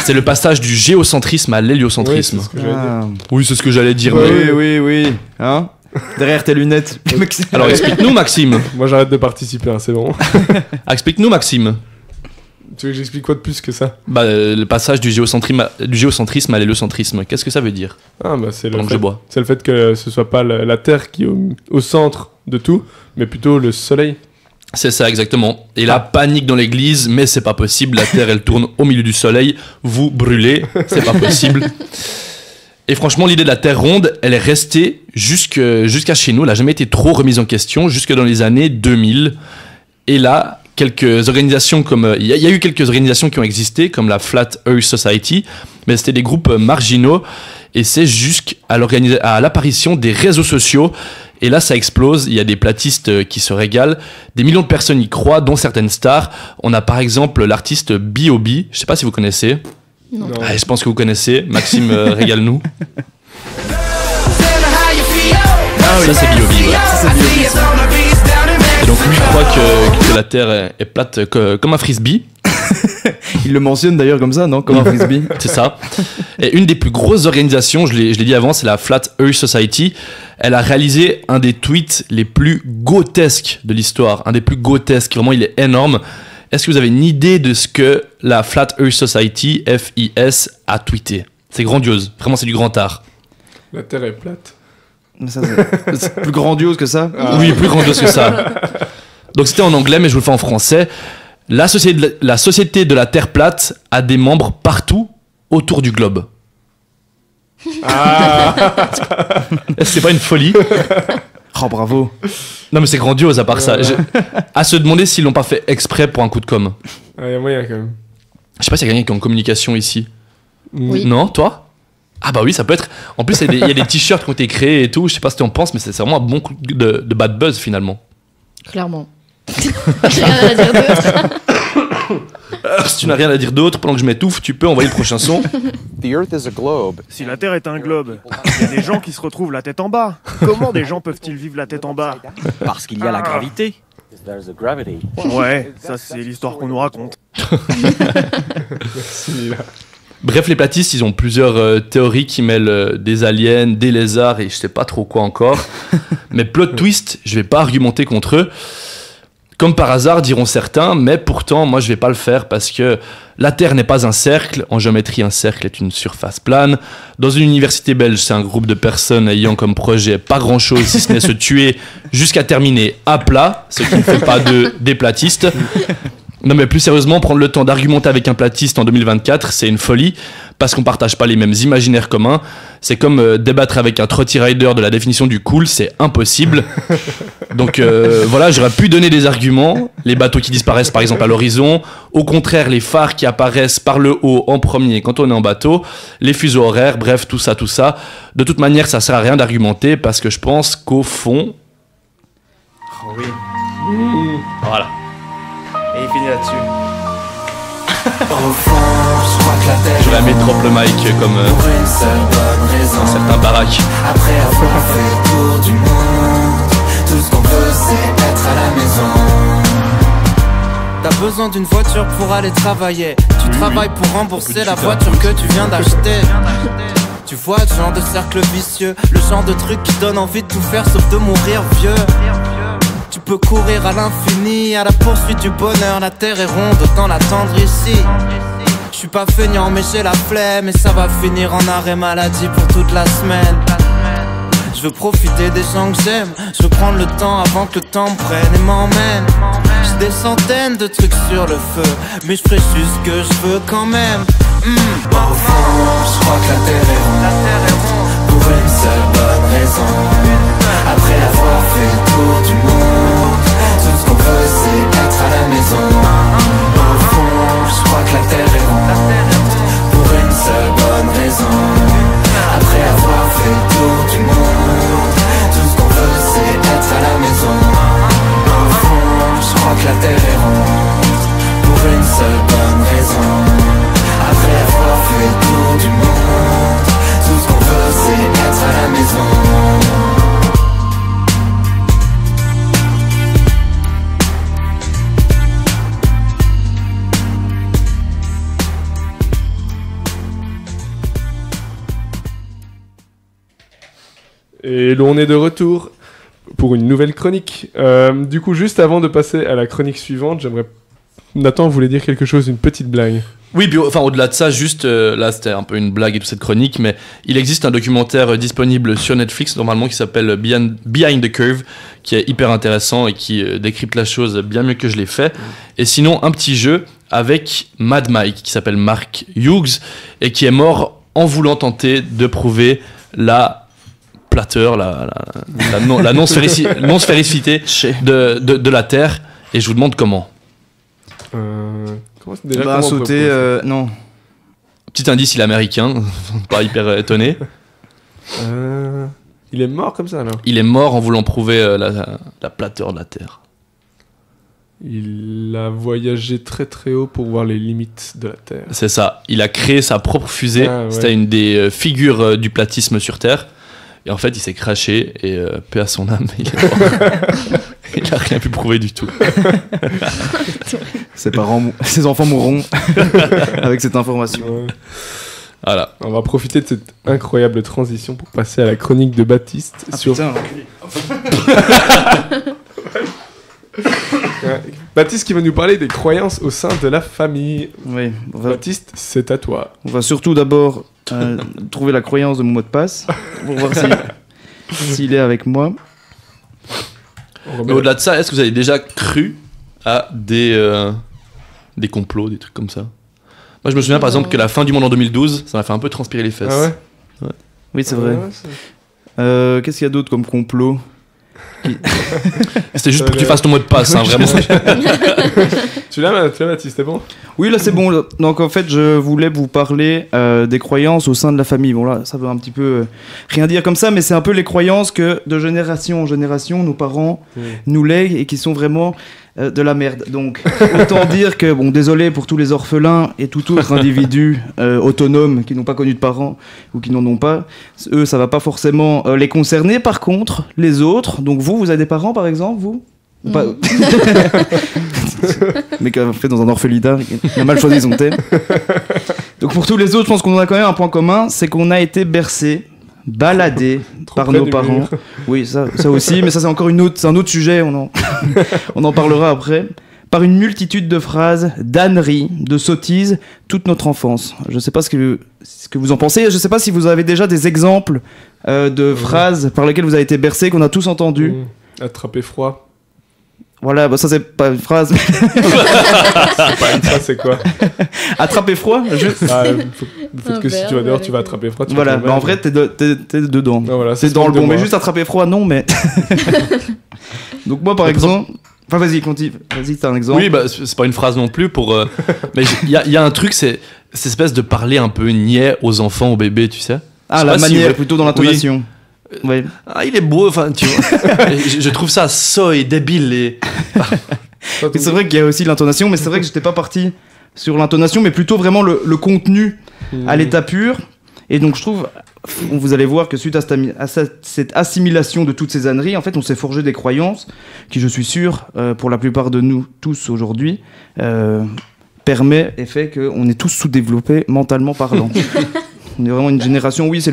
S17: C'est le passage du géocentrisme à l'héliocentrisme.
S1: Oui, c'est ce que j'allais dire.
S17: Oui, c'est ce que j'allais dire.
S18: Oui. Hein? Derrière tes lunettes.
S17: Alors explique-nous, Maxime.
S1: Moi, j'arrête de participer, hein, c'est bon.
S17: Explique-nous, Maxime.
S1: Tu veux que j'explique quoi de plus que ça?
S17: Bah, le passage du géocentrisme à l'héliocentrisme, qu'est-ce que ça veut dire?
S1: Ah, bah, c'est
S17: Pendant que je bois.
S1: C'est le fait que ce soit pas la Terre qui est au centre de tout, mais plutôt le Soleil.
S17: C'est ça, exactement. Et là, panique dans l'église, mais c'est pas possible. La Terre, elle tourne au milieu du Soleil. Vous brûlez, c'est pas possible. Et franchement, l'idée de la Terre ronde, elle est restée jusqu'à chez nous. Elle n'a jamais été trop remise en question, jusque dans les années 2000. Et là, quelques organisations comme... Il y a eu quelques organisations qui ont existé, comme la Flat Earth Society, mais c'était des groupes marginaux. Et c'est jusqu'à l'apparition des réseaux sociaux. Et là, ça explose. Il y a des platistes qui se régalent. Des millions de personnes y croient, dont certaines stars. On a par exemple l'artiste B.O.B. Je ne sais pas si vous connaissez.
S2: Non.
S17: Ah, je pense que vous connaissez. Maxime, régale-nous. Ça, c'est B.O.B. Ouais. Et donc, lui, il croit que la Terre est plate comme un frisbee.
S18: Il le mentionne d'ailleurs comme ça, non? Comme un frisbee.
S17: C'est ça. Et une des plus grosses organisations, je l'ai dit avant, c'est la Flat Earth Society. Elle a réalisé un des tweets les plus grotesques de l'histoire. Un des plus grotesques. Vraiment, il est énorme. Est-ce que vous avez une idée de ce que la Flat Earth Society, FIS, a tweeté? C'est grandiose. Vraiment, c'est du grand art.
S1: La Terre est plate.
S18: Ça, c'est plus grandiose que ça?
S17: Oui, plus grandiose que ça. Donc c'était en anglais, mais je vous le fais en français. La société de la Terre plate a des membres partout autour du globe.
S1: Ah.
S17: C'est pas une folie?
S18: Oh, bravo.
S17: Non, mais c'est grandiose à part ça. À se demander s'ils l'ont pas fait exprès pour un coup de com'.
S1: Il y a moyen quand même.
S17: Je sais pas s'il y a quelqu'un qui est en communication ici.
S2: Oui.
S17: Non, toi? Ah bah oui, ça peut être... En plus, il y a des t-shirts qui ont été créés et tout. Je sais pas ce que tu en penses, mais c'est vraiment un bon coup de bad buzz finalement.
S2: Clairement. J'ai rien à dire d'autre.
S17: Si tu n'as rien à dire d'autre, pendant que je m'étouffe, tu peux envoyer le prochain son.
S19: The Earth is a globe. Si la Terre est un globe, il y a des gens qui se retrouvent la tête en bas. Comment des gens peuvent-ils vivre la tête en bas?
S20: Parce qu'il y a la gravité.
S19: Ouais, ça c'est l'histoire qu'on nous raconte.
S17: Bref, les platistes, ils ont plusieurs théories qui mêlent des aliens, des lézards et je sais pas trop quoi encore. Mais plot twist, je vais pas argumenter contre eux. Comme par hasard, diront certains, mais pourtant, moi, je vais pas le faire parce que la Terre n'est pas un cercle. En géométrie, un cercle est une surface plane. Dans une université belge, c'est un groupe de personnes ayant comme projet pas grand-chose, si ce n'est se tuer jusqu'à terminer à plat, ce qui ne fait pas d'eux des platistes. Non, mais plus sérieusement, prendre le temps d'argumenter avec un platiste en 2024, c'est une folie, parce qu'on partage pas les mêmes imaginaires communs. C'est comme débattre avec un trotty rider de la définition du cool, c'est impossible. Donc voilà, j'aurais pu donner des arguments. Les bateaux qui disparaissent par exemple à l'horizon. Au contraire, les phares qui apparaissent par le haut en premier quand on est en bateau. Les fuseaux horaires, bref, tout ça. De toute manière, ça sert à rien d'argumenter, parce que je pense qu'au fond...
S18: Oh oui.
S17: Voilà.
S18: Et il finit là-dessus.
S3: Au fond, je crois que la terre
S17: J'aurais aimé drop le mic comme
S3: pour une seule bonne raison.
S17: dans certains baraques.
S3: Après avoir fait le tour du monde, tout ce qu'on veut c'est être à la maison. T'as besoin d'une voiture pour aller travailler. Tu travailles pour rembourser la voiture que tu viens d'acheter. Tu vois ce genre de cercle vicieux, le genre de truc qui donne envie de tout faire sauf de mourir vieux. Tu peux courir à l'infini, à la poursuite du bonheur. La terre est ronde, autant l'attendre ici. Je suis pas feignant mais j'ai la flemme, et ça va finir en arrêt maladie pour toute la semaine. Je veux profiter des gens que j'aime, je veux prendre le temps avant que le temps me prenne et m'emmène. J'ai des centaines de trucs sur le feu, mais je ferai juste ce que je veux quand même. Au fond, je crois que la terre est ronde, pour une seule bonne raison. Après avoir fait le tour du monde, tout ce qu'on veut c'est être à la maison. Au fond, je crois que la terre est ronde, pour une seule bonne raison. Après avoir fait le tour du monde, tout ce qu'on veut c'est être à la maison. Au fond, je crois que la terre est ronde, pour une seule bonne raison. Après avoir fait le tour du monde, tout ce qu'on veut c'est être à la maison.
S1: Et l'on est de retour pour une nouvelle chronique. Du coup, juste avant de passer à la chronique suivante, j'aimerais... Nathan voulait dire quelque chose, une petite blague.
S17: Oui, puis enfin au-delà de ça, juste là c'était un peu une blague et toute cette chronique, mais il existe un documentaire disponible sur Netflix normalement qui s'appelle Behind the Curve, qui est hyper intéressant et qui décrypte la chose bien mieux que je l'ai fait. Et sinon un petit jeu avec Mad Mike qui s'appelle Mark Hughes et qui est mort en voulant tenter de prouver la non-sphéricité de la Terre. Et je vous demande comment.
S18: Comment déjà comment sauter, non.
S17: Petit indice, il est américain, pas hyper étonné.
S1: Il est mort comme ça alors.
S17: Il est mort en voulant prouver la plateur de la Terre.
S1: Il a voyagé très très haut pour voir les limites de la Terre.
S17: C'est ça, il a créé sa propre fusée,
S1: ouais.
S17: C'était une des figures du platisme sur Terre. Et en fait, il s'est craché et paix à son âme, il est mort. Il n'a rien pu prouver du tout.
S18: Ses enfants mourront avec cette information.
S1: Ouais.
S17: Voilà.
S1: On va profiter de cette incroyable transition pour passer à la chronique de Baptiste sur...
S18: Putain,
S1: ouais. Baptiste qui va nous parler des croyances au sein de la famille.
S18: Oui,
S1: Baptiste, c'est à toi.
S18: On va surtout d'abord trouver la croyance de mon mot de passe pour voir s'il est avec moi.
S17: Mais au-delà de ça, est-ce que vous avez déjà cru à des complots, des trucs comme ça? Moi, je me souviens par exemple que la fin du monde en 2012, ça m'a fait un peu transpirer les fesses.
S1: Ah ouais,
S18: ouais. Oui, c'est vrai. Qu'est-ce qu'il y a d'autre comme complot?
S17: C'était juste pour que tu fasses ton mot de passe, hein, vraiment.
S1: Tu l'as, Baptiste, c'est bon?
S18: Oui, là c'est bon. Donc en fait, je voulais vous parler des croyances au sein de la famille. Bon là, ça veut un petit peu rien dire comme ça, mais c'est un peu les croyances que de génération en génération, nos parents nous lèguent et qui sont vraiment de la merde. Donc autant dire que, bon, désolé pour tous les orphelins et tout autre individu autonome qui n'ont pas connu de parents ou qui n'en ont pas. Eux, ça va pas forcément les concerner. Par contre, les autres, donc vous avez des parents par exemple, vous? Pas... mais qui a fait dans un orphelinat, il a mal choisi son thème. Donc pour tous les autres, je pense qu'on a quand même un point commun, c'est qu'on a été bercé, baladé par nos parents. Oui, ça aussi, mais ça c'est encore c'est un autre sujet, on en parlera après. Par une multitude de phrases, d'âneries, de sottises, toute notre enfance. Je sais pas ce que vous en pensez, je sais pas si vous avez déjà des exemples de phrases par lesquelles vous avez été bercé, qu'on a tous entendu.
S1: Attraper froid.
S18: Voilà, bah ça c'est pas une phrase.
S1: C'est pas une phrase, c'est quoi?
S18: Attraper froid juste...
S1: faut que si tu vas dehors, tu vas attraper froid.
S18: Voilà, bah en vrai, t'es dedans.
S1: Ah, voilà,
S18: c'est dans le bon, mais juste attraper froid, non, mais... Donc moi, par exemple... Enfin, vas-y, continue. Vas-y, t'as un exemple.
S17: Oui, bah, c'est pas une phrase non plus pour... Mais il y a un truc, c'est cette espèce de parler un peu niais aux enfants, aux bébés, tu sais.
S18: Ah, la manière, plutôt dans l'intonation.
S17: Oui.
S18: Ouais.
S17: Ah, il est beau, enfin, tu vois. je trouve ça et débile. Et...
S18: c'est vrai qu'il y a aussi l'intonation, mais c'est vrai que j'étais pas parti sur l'intonation, mais plutôt vraiment le contenu à l'état pur. Et donc je trouve, vous allez voir que suite à cette assimilation de toutes ces âneries, en fait, on s'est forgé des croyances qui, je suis sûr, pour la plupart de nous tous aujourd'hui, permet et fait qu'on est tous sous-développés mentalement parlant. On est vraiment une génération, oui, c'est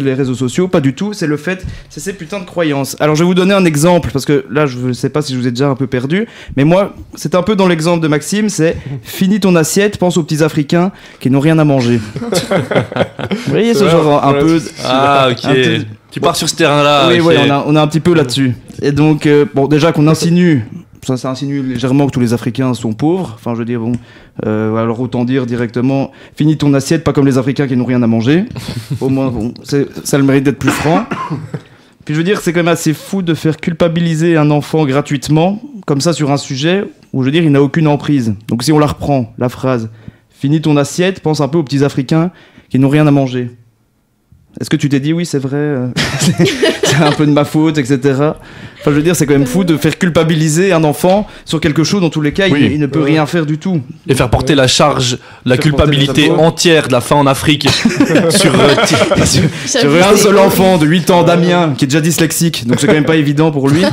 S18: les réseaux sociaux, pas du tout, c'est le fait, c'est ces putains de croyances. Alors je vais vous donner un exemple, parce que là, je ne sais pas si je vous ai déjà un peu perdu, mais moi, c'est un peu dans l'exemple de Maxime, c'est « Finis ton assiette, pense aux petits Africains qui n'ont rien à manger ». Vous voyez ce genre un peu...
S17: Ah, ok. Tu pars sur ce terrain-là.
S18: Oui,
S17: ok.
S18: ouais, on a un petit peu là-dessus. Et donc, bon, déjà qu'on insinue... Ça insinue légèrement que tous les Africains sont pauvres. Enfin, je veux dire, bon, alors autant dire directement, finis ton assiette, pas comme les Africains qui n'ont rien à manger. Au moins, bon, ça a le mérite d'être plus franc. Puis je veux dire, c'est quand même assez fou de faire culpabiliser un enfant gratuitement, comme ça, sur un sujet où, je veux dire, il n'a aucune emprise. Donc si on la reprend, la phrase, finis ton assiette, pense un peu aux petits Africains qui n'ont rien à manger. Est-ce que tu t'es dit, oui, c'est vrai, c'est un peu de ma faute, etc. Enfin, je veux dire, c'est quand même fou de faire culpabiliser un enfant sur quelque chose, dans tous les cas, il ne peut rien faire du tout.
S17: Et faire porter la charge, la culpabilité entière de la faim en Afrique sur
S18: un seul enfant de 8 ans, Damien, qui est déjà dyslexique, donc c'est quand même pas évident pour lui.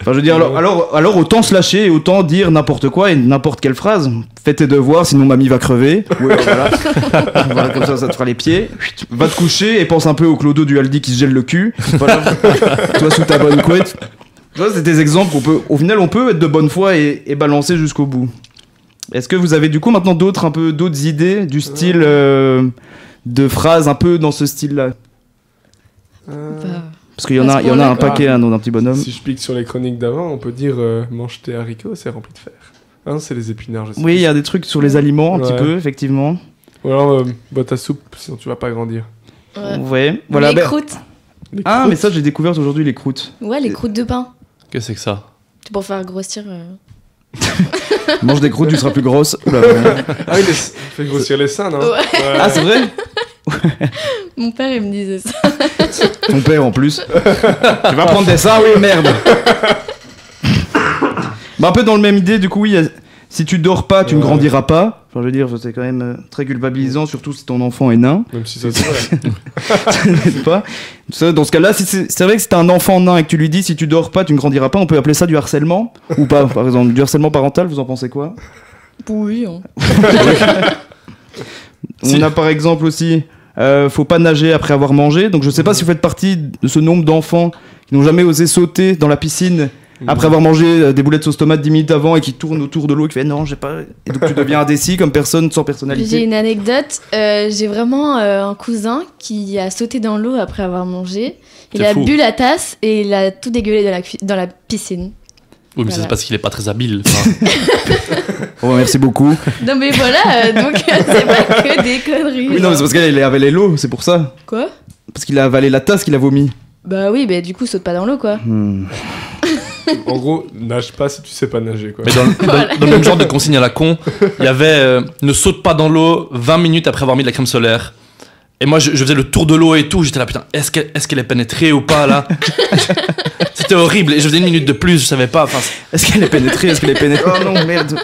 S18: Enfin, je veux dire, alors autant se lâcher et autant dire n'importe quoi et n'importe quelle phrase. Fais tes devoirs, sinon mamie va crever. Ouais, voilà. Voilà, comme ça te fera les pieds. Va te coucher et pense un peu au clodo du Aldi qui se gèle le cul. Voilà. Toi sous ta bonne couette. Tu vois, c'est des exemples au final, on peut être de bonne foi et balancer jusqu'au bout. Est-ce que vous avez du coup maintenant d'autres idées du style de phrases un peu dans ce style-là? Parce qu'il y en a un paquet, un petit bonhomme.
S1: Si je pique sur les chroniques d'avant, on peut dire mange tes haricots, c'est rempli de fer. Hein, c'est les épinards, je sais.
S18: Oui, il y a des trucs sur les aliments, un petit peu, effectivement.
S1: Ou alors, bois ta soupe, sinon tu vas pas grandir.
S18: Ouais, voilà.
S8: Les croûtes.
S18: Mais ça, j'ai découvert aujourd'hui les croûtes.
S8: Ouais, les croûtes de pain.
S17: Qu'est-ce que c'est que ça?
S8: C'est pour faire grossir.
S18: Mange des croûtes, tu seras plus grosse. Oula,
S1: ah oui, fait grossir les seins, non?
S8: Ouais.
S18: Ah, c'est vrai?
S8: Mon père, il me disait ça.
S18: Ton père en plus. Tu vas prendre des seins, oui, merde. Bah, un peu dans le même idée, du coup, oui, si tu dors pas, tu ne grandiras pas. Enfin, je veux dire, c'est quand même très culpabilisant, surtout si ton enfant est nain.
S1: Même si ça c'est vrai.
S18: Ça n'aide pas. Dans ce cas-là, c'est vrai que si t'as un enfant nain et que tu lui dis si tu dors pas, tu ne grandiras pas, on peut appeler ça du harcèlement ou pas, par exemple, du harcèlement parental, vous en pensez quoi?
S8: Oui. Hein.
S18: On a par exemple aussi, faut pas nager après avoir mangé. Donc je sais pas si vous faites partie de ce nombre d'enfants qui n'ont jamais osé sauter dans la piscine après avoir mangé des boulettes de sauce tomate 10 minutes avant et qui tournent autour de l'eau et qui fait non, j'ai pas. Et donc tu deviens indécis comme personne sans personnalité.
S8: J'ai une anecdote. J'ai vraiment un cousin qui a sauté dans l'eau après avoir mangé. Il a bu la tasse et il a tout dégueulé dans la piscine.
S17: Oui, mais
S8: Voilà.
S17: c'est parce qu'il est pas très habile.
S18: Oh, merci beaucoup.
S8: Non mais voilà, donc c'est pas que des conneries.
S18: Oui, non, mais c'est parce qu'il a avalé l'eau, c'est pour ça.
S8: Quoi?
S18: Parce qu'il a avalé la tasse qu'il a vomi.
S8: Bah oui, bah du coup saute pas dans l'eau quoi.
S1: En gros, nage pas si tu sais pas nager, quoi.
S17: Mais dans le même genre de consigne à la con, il y avait ne saute pas dans l'eau 20 minutes après avoir mis de la crème solaire. Et moi, je faisais le tour de l'eau et tout. J'étais là, putain, est-ce qu'elle est pénétrée ou pas, là? C'était horrible. Et je faisais une minute de plus, je savais pas.
S18: Est-ce qu'elle est pénétrée? Est-ce qu'elle est pénétrée? Oh non, merde.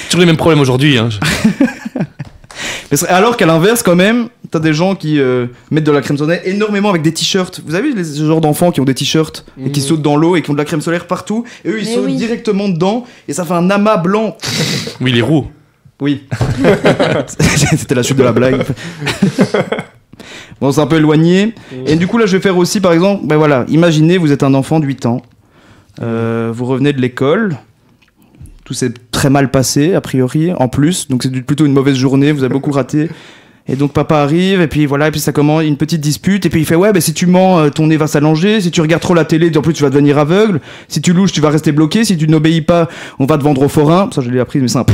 S17: Toujours les mêmes problèmes aujourd'hui. Hein.
S18: Alors qu'à l'inverse, quand même, t'as des gens qui mettent de la crème solaire énormément avec des t-shirts. Vous avez vu ce genre d'enfants qui ont des t-shirts et qui sautent dans l'eau et qui ont de la crème solaire partout? Et eux, ils sautent directement dedans et ça fait un amas blanc.
S17: Oui, les roues.
S18: Oui. C'était la chute de la blague. Bon, c'est un peu éloigné. Et du coup, là, je vais faire aussi, par exemple, ben voilà, imaginez, vous êtes un enfant de 8 ans. Vous revenez de l'école. Tout s'est très mal passé, a priori, en plus. Donc, c'est plutôt une mauvaise journée. Vous avez beaucoup raté. Et donc, papa arrive. Et puis, voilà. Et puis, ça commence une petite dispute. Et puis, il fait, ouais, ben, si tu mens, ton nez va s'allonger. Si tu regardes trop la télé, en plus, tu vas devenir aveugle. Si tu louches, tu vas rester bloqué. Si tu n'obéis pas, on va te vendre au forain. Ça, je l'ai appris, mais simple.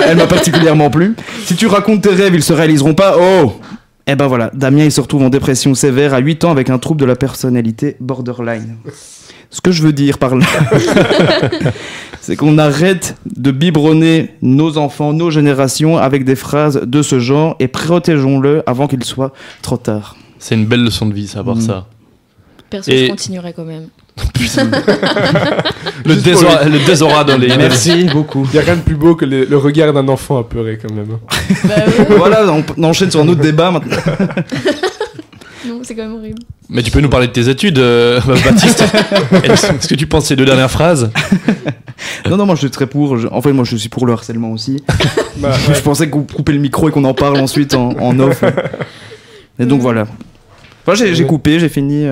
S18: Elle m'a particulièrement plu. Si tu racontes tes rêves, ils se réaliseront pas. Oh! Et ben voilà, Damien il se retrouve en dépression sévère à 8 ans avec un trouble de la personnalité borderline. Ce que je veux dire par là, c'est qu'on arrête de biberonner nos enfants, nos générations avec des phrases de ce genre et protégeons-le avant qu'il soit trop tard.
S17: C'est une belle leçon de vie, savoir ça.
S8: Perso, je continuerai quand même.
S17: putain. le désaura dans les...
S18: Merci beaucoup.
S1: Il n'y a rien de plus beau que le regard d'un enfant apeuré quand même.
S18: Voilà, on enchaîne sur un autre débat maintenant.
S2: Non, c'est quand même horrible.
S17: Mais tu peux nous parler de tes études, Baptiste? Est-ce que tu penses ces deux dernières phrases?
S18: Non, moi je suis très pour. En fait, moi je suis pour le harcèlement aussi. Je pensais qu'on coupait le micro et qu'on en parle ensuite en off. Et donc voilà. Enfin, j'ai coupé, j'ai fini.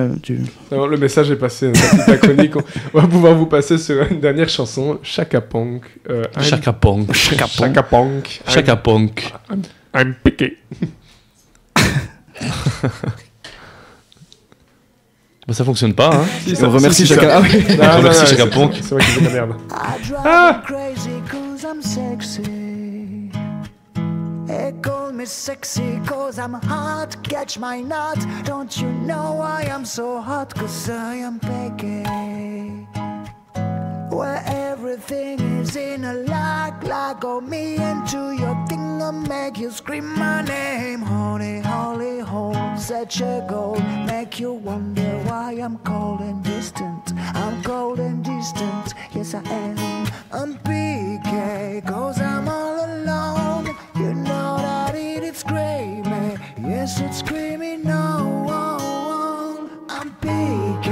S1: Alors, le message est passé. La chronique, on va pouvoir vous passer sur une dernière chanson, Chaka Punk.
S17: Chaka Punk.
S1: Chaka Punk.
S17: Chaka Punk.
S1: I'm piqué.
S17: Bah, ça fonctionne pas, hein.
S1: Si,
S18: on remercie Chaka.
S1: On
S17: remercie Chaka Punk.
S1: C'est moi qui fais de la merde.
S12: Ah! Crazy 'cause I'm sexy. They call me sexy 'cause I'm hot. Catch my nut. Don't you know why I'm so hot? 'Cause I am picky. Where everything is in a like oh me into your thing and make you scream my name. Honey, holy hole, such a goal. Make you wonder why I'm cold and distant. I'm cold and distant, yes I am. I'm PK, 'cause I'm all alone. You know that it's screaming, yes it's screaming no. I'm PK,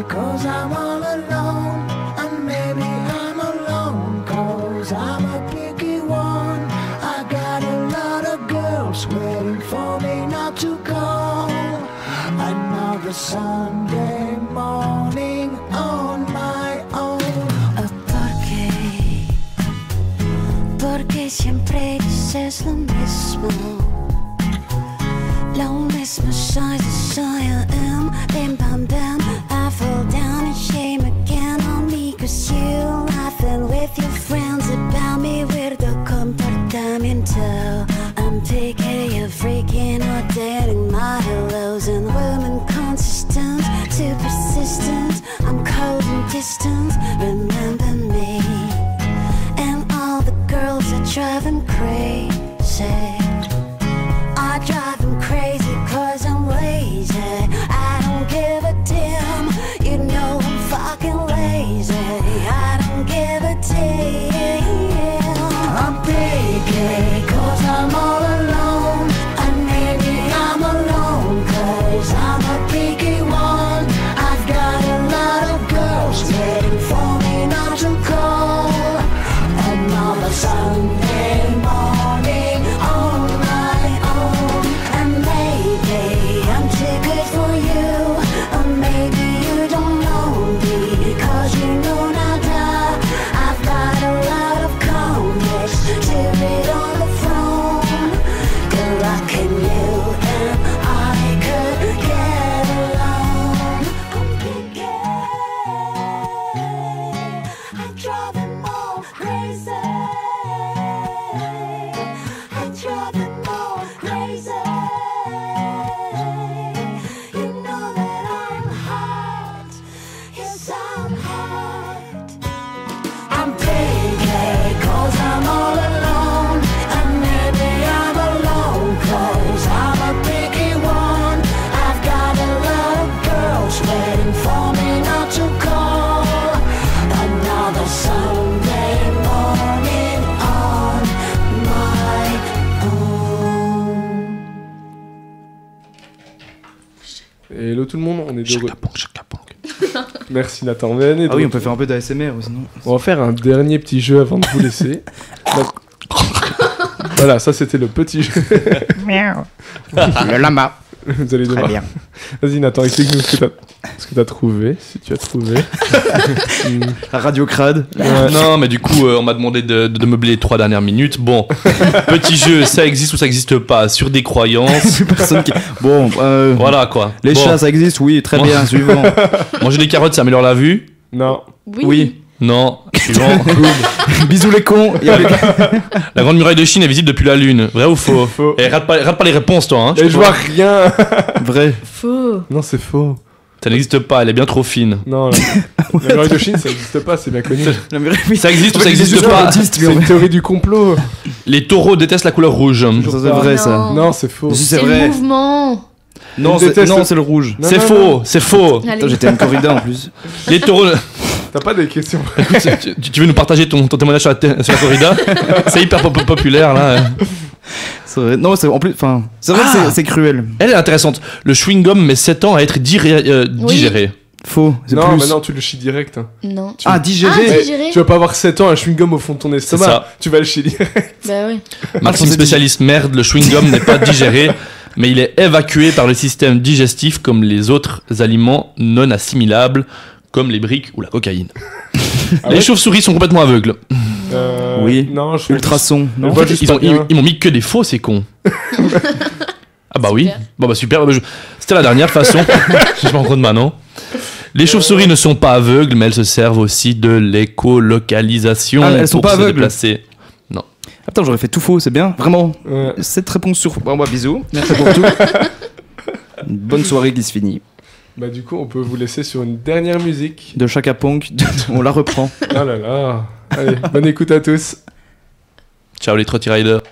S12: 'cause I'm all alone. And maybe I'm alone, 'cause I'm a picky one. I got a lot of girls waiting for me not to call. Another Sunday morning on my own. Porque siempre dices lo mismo. Lo mismo soy I am. Bim bam bam, I fall down in shame again on me. 'Cause you laughing with your friends about me. Weirdo comportamiento. I'm picky, you're freaking or dating my hellos. And women consistent, too persistent. I'm cold and distant, remember me. And all the girls are driving crazy. I drive them crazy 'cause I'm lazy. I don't give a damn, you know I'm fucking lazy. I don't give a damn. I'm picky 'cause I'm all alone. And maybe I'm alone 'cause I'm a picky one. I've got a lot of girls waiting for me not to call. Another Sunday morning on my own. And maybe I'm too good for you, or maybe you don't know me, 'cause you know nada. I've got a lot of comics to read on the throne. Good luck in you and I could get along. I'm picky, I drive them all crazy. I drive them all crazy. You know that I'm hot. Yes, I'm hot. I'm picky 'cause I'm all alone. And maybe I'm alone 'cause I'm a picky one. I've got a lot of girls waiting for me not to call. Another Sunday morning on my own.
S1: Hello tout le monde, on est de Merci Nathan Ben.
S18: Ah oui, on peut faire un peu d'ASMR sinon.
S1: On va faire un dernier petit jeu avant de vous laisser. Donc... Voilà, ça c'était le petit jeu.
S18: Le lama.
S1: Vous allez devoir.
S18: Très bien.
S1: Vas-y Nathan, explique-nous ce que t'as trouvé, si tu as trouvé.
S18: Radio Crade.
S17: Non, mais du coup, on m'a demandé de meubler les 3 dernières minutes. Bon, petit jeu, ça existe ou ça existe pas, sur des croyances.
S18: Personne qui... Bon,
S17: voilà quoi.
S18: Les chats, ça existe, oui, très bien, suivant.
S17: Manger des carottes, ça améliore la vue?
S1: Non.
S18: Oui.
S17: Non. Suivant.
S18: Bisous les cons.
S17: La grande muraille de Chine est visible depuis la Lune. Vrai ou faux?
S1: Faux.
S17: Et rate pas les réponses, toi. Hein,
S1: je vois rien.
S18: Vrai.
S2: Faux.
S1: Non, c'est faux.
S17: Ça n'existe pas, elle est bien trop fine.
S1: Non, la muraille de Chine, ça n'existe pas, c'est bien connu.
S17: Ça existe ou ça n'existe pas?
S1: C'est une théorie du complot.
S17: Les taureaux détestent la couleur rouge.
S18: Ça, c'est vrai, ça.
S1: Non, c'est faux.
S2: C'est le mouvement.
S18: Non, c'est le rouge.
S17: C'est faux, c'est faux.
S18: Attends, j'étais une corrida en plus.
S17: Les taureaux.
S1: T'as pas des questions?
S17: Écoute, tu veux nous partager ton témoignage sur la corrida? C'est hyper populaire là.
S18: C'est vrai. Non, c'est en plus, enfin, c'est vrai que c'est cruel.
S17: Elle est intéressante. Le chewing-gum met 7 ans à être digéré.
S18: Faux.
S1: Non,
S18: plus.
S1: mais non, tu le chies direct.
S8: Non.
S18: Digéré.
S1: Tu vas pas avoir 7 ans un chewing-gum au fond de ton estomac.
S17: ça.
S1: Tu vas le chier direct.
S8: Bah oui.
S17: Maxime spécialiste merde, le chewing-gum n'est pas digéré, mais il est évacué par le système digestif comme les autres aliments non assimilables, comme les briques ou la cocaïne. Les chauves-souris sont complètement aveugles.
S18: Oui.
S1: Non,
S18: ultrasons.
S17: En fait, ils m'ont mis que des faux, c'est con. Ah bah oui. Bon bah super. C'était la dernière façon. Je m'en rends compte maintenant. Les chauves-souris ne sont pas aveugles, mais elles se servent aussi de l'écolocalisation.
S18: Ah, elles sont
S17: pour
S18: pas
S17: se
S18: aveugles.
S17: déplacer. Non.
S18: Attends, j'aurais fait tout faux, c'est bien. Vraiment. Cette réponse sur. Bon, bah, bisous. Merci pour tout. Une bonne soirée qui se finit.
S1: Bah du coup, on peut vous laisser sur une dernière musique.
S18: De Chaka Ponk, on la reprend.
S1: Oh là là. Allez, bonne écoute à tous.
S17: Ciao les Trotty Riders.